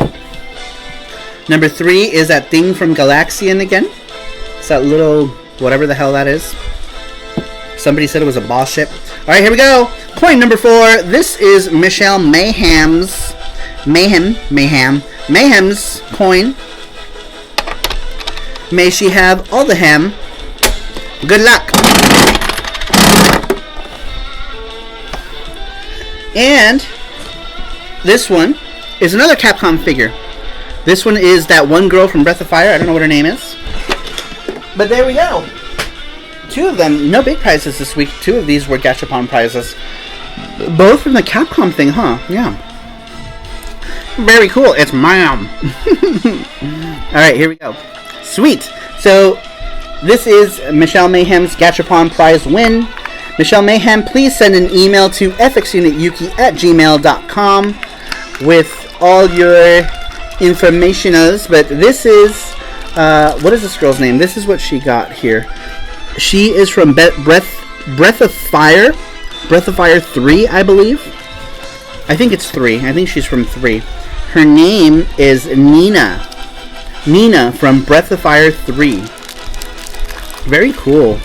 Number 3 is that thing from Galaxian again. It's that little whatever the hell that is. Somebody said it was a boss ship. Alright, here we go. Coin number 4. This is Michelle Mayhem's coin. May she have all the ham. Good luck. And this one is another Capcom figure. This one is that one girl from Breath of Fire. I don't know what her name is. But there we go. 2 of them. No big prizes this week. 2 of these were Gachapon prizes. Both from the Capcom thing, huh? Yeah. Very cool. It's mine. Alright, here we go. Sweet. So, this is Michelle Mayhem's Gachapon prize win. Michelle Mayhem, please send an email to fxunityuki@gmail.com with all your informationals. But this is, what is this girl's name? This is what she got here. She is from Breath of Fire. Breath of Fire 3, I believe. I think it's 3. I think she's from 3. Her name is Nina. Nina from Breath of Fire 3. Very cool.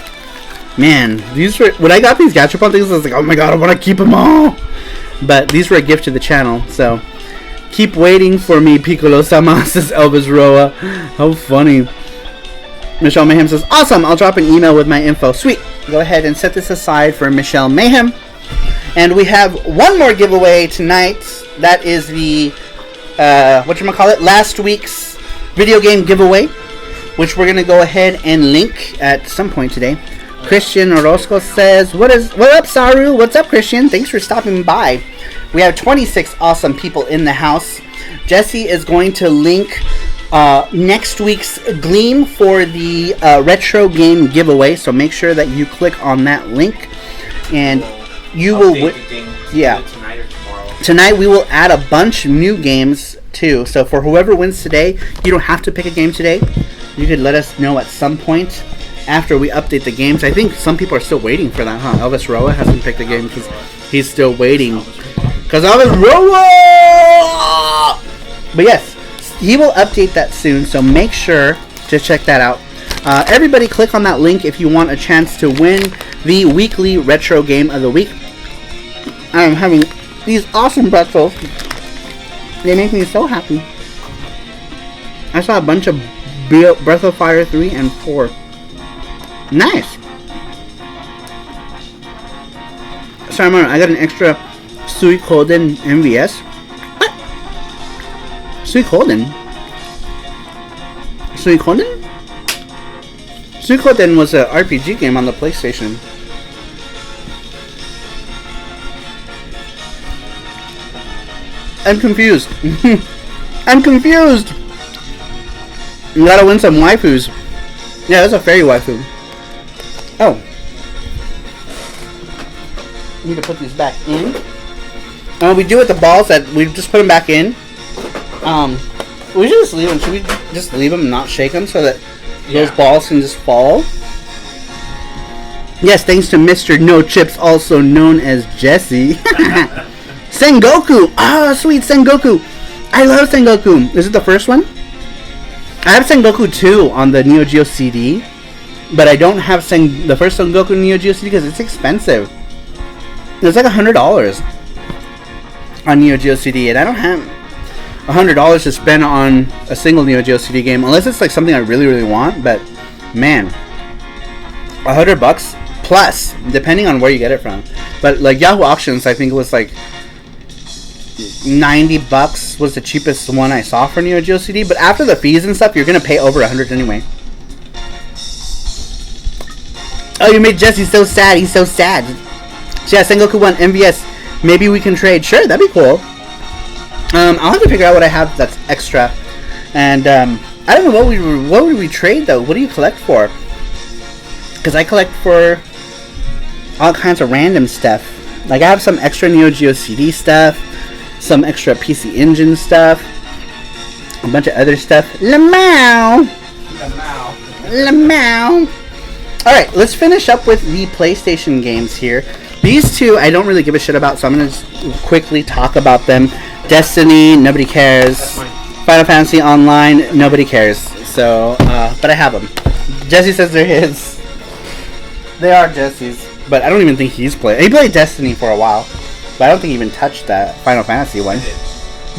Man, these were, when I got these Gachapon things, I was like, oh my god, I want to keep them all. But these were a gift to the channel, so keep waiting for me, Piccolo-sama, says Elvis Roa. How funny. Michelle Mayhem says, awesome, I'll drop an email with my info. Sweet. Go ahead and set this aside for Michelle Mayhem. And we have one more giveaway tonight. That is the, whatchamacallit, last week's video game giveaway, which we're going to go ahead and link at some point today. Christian Orozco says, what up, Saru? What's up, Christian? Thanks for stopping by. We have 26 awesome people in the house. Jesse is going to link next week's Gleam for the retro game giveaway, so make sure that you click on that link, and you will win. Yeah. Tonight we will add a bunch of new games too. So for whoever wins today, you don't have to pick a game today. You could let us know at some point after we update the games. I think some people are still waiting for that, huh? Elvis Roa hasn't picked a game because he's still waiting. Because Elvis Roa! But yes, he will update that soon, so make sure to check that out. Everybody click on that link if you want a chance to win the weekly retro game of the week. I'm having these awesome pretzels. They make me so happy. I saw a bunch of Breath of Fire 3 and 4. Nice. Sorry, I got an extra Suikoden MVS. What? Suikoden? Suikoden? Suikoden was an RPG game on the PlayStation. I'm confused. I'm confused. You gotta win some waifus. Yeah, that's a fairy waifu. Oh. Need to put these back in. We do with the balls that we just put them back in. We should just leave them. Should we just leave them and not shake them so that those balls can just fall? Yes, thanks to Mr. No Chips, also known as Jesse. Sengoku! Ah, sweet Sengoku! I love Sengoku. Is it the first one? I have Sengoku 2 on the Neo Geo CD, but I don't have the first Sengoku Neo Geo CD because it's expensive. It's like $100 on Neo Geo CD, and I don't have $100 to spend on a single Neo Geo CD game unless it's like something I really, really want. But man, $100 plus, depending on where you get it from. But like Yahoo Auctions, I think it was like $90 was the cheapest one I saw for Neo Geo CD. But after the fees and stuff, you're gonna pay over $100 anyway. Oh, you made Jesse so sad. He's so sad. So yeah, Sengoku 1 MVS. Maybe we can trade. Sure, that'd be cool. I'll have to figure out what I have that's extra. And I don't know what would we trade though. What do you collect for? Because I collect for all kinds of random stuff. Like I have some extra Neo Geo CD stuff, some extra PC Engine stuff, a bunch of other stuff. Lamau. Alright, let's finish up with the PlayStation games here. These two I don't really give a shit about, so I'm going to quickly talk about them. Destiny, nobody cares. Final Fantasy Online, nobody cares. So, but I have them. Jesse says they're his. They are Jesse's, but I don't even think he's played. He played Destiny for a while, but I don't think he even touched that Final Fantasy one.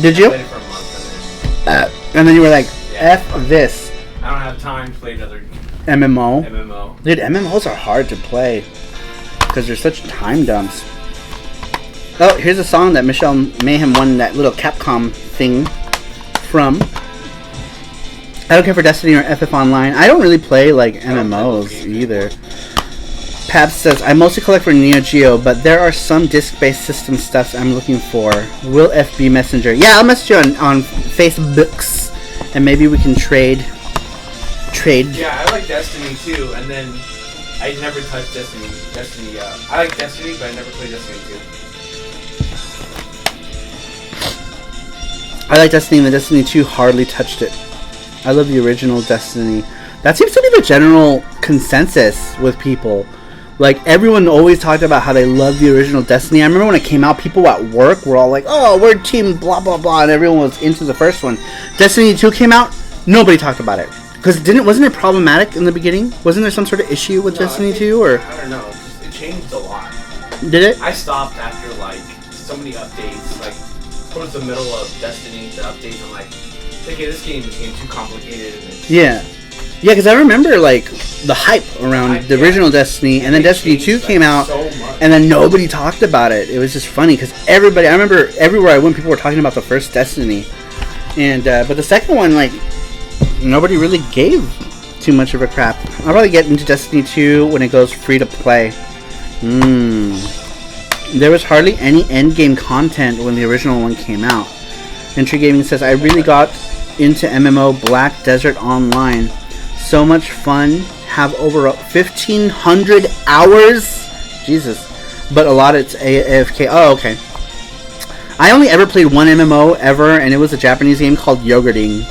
Did you? I played it for a month and then you were like, F this. I don't have time to play another MMO. Dude, MMOs are hard to play because they're such time dumps. Oh, here's a song that Michelle Mayhem won that little Capcom thing from. I don't care for Destiny or FF Online. I don't really play like MMOs either. Pabs says, I mostly collect for Neo Geo, but there are some disc-based system stuffs I'm looking for. Will FB Messenger? Yeah, I'll message you on Facebooks, and maybe we can trade. Yeah, I like Destiny too, and then I never touched Destiny. I like Destiny, but I never played Destiny 2. I like Destiny, and the Destiny 2 hardly touched it. I love the original Destiny. That seems to be the general consensus with people. Like, everyone always talked about how they love the original Destiny. I remember when it came out, people at work were all like, oh, we're team blah, blah, blah, and everyone was into the first one. Destiny 2 came out, nobody talked about it. Because wasn't it problematic in the beginning? Wasn't there some sort of issue with Destiny 2? Or I don't know. It changed a lot. Did it? I stopped after, like, so many updates. Like, towards the middle of Destiny, the updates, I'm like, okay, this game is getting too complicated. Yeah. Yeah, because I remember, like, the hype around the original Destiny, and then Destiny 2 came out, so and then nobody talked about it. It was just funny, because I remember everywhere I went, people were talking about the first Destiny. And, but the second one, like, nobody really gave too much of a crap. I'll probably get into Destiny 2 when it goes free to play. There was hardly any endgame content when the original one came out. Entry Gaming says, I really got into MMO Black Desert Online. So much fun. Have over 1,500 hours. Jesus. But a lot it's AFK. Oh, okay. I only ever played one MMO ever, and it was a Japanese game called Yogurting.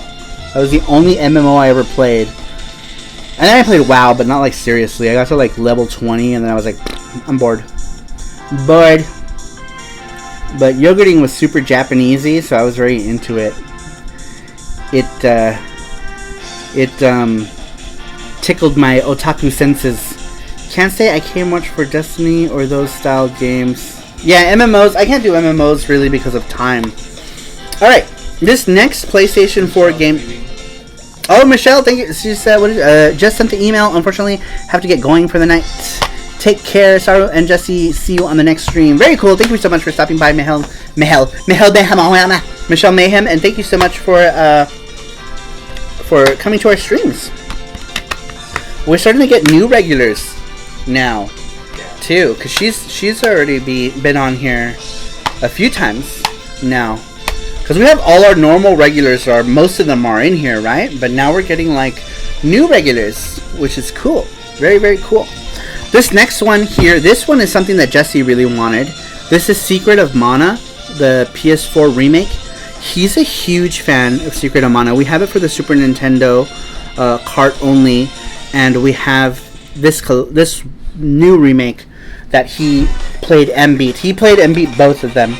That was the only MMO I ever played. And then I played WoW, but not like seriously. I got to like level 20, and then I was like, I'm bored. Bored. But Yogurting was super Japanesey, so I was very into it. It tickled my otaku senses. Can't say I care much for Destiny or those style games. Yeah, MMOs. I can't do MMOs really because of time. Alright, this next PlayStation 4 game... Oh, Michelle, thank you. She said, just sent the email. Unfortunately, have to get going for the night. Take care, Saru and Jesse. See you on the next stream. Very cool. Thank you so much for stopping by, Michelle Mayhem, and thank you so much for coming to our streams. We're starting to get new regulars now, too, because she's already been on here a few times now. Because we have all our normal regulars, or most of them are in here, right? But now we're getting like new regulars, which is cool. Very, very cool. This next one here, this one is something that Jesse really wanted. This is Secret of Mana, the PS4 remake. He's a huge fan of Secret of Mana. We have it for the Super Nintendo cart only, and we have this new remake that he played and beat. He played and beat both of them,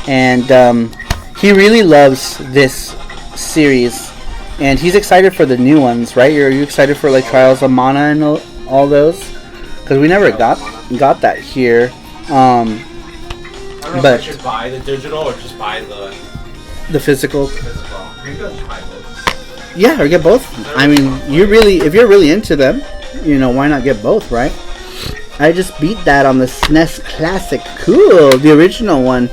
and he really loves this series, and he's excited for the new ones, right? Are you excited for like Trials of Mana and all those? Because we never got that here. I don't know if I should buy the digital or just buy the physical. Maybe I'll just buy both. Yeah, or get both. I mean, if you're really into them, you know, why not get both, right? I just beat that on the SNES Classic. Cool. The original one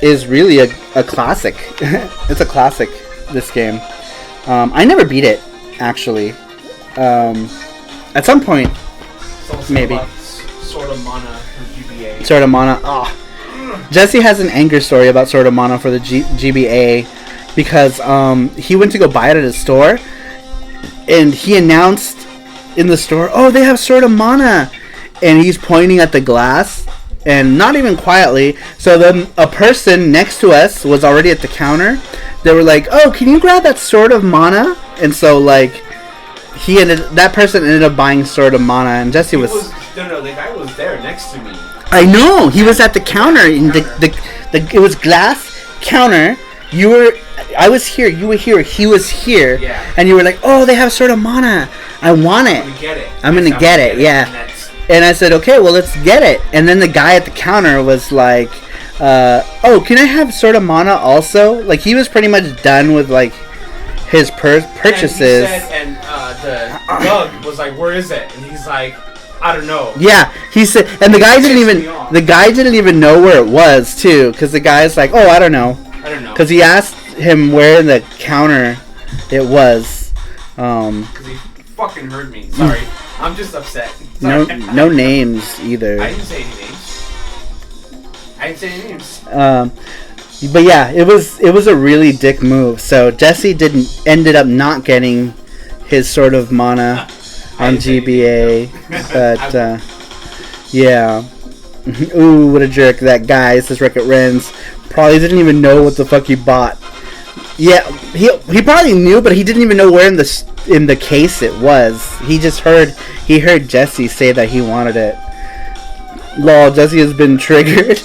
is really a classic. It's a classic, this game. I never beat it, actually. At some point, maybe. Sword of Mana for GBA. Sword of Mana. Oh. Jesse has an anger story about Sword of Mana for the GBA because he went to go buy it at a store, and he announced in the store, "Oh, they have Sword of Mana," and he's pointing at the glass, and not even quietly. So then a person next to us was already at the counter. They were like, "Oh, can you grab that Sword of Mana?" And so like that person ended up buying Sword of Mana, and Jesse was no, the guy was there next to me. I know, he was at the counter, and it was glass counter. I was here, you were here, he was here, yeah. And you were like, "Oh, they have Sword of Mana. I want it. I'm gonna get it, yeah." And I said, "Okay, well, let's get it." And then the guy at the counter was like, "Oh, can I have Sword of Mana also?" Like, he was pretty much done with like his purchases. And the Doug was like, "Where is it?" And he's like, "I don't know." Yeah, he said, and the guy didn't even know where it was too, because the guy's like, "Oh, I don't know," because he asked him where in the counter it was. Because he fucking heard me. Sorry, I'm just upset. Sorry. No names either. I didn't say any names. But yeah, it was a really dick move. So Jesse ended up not getting his Sword of Mana on GBA, but yeah. Ooh, what a jerk that guy. Says Wreck-It Rens. Probably didn't even know what the fuck he bought. Yeah, he probably knew, but he didn't even know where in the case it was. He just heard Jesse say that he wanted it. Lol, Jesse has been triggered.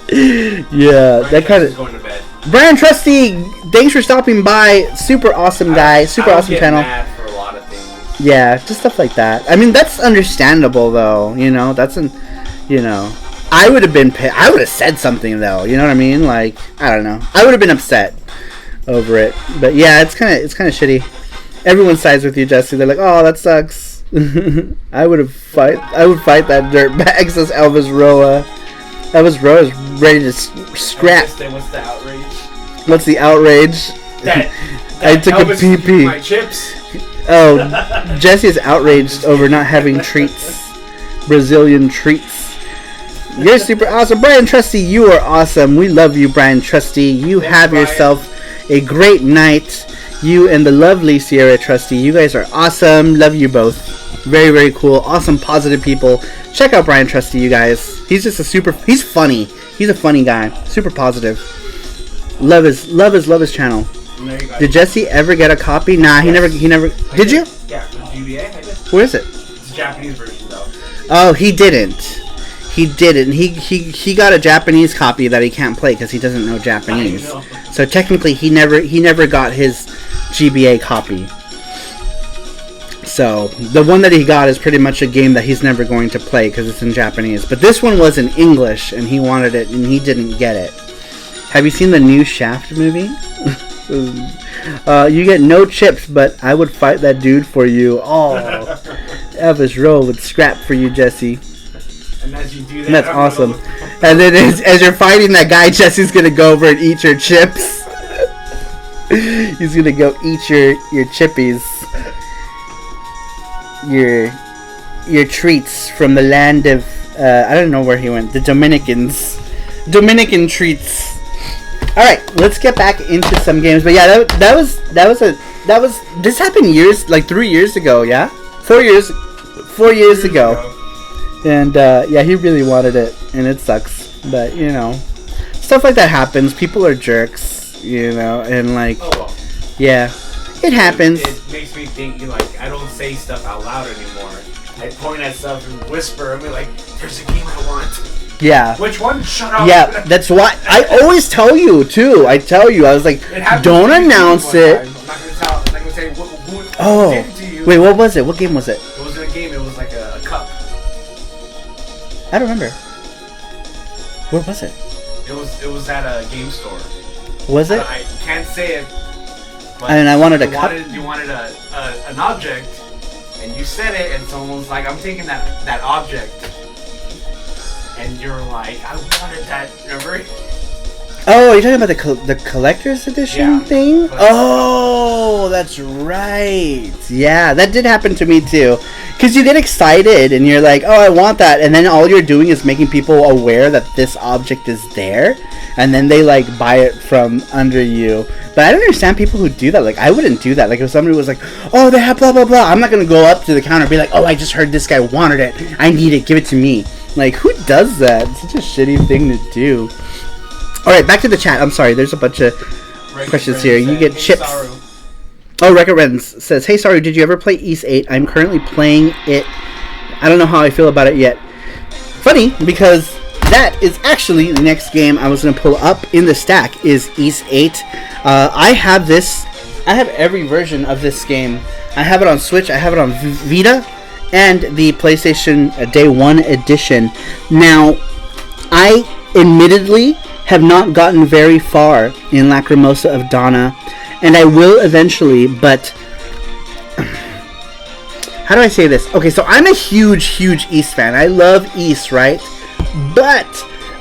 Yeah, that kind of. Going to bed. Brian Trusty, thanks for stopping by. Super awesome guy. Super awesome channel. Mad for a lot of things. Yeah, just stuff like that. I mean, that's understandable though. You know, I would have been. I would have said something though. You know what I mean? Like, I don't know. I would have been upset over it. But yeah, it's kind of shitty. Everyone sides with you, Jesse. They're like, "Oh, that sucks." I would fight that dirtbag, says Elvis Roa. Elvis Roa is ready to scrap. What's the outrage? What's the outrage? I took Elvis a pee-pee. My chips. Oh, Jesse is outraged over not having treats. Brazilian treats. You're super awesome. Brian Trusty, you are awesome. We love you, Brian Trusty. You have yourself a great night. You and the lovely Sierra Trusty. You guys are awesome. Love you both. Very, very cool. Awesome, positive people. Check out Brian Trusty, you guys. He's just he's funny. He's a funny guy. Super positive. Love his channel. Did Jesse ever get a copy? Nah, he never. Did you? Yeah, for GBA, I did. Where is it? It's a Japanese version though. Oh, he didn't. He got a Japanese copy that he can't play because he doesn't know Japanese. I know. So technically, he never got his GBA copy. So the one that he got is pretty much a game that he's never going to play because it's in Japanese. But this one was in English, and he wanted it, and he didn't get it. Have you seen the new Shaft movie? You get no chips, but I would fight that dude for you. Oh, Elvis Rowe would scrap for you, Jesse. And as you do that, That's awesome. And then as you're fighting that guy, Jesse's gonna go over and eat your chips. He's gonna go eat your chippies, your treats from the land of I don't know where he went. The Dominican treats. All right, let's get back into some games. But yeah, that was this happened like 3 years ago. Yeah, 4 years ago. And yeah, he really wanted it, and it sucks. But you know, stuff like that happens. People are jerks, you know, and like, yeah, it happens. It makes me think, like, I don't say stuff out loud anymore. I point at stuff and whisper. I'm like, "There's a game I want." Yeah. Which one? Shut up. Yeah, that's why I always tell you too. I was like, don't announce it. I'm not gonna say who did it to you. Wait, what was it? What game was it? It wasn't a game. It was like a cup. I don't remember. Where was it? It was at a game store. Was it? I can't say it. But and I wanted a cup. You wanted an object, and you said it, and someone was like, "I'm taking that object," and you're like, "I wanted that." Remember? Oh, you're talking about the collector's edition thing? Oh, that's right. Yeah, that did happen to me too. Because you get excited and you're like, oh, I want that. And then all you're doing is making people aware that this object is there. And then they like buy it from under you. But I don't understand people who do that. Like, I wouldn't do that. Like, if somebody was like, oh, they have blah, blah, blah. I'm not going to go up to the counter and be like, oh, I just heard this guy wanted it. I need it. Give it to me. Like, who does that? It's such a shitty thing to do. Alright, back to the chat. I'm sorry, there's a bunch of questions here. You get chips. Oh, Record Rens says, hey, Saru, did you ever play East 8? I'm currently playing it. I don't know how I feel about it yet. Funny, because that is actually the next game I was going to pull up in the stack is East 8. I have every version of this game. I have it on Switch, I have it on Vita, and the PlayStation Day 1 edition. Now, I admittedly have not gotten very far in Lacrimosa of Donna, and I will eventually, but how do I say this? Okay, so I'm a huge East fan. I love East, right? But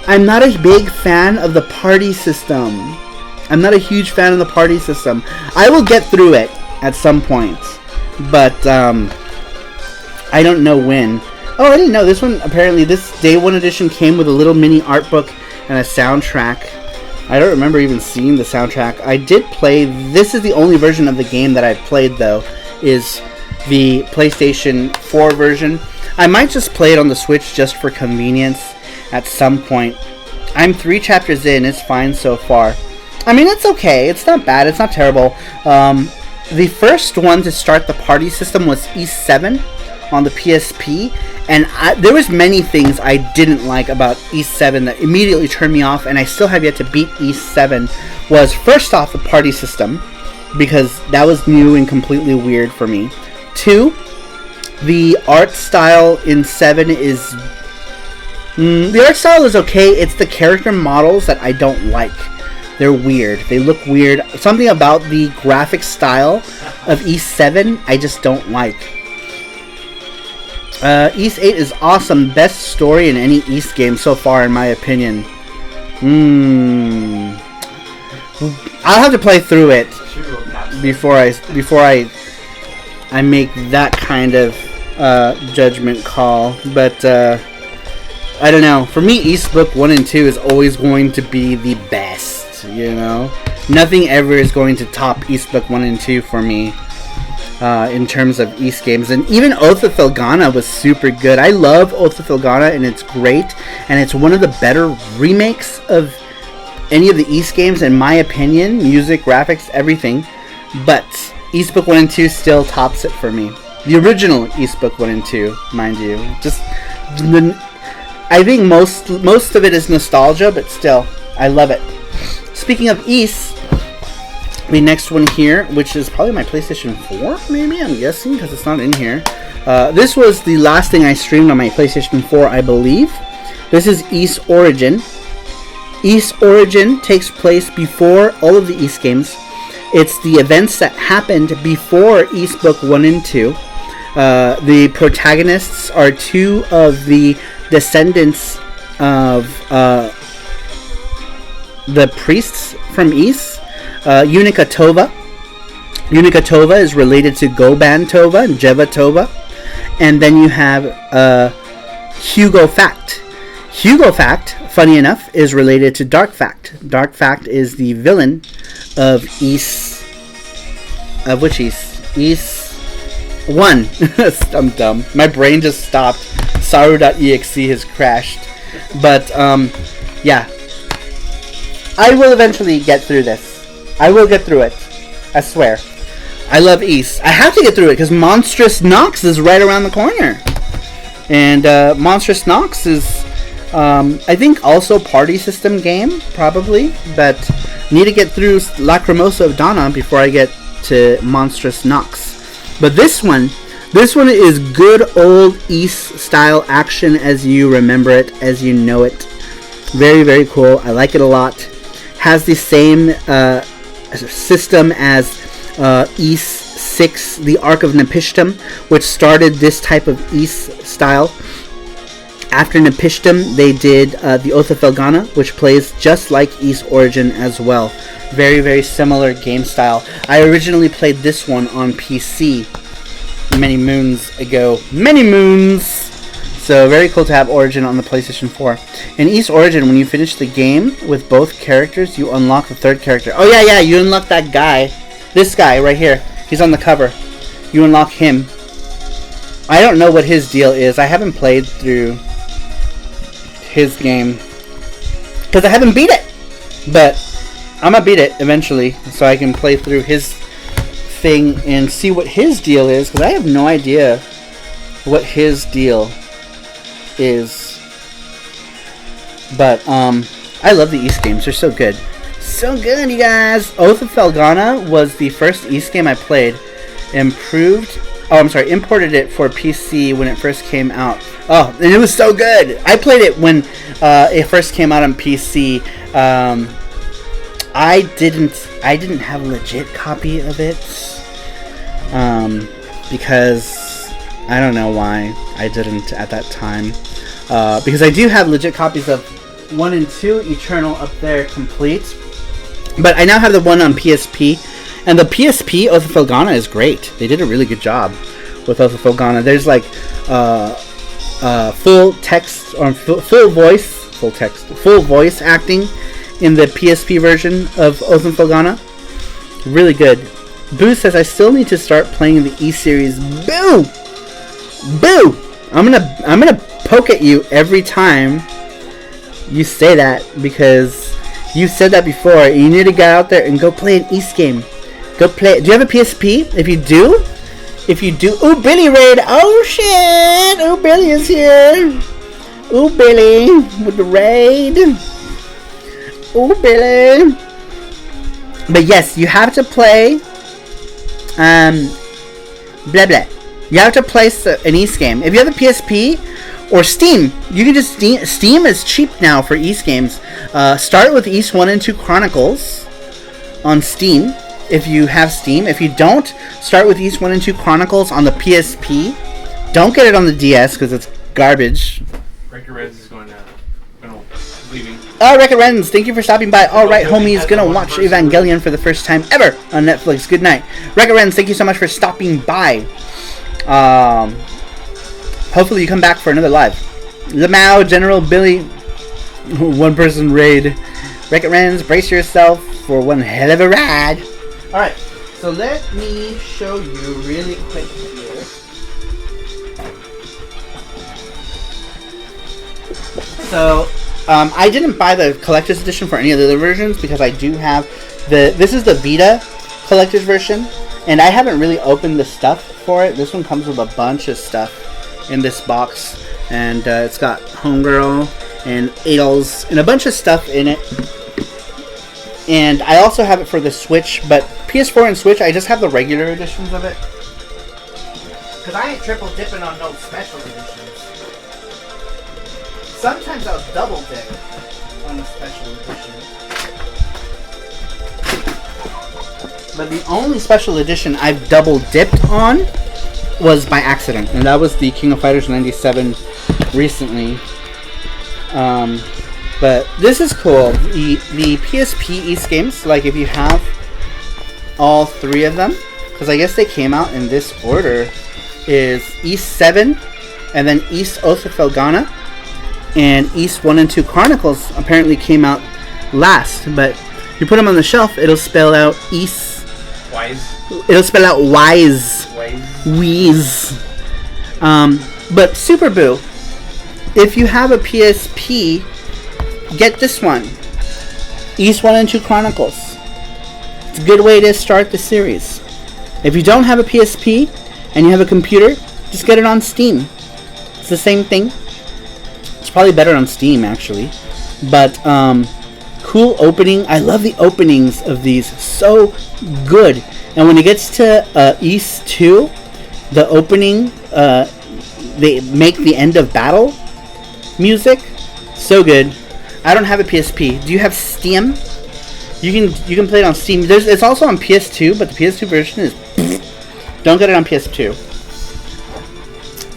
I'm not a big fan of the party system. I'm not a huge fan of the party system. I will get through it at some point, but I don't know when. Oh, I didn't know this one. Apparently, this Day 1 edition came with a little mini art book and a soundtrack. I don't remember even seeing the soundtrack. I did play, this is the only version of the game that I've played though, is the PlayStation 4 version. I might just play it on the Switch just for convenience at some point. I'm 3 chapters in, it's fine so far. I mean, it's okay, it's not bad, it's not terrible. The first one to start the party system was East 7 on the PSP, and there was many things I didn't like about East 7 that immediately turned me off, and I still have yet to beat East 7. Was first off the party system, because that was new and completely weird for me. 2, the art style in 7 is the art style is okay. It's the character models that I don't like. They're weird. They look weird. Something about the graphic style of East 7 I just don't like. East 8 is awesome. Best story in any East game so far, in my opinion. I'll have to play through it before I make that kind of judgment call. But I don't know. For me, East Book 1 and 2 is always going to be the best. You know, nothing ever is going to top East Book 1 and 2 for me. in terms of East games. And even Oath of Felghana was super good. I love Oath of Felghana, and it's great. And it's one of the better remakes of any of the East games, in my opinion. Music, graphics, everything. But East Book 1 and 2 still tops it for me. The original East Book 1 and 2, mind you. I think most of it is nostalgia, but still, I love it. Speaking of East, the next one here, which is probably my PlayStation 4, maybe, I'm guessing, because it's not in here. This was the last thing I streamed on my PlayStation 4, I believe. This is East Origin. East Origin takes place before all of the East games. It's the events that happened before East Book 1 and 2. The protagonists are two of the descendants of the priests from East. Unica Tova. Unica Tova is related to Goban Tova and Jeva Tova. And then you have Hugo Fact. Hugo Fact, funny enough, is related to Dark Fact. Dark Fact is the villain of East... Of which East? East 1. I'm dumb. My brain just stopped. Saru.exe has crashed. But, yeah. I will eventually get through this. I will get through it. I swear. I love East. I have to get through it because Monstrous Nox is right around the corner. And Monstrous Nox is, I think, also party system game, probably. But need to get through Lacrimosa of Donna before I get to Monstrous Nox. But this one is good old East style action as you remember it, as you know it. Very, very cool. I like it a lot. Has the same system as East 6, the Ark of Nepishtim, which started this type of East style. After Nepishtim, they did the Oath of Felghana, which plays just like East Origin as well. Very, very similar game style. I originally played this one on PC many moons ago. Many moons! So very cool to have Origin on the PlayStation 4. In East Origin, when you finish the game with both characters, you unlock the third character. Oh yeah, you unlock that guy. This guy right here. He's on the cover. You unlock him. I don't know what his deal is. I haven't played through his game because I haven't beat it. But I'm gonna beat it eventually so I can play through his thing and see what his deal is, because I have no idea what his deal is. But I love the East games. They're so good. So good, you guys. Oath of Felghana was the first East game I played. Imported it for PC when it first came out. Oh, and it was so good. I played it when it first came out on PC. I didn't have a legit copy of it. Because I don't know why I didn't at that time. Because I do have legit copies of 1 and 2 Eternal up there complete. But I now have the one on PSP. And the PSP Oath of Felghana is great. They did a really good job with Oath of Felghana. There's like full text or full voice acting in the PSP version of Oath of Felghana. Really good. Boo says I still need to start playing the E series. Boo! Boo! I'm gonna poke at you every time you say that, because you said that before. You need to get out there and go play an East game. Go play. Do you have a PSP? If you do, ooh, Billy raid. Oh shit! Oh, Billy is here. Ooh, Billy with the raid. Ooh, Billy. But yes, you have to play. Blah blah. You have to play an East game. If you have a PSP or Steam, you can just Steam is cheap now for East games. Start with East 1 and 2 Chronicles on Steam. If you have Steam. If you don't, start with East 1 and 2 Chronicles on the PSP. Don't get it on the DS because it's garbage. Record Reds is leaving. Record Reds, thank you for stopping by. Alright, homies, gonna watch Evangelion for the first time ever on Netflix. Good night. Record Reds, thank you so much for stopping by. Hopefully you come back for another live. Lamau, General Billy, one person raid. Record Reds, brace yourself for one hell of a ride. Alright, So let me show you really quick here. So I didn't buy the collector's edition for any of the other versions because I do have this is the Vita collector's version, and I haven't really opened the stuff for it. This one comes with a bunch of stuff in this box, and it's got Homegirl and Adels and a bunch of stuff in it. And I also have it for the Switch, but PS4 and Switch, I just have the regular editions of it. Because I ain't triple dipping on no special editions. Sometimes I'll double dip on a special edition. But the only special edition I've double dipped on was by accident. And that was the King of Fighters 97 recently. But this is cool. The PSP East games, like if you have all three of them, because I guess they came out in this order, is East 7, and then East Oath of Felghana, and East 1 and 2 Chronicles apparently came out last, but you put them on the shelf, it'll spell out East. Wise. It'll spell out Wise. Wheeze. But Super Boo, if you have a PSP, get this one. East 1 and 2 Chronicles. It's a good way to start the series. If you don't have a PSP and you have a computer, just get it on Steam. It's the same thing. It's probably better on Steam, actually. But, cool opening. I love the openings of these. So good. And when it gets to East 2, the opening, they make the end of battle music. So good. I don't have a PSP. Do you have Steam? You can play it on Steam. It's also on PS2, but the PS2 version is don't get it on PS2.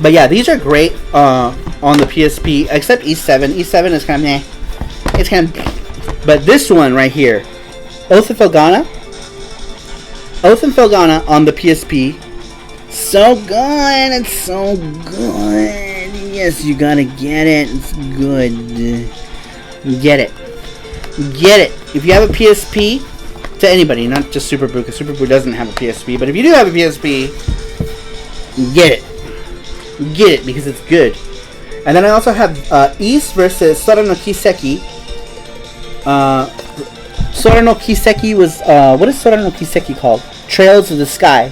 But yeah, these are great on the PSP, except East 7. East 7 is kind of meh. It's kind of, but this one right here, Oath of Felghana on the PSP, so good. It's so good. Yes, you gotta get it. It's good. Get it. If you have a PSP, to anybody, not just Super Boo, because Super Boo doesn't have a PSP, but if you do have a PSP, get it. Get it, because it's good. And then I also have East versus Sora no Kiseki. Sora no Kiseki was, what is Sora no Kiseki called? Trails of the Sky.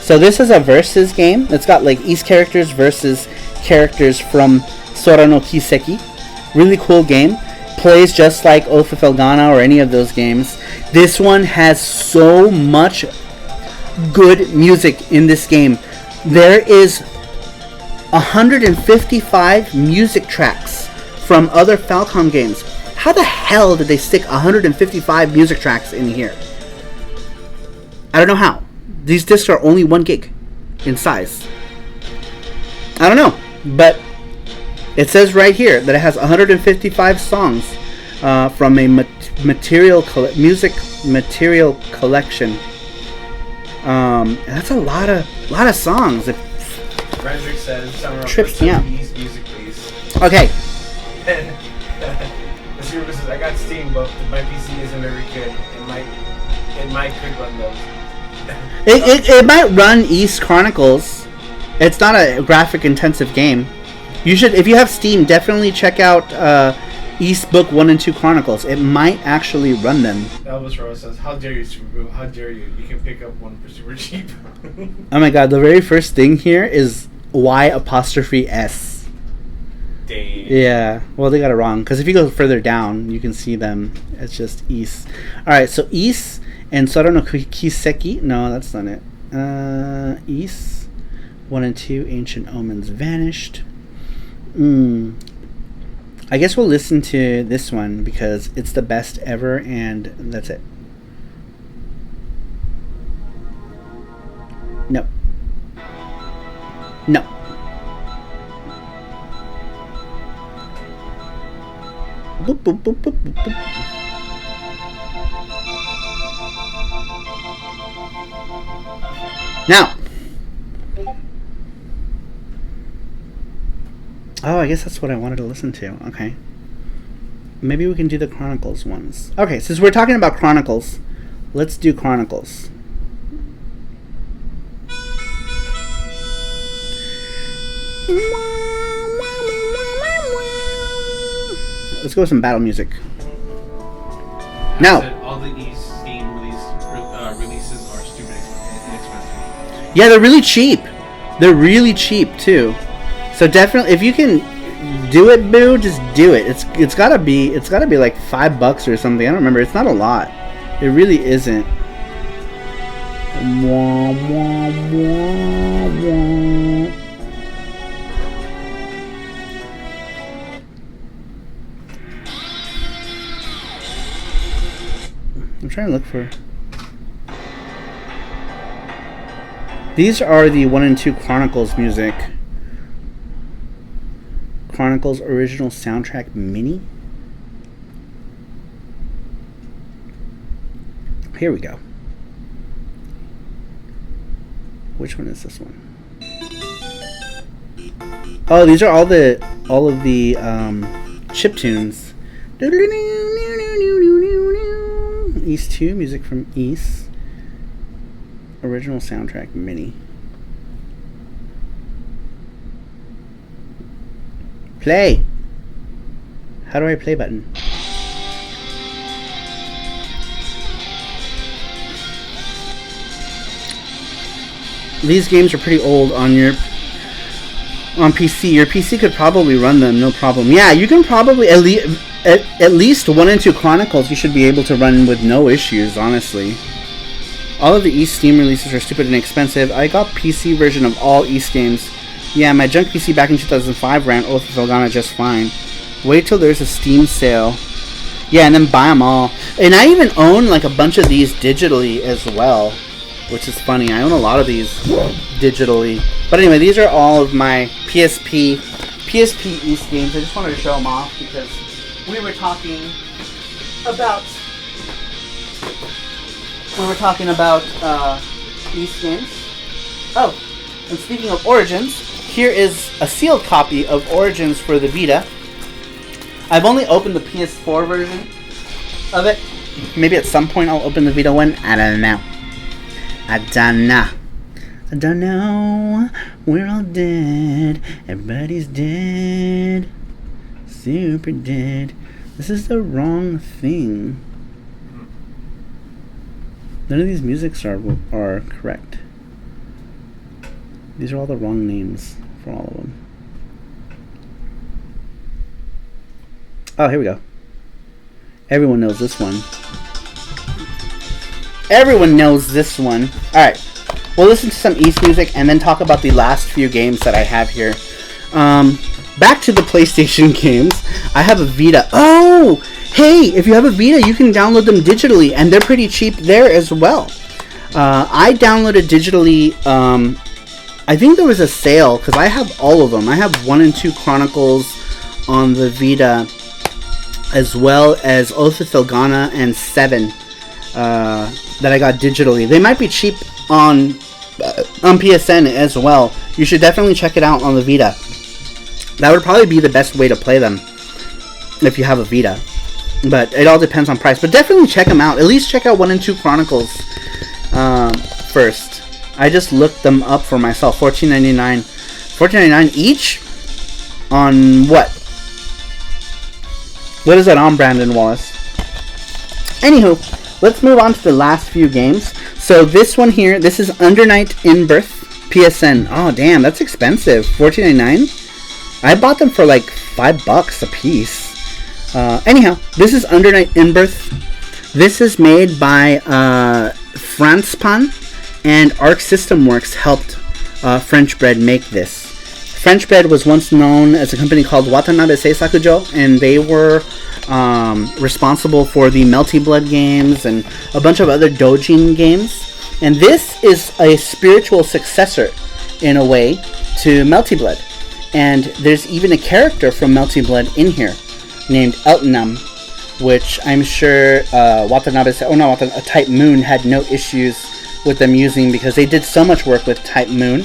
So this is a versus game. It's got like East characters versus characters from Sora no Kiseki. Really cool game. Plays just like Oath of Felghana or any of those games. This one has so much good music in this game. There is 155 music tracks from other Falcom games. How the hell did they stick 155 music tracks in here? I don't know how. These discs are only 1 gig in size. I don't know, but it says right here that it has 155 songs from a music material collection. That's a lot of songs. It Frederick says, trips me out. Music, please. Okay. The Super says, I got Steam, but my PC isn't very good. It might could run those. It might run East Chronicles. It's not a graphic intensive game. You should, if you have Steam, definitely check out East Book 1 and 2 Chronicles. It might actually run them. Elvis Rose says, how dare you, Super Boo? How dare you? You can pick up one for super cheap. Oh my god, the very first thing here is Y''S. Dang. Yeah, well they got it wrong, because if you go further down, you can see them. It's just East. Alright, so East and Sora no Kiseki. No, that's not it. East 1 and 2 Ancient Omens Vanished. I guess we'll listen to this one because it's the best ever, and that's it. No. No. Boop, boop, boop, boop, boop, boop. Now. Oh, I guess that's what I wanted to listen to. Okay. Maybe we can do the Chronicles ones. Okay, since we're talking about Chronicles, let's do Chronicles. Let's go with some battle music. Now, all the Steam releases are stupid inexpensive. yeah, they're really cheap. They're really cheap too. So definitely, if you can do it, boo, just do it. It's gotta be like $5 or something. I don't remember. It's not a lot. It really isn't. I'm trying to look for. These are the 1 and 2 Chronicles music. Chronicles original soundtrack mini. Here we go. Which one is this one? Oh, these are all of the chip tunes. East 2 music from East. Original soundtrack mini. Play. How do I play button? These games are pretty old on PC. Your PC could probably run them, no problem. Yeah, you can probably at least 1 and 2 Chronicles you should be able to run with no issues, honestly. All of the East Steam releases are stupid and expensive. I got PC version of all East games. Yeah, my junk PC back in 2005 ran Oath of Elgana just fine. Wait till there's a Steam sale. Yeah, and then buy them all. And I even own like a bunch of these digitally as well, which is funny. I own a lot of these digitally. But anyway, these are all of my PSP East games. I just wanted to show them off because we were talking about East games. Oh, and speaking of Origins, here is a sealed copy of Origins for the Vita. I've only opened the PS4 version of it. Maybe at some point I'll open the Vita one. I don't know. I don't know. We're all dead. Everybody's dead. Super dead. This is the wrong thing. None of these musics are correct. These are all the wrong names for all of them. Oh, here we go. Everyone knows this one. Everyone knows this one. Alright. We'll listen to some East music and then talk about the last few games that I have here. Back to the PlayStation games. I have a Vita. Oh! Hey! If you have a Vita, you can download them digitally, and they're pretty cheap there as well. I downloaded digitally... I think there was a sale, because I have all of them. I have 1 and 2 Chronicles on the Vita, as well as Oath of Elgana and 7 that I got digitally. They might be cheap on PSN as well. You should definitely check it out on the Vita. That would probably be the best way to play them if you have a Vita. But it all depends on price. But definitely check them out. At least check out 1 and 2 Chronicles first. I just looked them up for myself. $14.99. $14.99 each? On what? What is that on, Brandon Wallace? Anywho, let's move on to the last few games. So this one here, this is Under Night in Birth PSN. Oh, damn, that's expensive. $14.99? I bought them for like $5 a piece. Anyhow, this is Under Night in Birth. This is made by Franspan. And Arc System Works helped French Bread make this. French Bread was once known as a company called Watanabe Seisakujo, and they were responsible for the Melty Blood games and a bunch of other doujin games. And this is a spiritual successor, in a way, to Melty Blood. And there's even a character from Melty Blood in here, named Eltonam, which I'm sure Type Moon had no issues with them using, because they did so much work with Type Moon.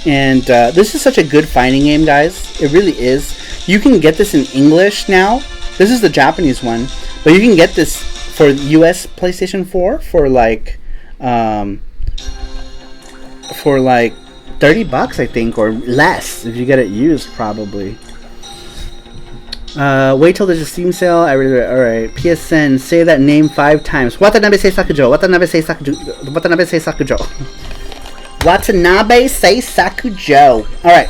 And this is such a good fighting game, guys. It really is. You can get this in English now. This is the Japanese one, but you can get this for US PlayStation 4 for like $30, I think, or less if you get it used, probably. Wait till there's a Steam sale. Alright. PSN, say that name 5 times. Watanabe say Sakujo. Watanabe say Sakujo. Watanabe say Sakujo. Watanabe say Sakujo. Alright,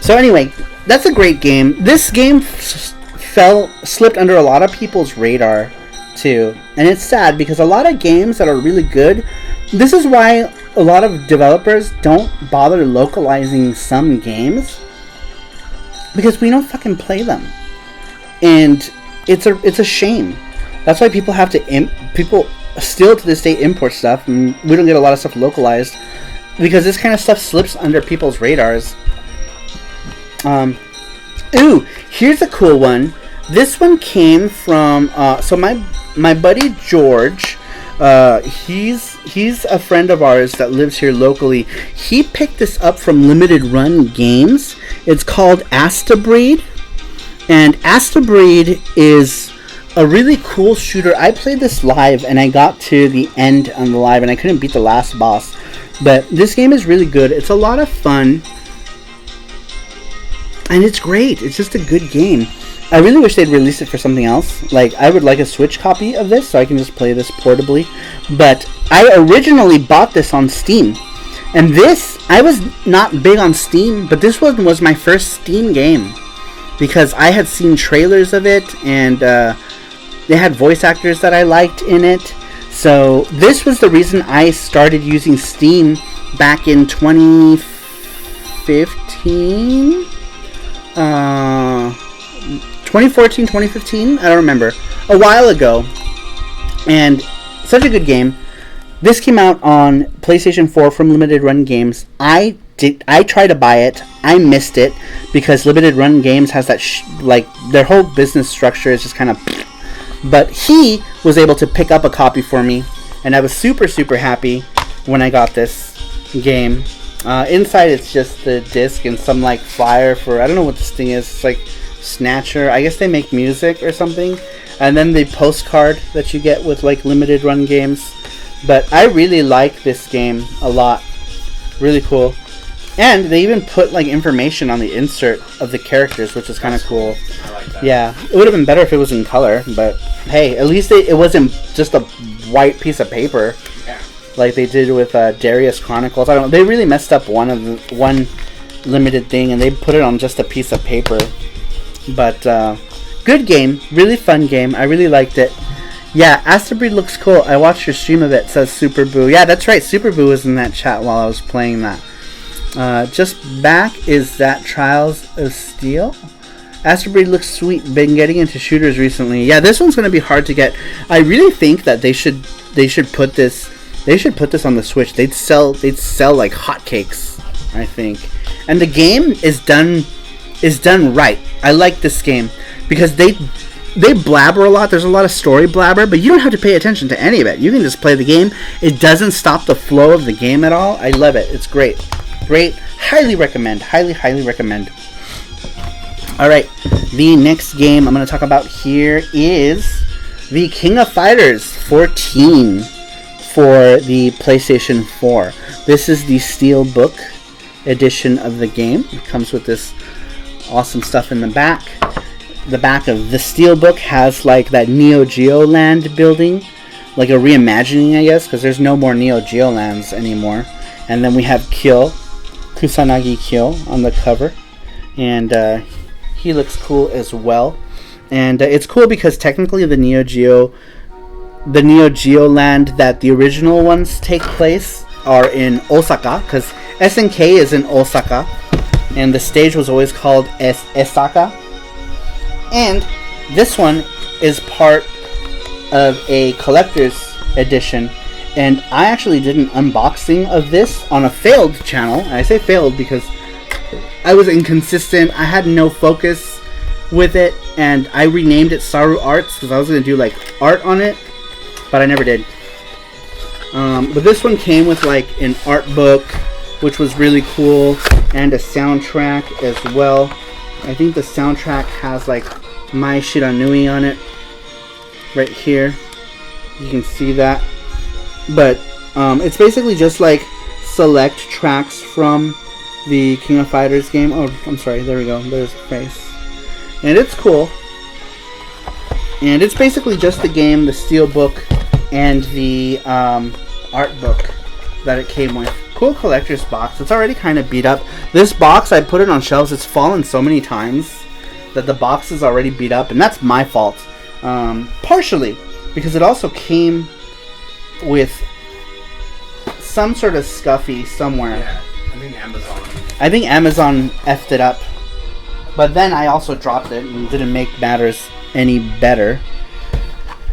so anyway, that's a great game. This game slipped under a lot of people's radar, too. And it's sad, because a lot of games that are really good, this is why a lot of developers don't bother localizing some games, because we don't fucking play them, and it's a shame. That's why people have to people still to this day import stuff, and we don't get a lot of stuff localized, because this kind of stuff slips under people's radars. Ooh, here's a cool one. This one came from so my buddy George. He's a friend of ours that lives here locally. He picked this up from Limited Run Games. It's called Astabreed, and Astabreed is a really cool shooter. I played this live, and I got to the end on the live, and I couldn't beat the last boss. But this game is really good. It's a lot of fun, and it's great. It's just a good game. I really wish they'd release it for something else. Like, I would like a Switch copy of this so I can just play this portably. But I originally bought this on Steam. And this, I was not big on Steam, but this one was my first Steam game. Because I had seen trailers of it, and they had voice actors that I liked in it. So this was the reason I started using Steam back in 2015? 2014, 2015? I don't remember. A while ago. And such a good game. This came out on PlayStation 4 from Limited Run Games. I tried to buy it. I missed it because Limited Run Games has that like their whole business structure is just kind of. But he was able to pick up a copy for me, and I was super happy when I got this game. Inside it's just the disc and some like flyer for, I don't know what this thing is. It's like Snatcher. I guess they make music or something. And then the postcard that you get with like Limited Run Games. But I really like this game a lot. Really cool. And they even put like information on the insert of the characters, which is kind of cool. I like that. Yeah, it would have been better if it was in color, but hey, at least it wasn't just a white piece of paper, Yeah. like they did with Darius Chronicles. I don't know. They really messed up one limited thing, and they put it on just a piece of paper. But good game, really fun game. I really liked it. Yeah, Astabreed looks cool. I watched your stream of it. Says Super Boo. Yeah, that's right. Super Boo was in that chat while I was playing that. Just back is that Trials of Steel. Astabreed looks sweet. Been getting into shooters recently. Yeah, this one's gonna be hard to get. I really think that they should put this on the Switch. They'd sell like hotcakes, I think. And the game is done right. I like this game because they blabber a lot. There's a lot of story blabber, but you don't have to pay attention to any of it. You can just play the game. It doesn't stop the flow of the game at all. I love it. It's great. Highly recommend. Highly recommend. Alright, the next game I'm going to talk about here is the King of Fighters 14 for the PlayStation 4. This is the Steelbook edition of the game. It comes with this awesome stuff in the back. The back of the Steelbook has like that Neo Geo Land building, like a reimagining, I guess, because there's no more Neo Geo Lands anymore. And then we have Kusanagi Kyo on the cover, and he looks cool as well. And it's cool because technically the Neo Geo Land that the original ones take place are in Osaka, because SNK is in Osaka, and the stage was always called Esaka. And this one is part of a collector's edition, and I actually did an unboxing of this on a failed channel. And I say failed because I was inconsistent. I had no focus with it, and I renamed it Saru Arts because I was going to do like art on it, but I never did. But this one came with like an art book, which was really cool, and a soundtrack as well. I think the soundtrack has like Mai Shiranui on it right here. You can see that. But it's basically just like select tracks from the King of Fighters game. Oh, I'm sorry. There we go. There's the face. And it's cool. And it's basically just the game, the steel book, and the art book that it came with. Cool collector's box. It's already kind of beat up. This box, I put it on shelves. It's fallen so many times that the box is already beat up, and that's my fault. Partially because it also came with some sort of scuffy somewhere. Yeah, I think Amazon. I think Amazon effed it up. But then I also dropped it and didn't make matters any better.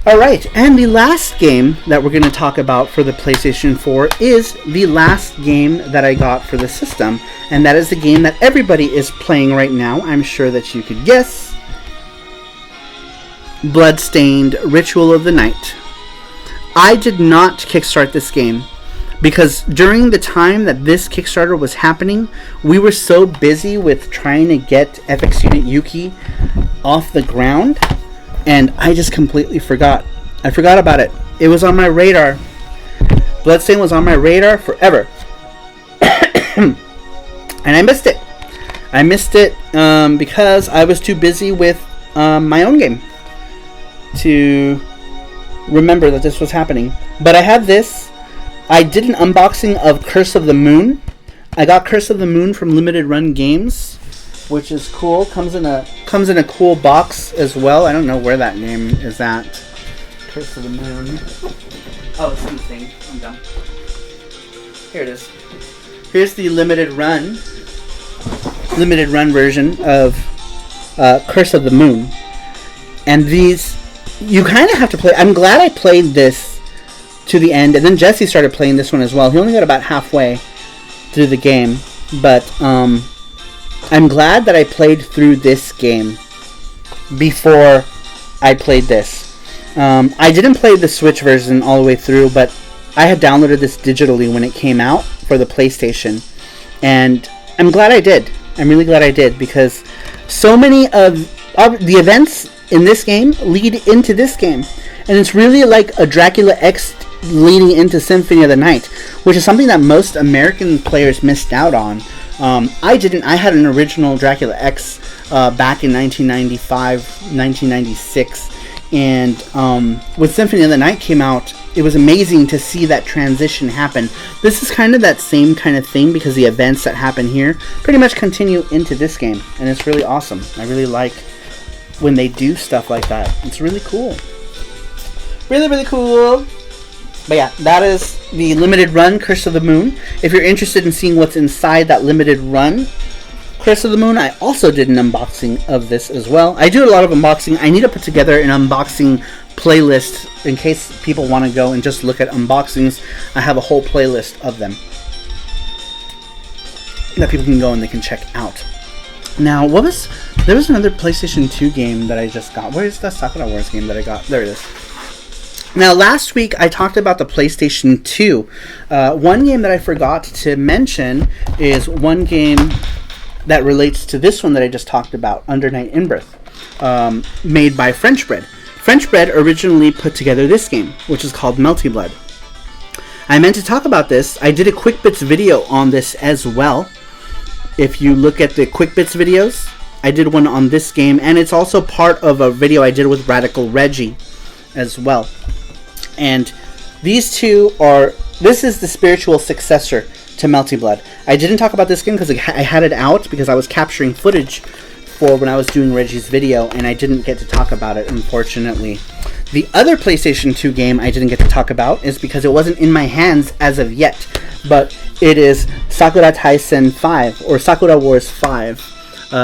Alright, and the last game that we're going to talk about for the PlayStation 4 is the last game that I got for the system. And that is the game that everybody is playing right now. I'm sure that you could guess. Bloodstained Ritual of the Night. I did not kickstart this game because during the time that this Kickstarter was happening, we were so busy with trying to get FX Unit Yuki off the ground, and I just completely forgot. I forgot about it. It was on my radar. Bloodstained was on my radar forever. And I missed it. I missed it because I was too busy with my own game to remember that this was happening. But I have this. I did an unboxing of Curse of the Moon. I got Curse of the Moon from Limited Run Games, which is cool. Comes in a cool box as well. I don't know where that game is at. Curse of the Moon. Oh, it's in the thing. I'm done. Here it is. Here's the limited run version of Curse of the Moon. And these, you kind of have to play. I'm glad I played this to the end, and then Jesse started playing this one as well. He only got about halfway through the game, but I'm glad that I played through this game before I played this. I didn't play the Switch version all the way through, but I had downloaded this digitally when it came out for the PlayStation, and I'm glad I did. I'm really glad I did, because so many of the events in this game lead into this game, and it's really like a Dracula X leading into Symphony of the Night, which is something that most American players missed out on. I didn't. I had an original Dracula X back in 1995, 1996, and when Symphony of the Night came out, it was amazing to see that transition happen. This is kind of that same kind of thing, because the events that happen here pretty much continue into this game, and it's really awesome. I really like when they do stuff like that. It's really cool. Really, really cool. But yeah, that is the limited run Curse of the Moon. If you're interested in seeing what's inside that limited run Curse of the Moon, I also did an unboxing of this as well. I do a lot of unboxing. I need to put together an unboxing playlist in case people want to go and just look at unboxings. I have a whole playlist of them that people can go and they can check out. Now, there was another PlayStation 2 game that I just got. Where's the Sakura Wars game that I got? There it is. Now, last week I talked about the PlayStation 2. One game that I forgot to mention is one game that relates to this one that I just talked about, Under Night In-Birth, made by French Bread. French Bread originally put together this game, which is called Melty Blood. I meant to talk about this. I did a Quick Bits video on this as well. If you look at the Quick Bits videos, I did one on this game, and it's also part of a video I did with Radical Reggie as well. And these two this is the spiritual successor to Melty Blood. I didn't talk about this game because I had it out because I was capturing footage for when I was doing Reggie's video, and I didn't get to talk about it, unfortunately. The other PlayStation 2 game I didn't get to talk about is because it wasn't in my hands as of yet, but it is Sakura Taisen 5, or Sakura Wars 5,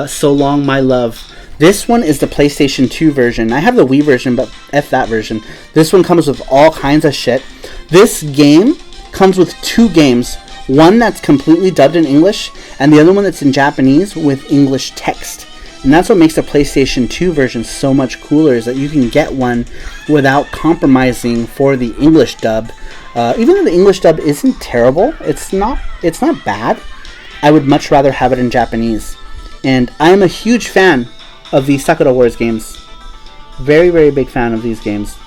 So Long My Love. This one is the PlayStation 2 version. I have the Wii version, but F that version. This one comes with all kinds of shit. This game comes with two games. One that's completely dubbed in English, and the other one that's in Japanese with English text. And that's what makes the PlayStation 2 version so much cooler, is that you can get one without compromising for the English dub. Even though the English dub isn't terrible, it's not bad. I would much rather have it in Japanese. And I am a huge fan of the Sakura Wars games. Very, very big fan of these games.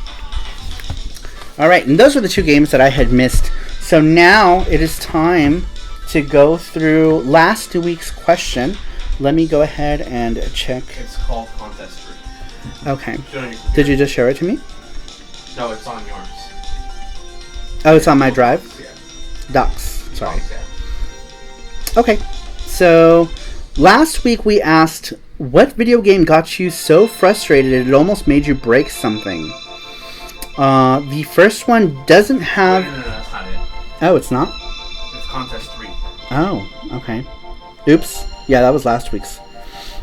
Alright, and those were the two games that I had missed So now it is time to go through last week's question. Let me go ahead and check. It's called Contest 3. Okay. Did you just share it to me? No, it's on yours. Oh, it's on my drive? Yeah. Docs. Sorry. Docs, yeah. Okay. So last week we asked, what video game got you so frustrated it almost made you break something? The first one doesn't have... No, that's not it. Oh, it's not? It's Contest 3. Oh, okay. Oops. Yeah, that was last week's.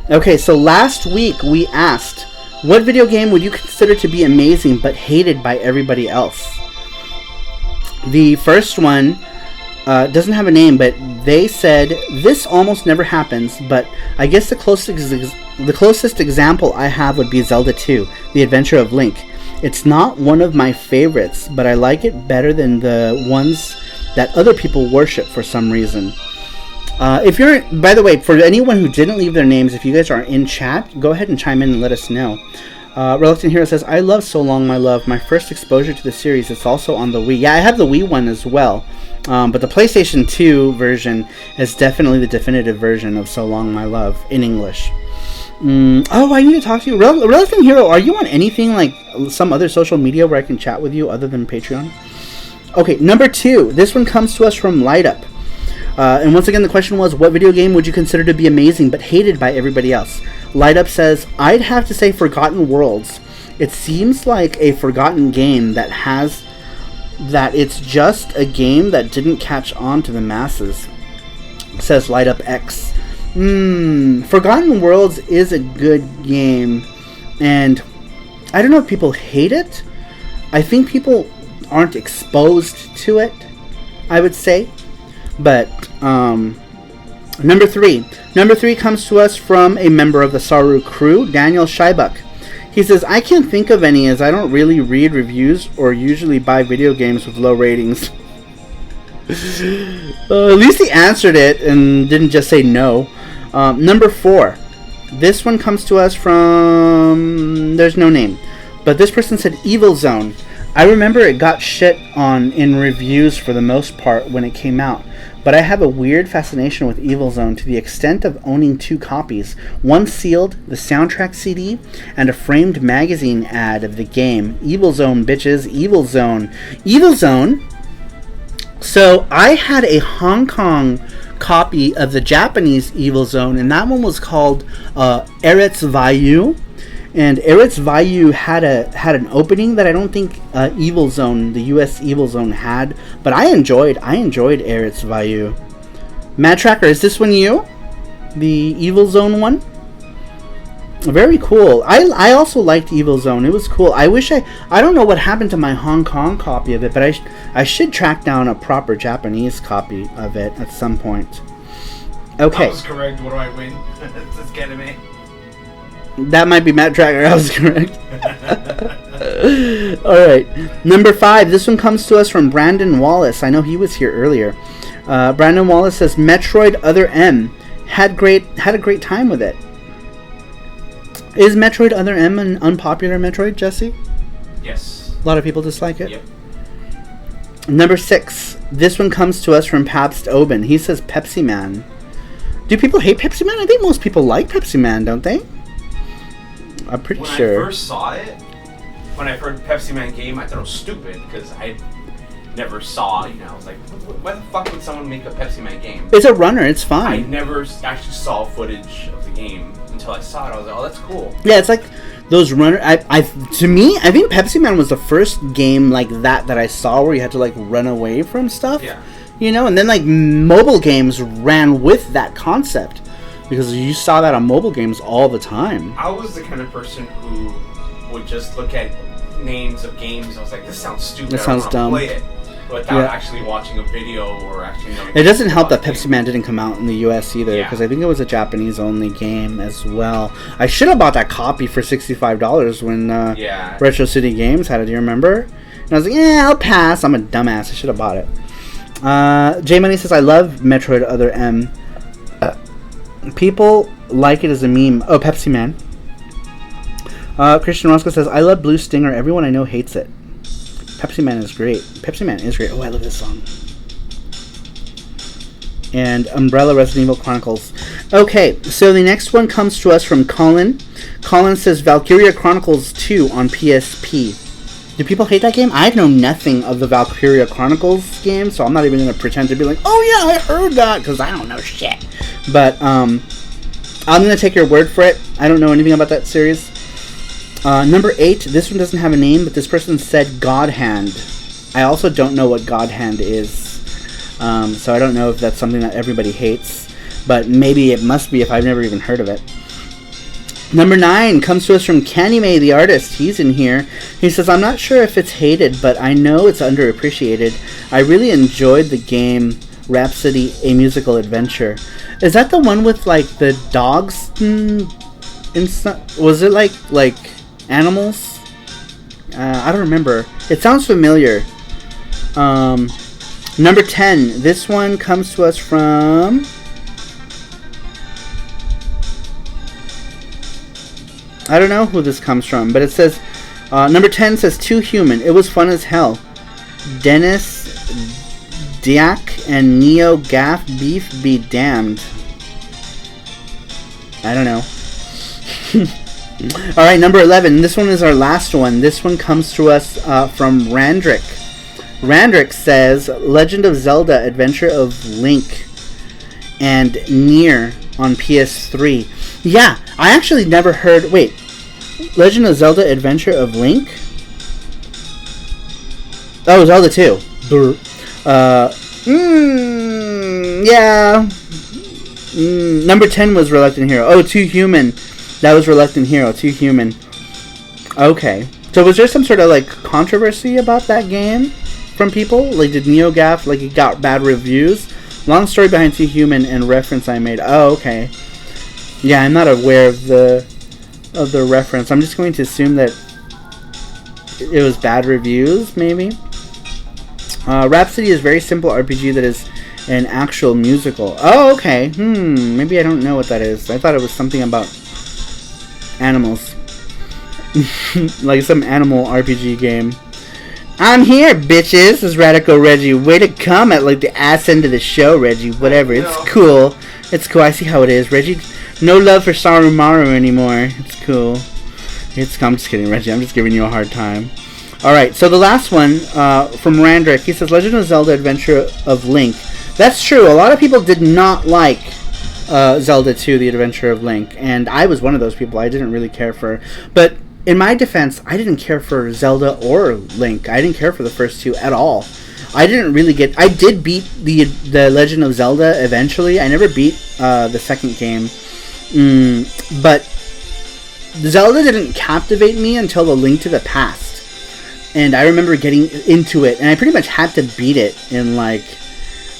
Okay, so last week we asked, what video game would you consider to be amazing but hated by everybody else? The first one doesn't have a name, but they said, this almost never happens, but I guess the closest example I have would be Zelda 2, The Adventure of Link. It's not one of my favorites, but I like it better than the ones that other people worship for some reason. If you're, by the way, for anyone who didn't leave their names, if you guys are in chat, go ahead and chime in and let us know. Reluctant Hero says, I love So Long My Love. My first exposure to the series. It's also on the Wii. Yeah, I have the Wii one as well. But the PlayStation 2 version is definitely the definitive version of So Long My Love in English. Oh, I need to talk to you. Reluctant Hero, are you on anything like some other social media where I can chat with you other than Patreon? Okay, number 2. This one comes to us from Light Up. And once again, the question was, what video game would you consider to be amazing but hated by everybody else? Light Up says, I'd have to say Forgotten Worlds. It seems like a forgotten game that it's just a game that didn't catch on to the masses. Says Light Up X. Forgotten Worlds is a good game, and I don't know if people hate it. I think people aren't exposed to it, I would say. But number 3 comes to us from a member of the Saru Crew, Daniel Scheibuck. He says, I can't think of any as I don't really read reviews or usually buy video games with low ratings. At least he answered it and didn't just say no. Number 4. This one comes to us from... There's no name. But this person said Evil Zone. I remember it got shit on in reviews for the most part when it came out. But I have a weird fascination with Evil Zone to the extent of owning 2 copies. One sealed, the soundtrack CD, and a framed magazine ad of the game. Evil Zone, bitches. Evil Zone. Evil Zone. So I had a Hong Kong copy of the Japanese Evil Zone, and that one was called Eretz Vayu. And Eretz Vayu had an opening that I don't think Evil Zone, the US Evil Zone, had. But I enjoyed Eretz Vayu. Mad Tracker, is this one you? The Evil Zone one? Very cool. I also liked Evil Zone. It was cool. I don't know what happened to my Hong Kong copy of it, but I should track down a proper Japanese copy of it at some point. Okay. I was correct. What do I win? This anime. That might be Matt Tracker. I was correct. Alright. Number 5. This one comes to us from Brandon Wallace. I know he was here earlier. Brandon Wallace says, Metroid Other M. Had a great time with it. Is Metroid Other M an unpopular Metroid, Jesse? Yes. A lot of people dislike it? Yep. Number 6. This one comes to us from Pabst Oben. He says Pepsi Man. Do people hate Pepsi Man? I think most people like Pepsi Man, don't they? I'm pretty sure. When I first saw it, when I heard Pepsi Man game, I thought it was stupid because I never saw, I was like, why the fuck would someone make a Pepsi Man game? It's a runner, it's I fine. never actually saw footage of the game until I saw it. I was like, oh, that's cool. Yeah, it's like those runner. To me, I think Pepsi Man was the first game like that I saw where you had to like run away from stuff. Yeah. And then like mobile games ran with that concept. Because you saw that on mobile games all the time. I was the kind of person who would just look at names of games. I was like, this sounds stupid. This sounds dumb. Play it without actually watching a video or actually knowing. It doesn't help that Pepsi Man didn't come out in the US either. Yeah. Because I think it was a Japanese only game as well. I should have bought that copy for $65 when Retro City Games had it. Do you remember? And I was like, I'll pass. I'm a dumbass. I should have bought it. J Money says, I love Metroid Other M. People like it as a meme. Oh, Pepsi Man. Christian Roscoe says, I love Blue Stinger. Everyone I know hates it. Pepsi Man is great. Pepsi Man is great. Oh, I love this song. and Umbrella Resident Evil Chronicles. Okay, so the next one comes to us from Colin. Colin says Valkyria Chronicles 2 on PSP. Do people hate that game? I know nothing of the Valkyria Chronicles game, so I'm not even going to pretend to be like, oh yeah, I heard that, because I don't know shit. But I'm going to take your word for it. I don't know anything about that series. Number 8, this one doesn't have a name, but this person said God Hand. I also don't know what God Hand is, so I don't know if that's something that everybody hates, but maybe it must be if I've never even heard of it. Number 9 comes to us from Kanime the artist. He's in here. He says, I'm not sure if it's hated, but I know it's underappreciated. I really enjoyed the game Rhapsody, A Musical Adventure. Is that the one with, like, the dogs? Was it, like animals? I don't remember. It sounds familiar. Number 10. This one comes to us from... I don't know who this comes from, but it says... number 10 says, Too Human. It was fun as hell. Dennis Diak and Neo Gaff Beef be damned. I don't know. Alright, number 11. This one is our last one. This one comes to us from Randrick. Randrick says, Legend of Zelda Adventure of Link and Nier on PS3. Yeah, I actually never heard... Wait. Legend of Zelda Adventure of Link? Oh, Zelda 2. Yeah. Number 10 was Reluctant Hero. Oh, Too Human. That was Reluctant Hero. Too Human. Okay. So was there some sort of, like, controversy about that game from people? Like, did NeoGaf, like, it got bad reviews? Long story behind Too Human and reference I made. Oh, okay. Yeah, I'm not aware of the reference. I'm just going to assume that it was bad reviews, maybe. Rhapsody is a very simple RPG that is an actual musical. Oh, okay. Maybe I don't know what that is. I thought it was something about animals. Like some animal RPG game. I'm here, bitches. This is Radical Reggie. Way to come at, like, the ass end of the show, Reggie. Whatever. It's cool. It's cool. I see how it is, Reggie. No love for Sarumaru anymore. It's cool. I'm just kidding, Reggie. I'm just giving you a hard time. Alright, so the last one from Randrick. He says, Legend of Zelda Adventure of Link. That's true. A lot of people did not like Zelda 2, The Adventure of Link. And I was one of those people. I didn't really care for... But in my defense, I didn't care for Zelda or Link. I didn't care for the first two at all. I didn't really get... I did beat the Legend of Zelda eventually. I never beat the second game. But Zelda didn't captivate me until the Link to the Past. And I remember getting into it, and I pretty much had to beat it in, like,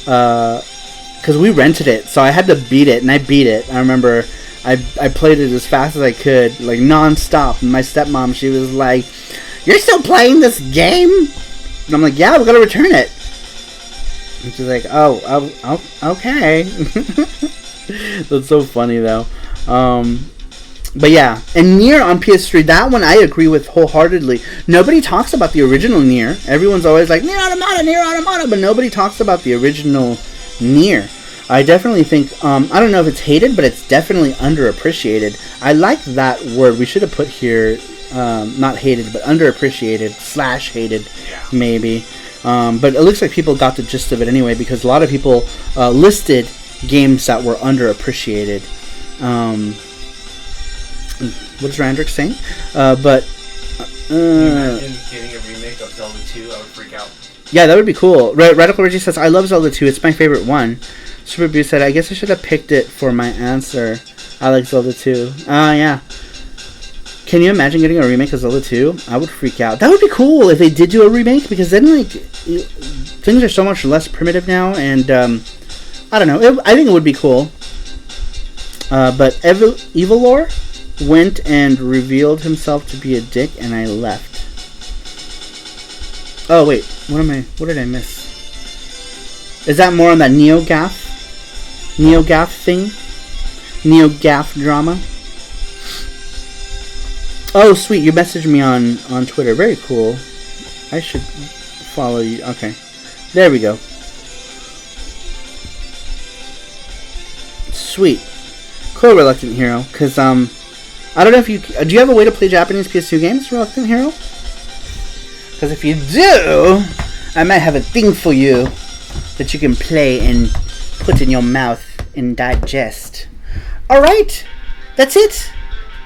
because we rented it, so I had to beat it, and I beat it. I remember I played it as fast as I could, like, non-stop, and my stepmom, she was like, "You're still playing this game?" And I'm like, "Yeah, we gotta return it." And she's like, oh okay. That's so funny, though. But yeah, and Nier on PS3, that one I agree with wholeheartedly. Nobody talks about the original Nier. Everyone's always like, Nier Automata, but nobody talks about the original Nier. I definitely think, I don't know if it's hated, but it's definitely underappreciated. I like that word. We should have put here, not hated, but underappreciated, / hated, maybe. But it looks like people got the gist of it anyway, because a lot of people listed games that were underappreciated. What's Randrick saying? But Can you imagine getting a remake of Zelda 2? I would freak out. Yeah, that would be cool. Radical Reggie says, I love Zelda 2. It's my favorite one. Super Beast said, I guess I should have picked it for my answer. I like Zelda 2. Yeah. Can you imagine getting a remake of Zelda 2? I would freak out. That would be cool if they did do a remake, because then, like, things are so much less primitive now, and, I don't know. I think it would be cool. But Evilor went and revealed himself to be a dick, and I left. Oh, wait. What did I miss? Is that more on that NeoGaf thing? NeoGaf drama? Oh, sweet. You messaged me on Twitter. Very cool. I should follow you. Okay. There we go. Sweet. Cool, Reluctant Hero. Because, I don't know if you... do you have a way to play Japanese PS2 games, Reluctant Hero? Because if you do, I might have a thing for you that you can play and put in your mouth and digest. Alright. That's it.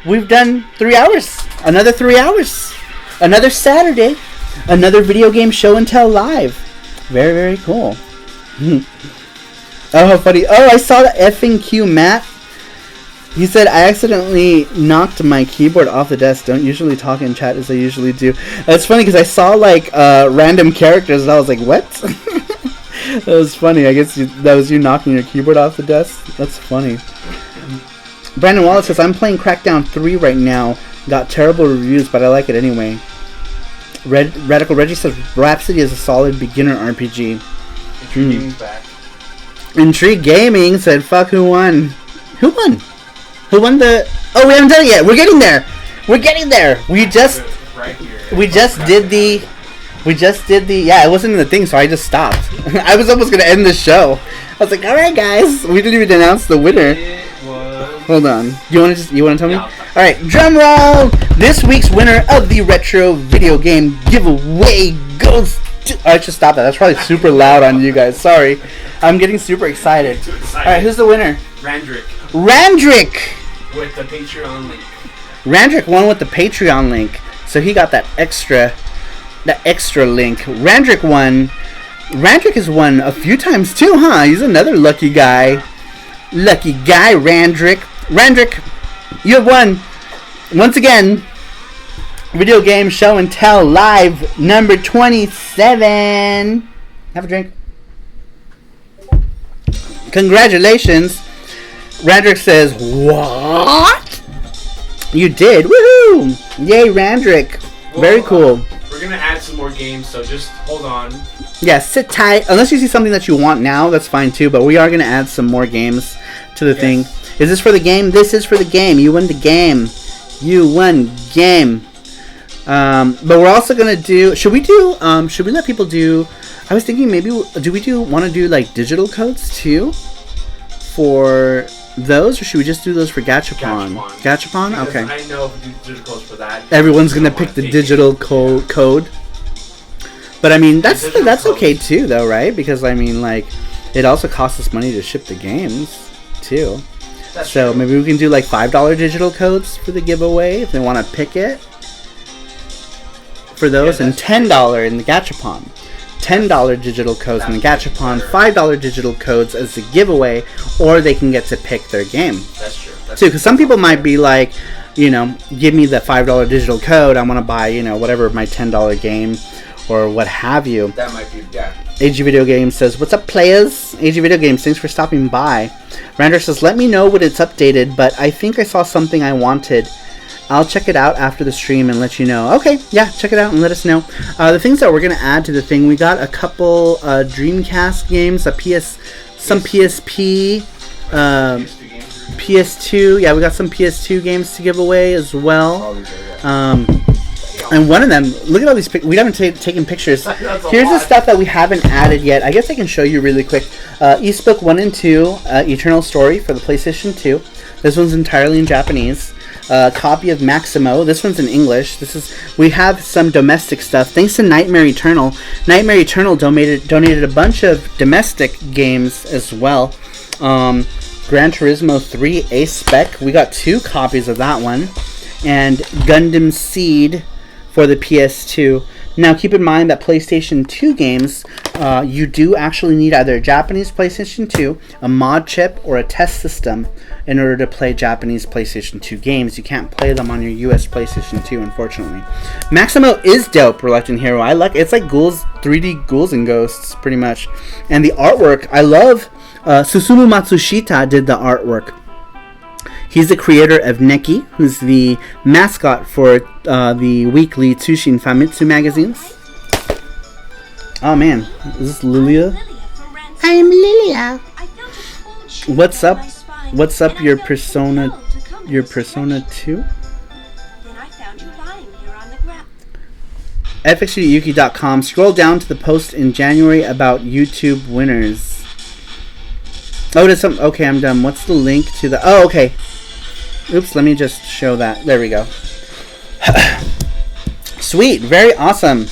We've done 3 hours. Another 3 hours. Another Saturday. Another video game show and tell live. Very, very cool. Oh, how funny. Oh, I saw the effing Q Matt. He said, I accidentally knocked my keyboard off the desk. Don't usually talk in chat as I usually do. That's funny because I saw like random characters and I was like, what? That was funny. I guess that was you knocking your keyboard off the desk. That's funny. Brandon Wallace says, I'm playing Crackdown 3 right now. Got terrible reviews, but I like it anyway. Radical Reggie says, Rhapsody is a solid beginner RPG. Intrigue Gaming's back. Intrigue Gaming said, fuck, who won? Who won? Who won the... Oh, we haven't done it yet. We're getting there. We're getting there. We just did the... Yeah, it wasn't in the thing, so I just stopped. I was almost going to end the show. I was like, alright, guys. We didn't even announce the winner. Hold on. You want to tell me? Alright, drum roll! This week's winner of the Retro Video Game Giveaway goes to... I should stop that. That's probably super loud on you guys. Sorry. I'm getting super excited. Alright, who's the winner? Randrick! With the Patreon link. Randrick won with the Patreon link. So he got that extra link. Randrick won. Randrick has won a few times too, huh? He's another lucky guy. Lucky guy, Randrick. Randrick, you have won, once again, Video Game Show and Tell Live number 27. Have a drink. Congratulations. Randrick says, what? You did? Woohoo! Yay, Randrick. Very cool. We're going to add some more games, so just hold on. Yeah, sit tight. Unless you see something that you want now, that's fine too. But we are going to add some more games to the thing. Is this for the game? This is for the game. You won the game. You won game. But we're also going to do... Should we let people do... I was thinking maybe... Do we want to do like digital codes too? For those? Or should we just do those for Gachapon? Gachapon? Okay. I know digital codes for that. Everyone's going to pick the digital code. But I mean, that's okay too, though, right? Because I mean, like, it also costs us money to ship the games too. That's so true. Maybe we can do like $5 digital codes for the giveaway if they want to pick it. For those, and $10 in the Gachapon. $10 digital codes in the Gachapon, $5 digital codes as the giveaway, or they can get to pick their game. That's true. Too, because some people might be like, you know, give me the $5 digital code. I want to buy, you know, whatever my $10 game. Or what have you. That might be, yeah. AG Video Games says, what's up, players? AG Video Games, thanks for stopping by. Rander says, let me know when it's updated, but I think I saw something I wanted. I'll check it out after the stream and let you know. Okay, yeah, check it out and let us know. The things that we're going to add to the thing, we got a couple Dreamcast games, some PSP, PS2. Yeah, we got some PS2 games to give away as well. And one of them, look at all these pictures. We haven't taken pictures. Here's the stuff that we haven't added yet. I guess I can show you really quick. Eastbook 1 and 2, Eternal Story for the PlayStation 2. This one's entirely in Japanese. Copy of Maximo. This one's in English. We have some domestic stuff. Thanks to Nightmare Eternal. Nightmare Eternal donated a bunch of domestic games as well. Gran Turismo 3 A-Spec. We got 2 copies of that one. And Gundam Seed for the PS2. Now keep in mind that PlayStation 2 games, you do actually need either a Japanese PlayStation 2, a mod chip, or a test system in order to play Japanese PlayStation 2 games. You can't play them on your US PlayStation 2, unfortunately. Maximo is dope, Reluctant Hero. I like it's like ghouls, 3D ghouls and ghosts, pretty much. And the artwork, I love. Susumu Matsushita did the artwork. He's the creator of Neki, who's the mascot for the weekly Tsushin Famitsu magazines. Oh man, is this Lilia? I am Lilia. What's up? What's up, your Persona 2? FXUYuki.com. Scroll down to the post in January about YouTube winners. Oh, did some... Okay, I'm done. What's the link to the... Oh, okay. Oops, let me just show that. There we go. Sweet. Very awesome.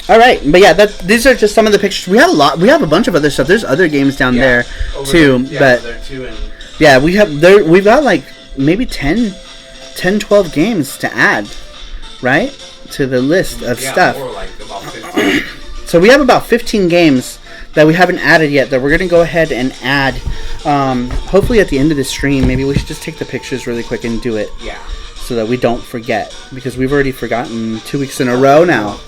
All right. But yeah, these are just some of the pictures. We have a lot. We have a bunch of other stuff. There's other games down there, too. But there too, and yeah, we've got like maybe 10, 12 games to add, right? To the list of stuff. More like about 15. So we have about 15 games that we haven't added yet that we're going to go ahead and add. Hopefully at the end of the stream, maybe we should just take the pictures really quick and do it. Yeah. So that we don't forget. Because we've already forgotten 2 weeks in a row now.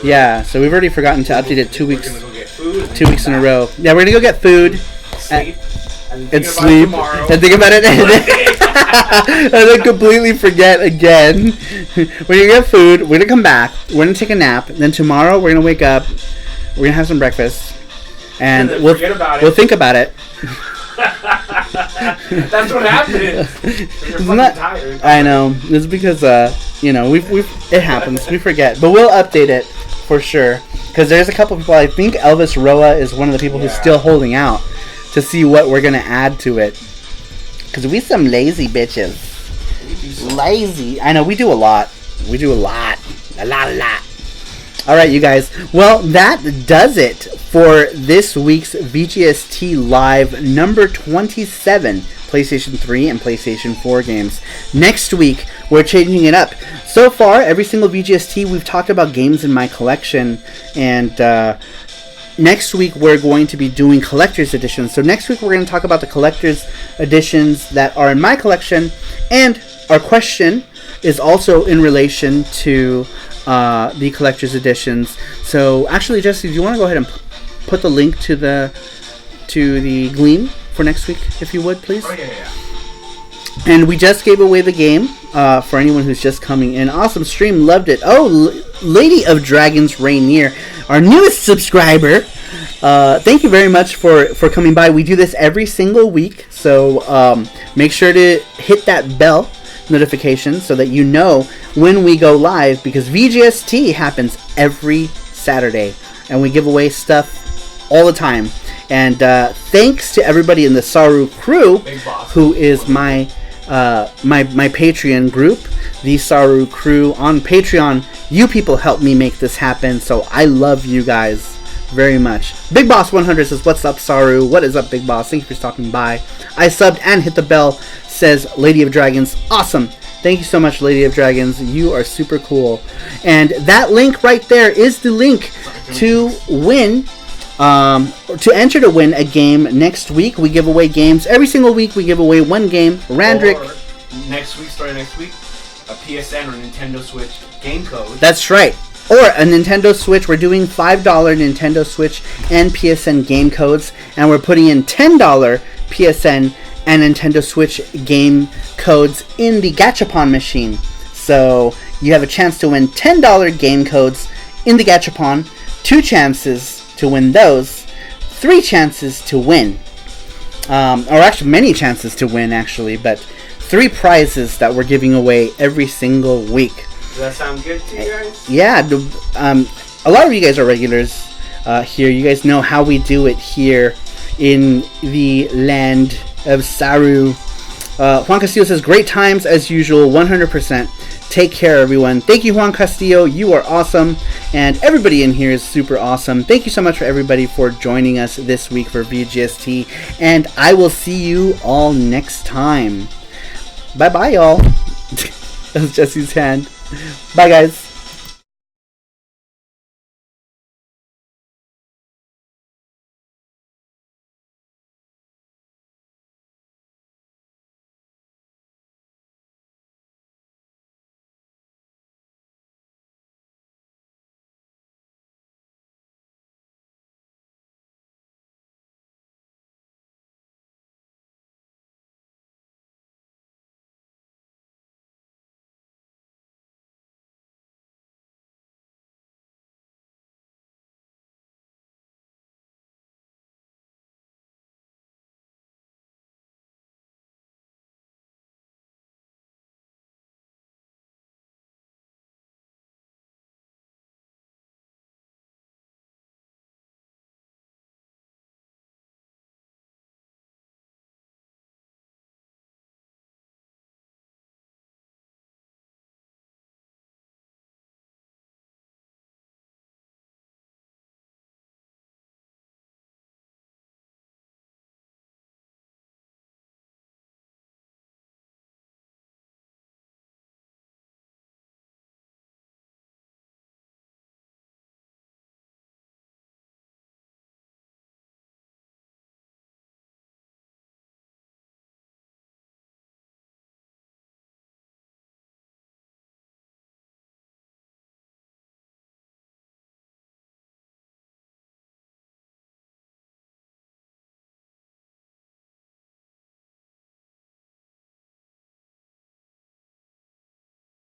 Yeah, so we've already forgotten to update it 2 weeks. We're gonna go get food. 2 weeks in a row. Yeah, we're going to go get food. Sleep. And sleep. And think about it. And then completely forget again. We're going to get food. We're going to come back. We're going to take a nap. Then tomorrow we're going to wake up. We're going to have some breakfast. And we'll think about it. That's what happened. You're fucking tired. I know. It's because it happens. We forget, but we'll update it for sure. Because there's a couple people. I think Elvis Roa is one of the people who's still holding out to see what we're gonna add to it. Because we some lazy bitches. Lazy. I know we do a lot. We do a lot. A lot. Alright, you guys. Well, that does it for this week's VGST Live number 27, PlayStation 3 and PlayStation 4 games. Next week, we're changing it up. So far, every single VGST, we've talked about games in my collection, and next week, we're going to be doing collector's editions. So next week, we're going to talk about the collector's editions that are in my collection, and our question is also in relation to the collector's editions. So actually, Jesse, do you want to go ahead and put the link to the Gleam for next week, if you would, please? Oh, yeah. And we just gave away the game for anyone who's just coming in. Awesome stream, loved it. Oh, Lady of Dragons Rainier, our newest subscriber. Thank you very much for coming by. We do this every single week, so make sure to hit that bell notification so that you know when we go live, because VGST happens every Saturday and we give away stuff all the time. And thanks to everybody in the Saru Crew, who is my Patreon group, the Saru Crew on Patreon. You people help me make this happen, so I love you guys very much. Big Boss 100 says, "What's up, Saru?" What is up, Big Boss? Thank you for stopping by. I subbed and hit the bell, says Lady of Dragons. Awesome. Thank you so much, Lady of Dragons. You are super cool. And that link right there is the link to win, to enter to win a game next week. We give away games. Every single week we give away one game. Randrick. Or starting next week, a PSN or Nintendo Switch game code. That's right. Or a Nintendo Switch. We're doing $5 Nintendo Switch and PSN game codes. And we're putting in $10 PSN and Nintendo Switch game codes in the Gachapon machine. So you have a chance to win $10 game codes in the Gachapon, 2 chances to win those, 3 chances to win. Or actually many chances to win, actually, but 3 prizes that we're giving away every single week. Does that sound good to you guys? Yeah, a lot of you guys are regulars here. You guys know how we do it here in the land of Saru. Juan Castillo says, "Great times as usual, 100%. Take care, everyone." Thank you, Juan Castillo. You are awesome. And everybody in here is super awesome. Thank you so much for everybody for joining us this week for VGST. And I will see you all next time. Bye-bye, y'all. That was Jesse's hand. Bye, guys.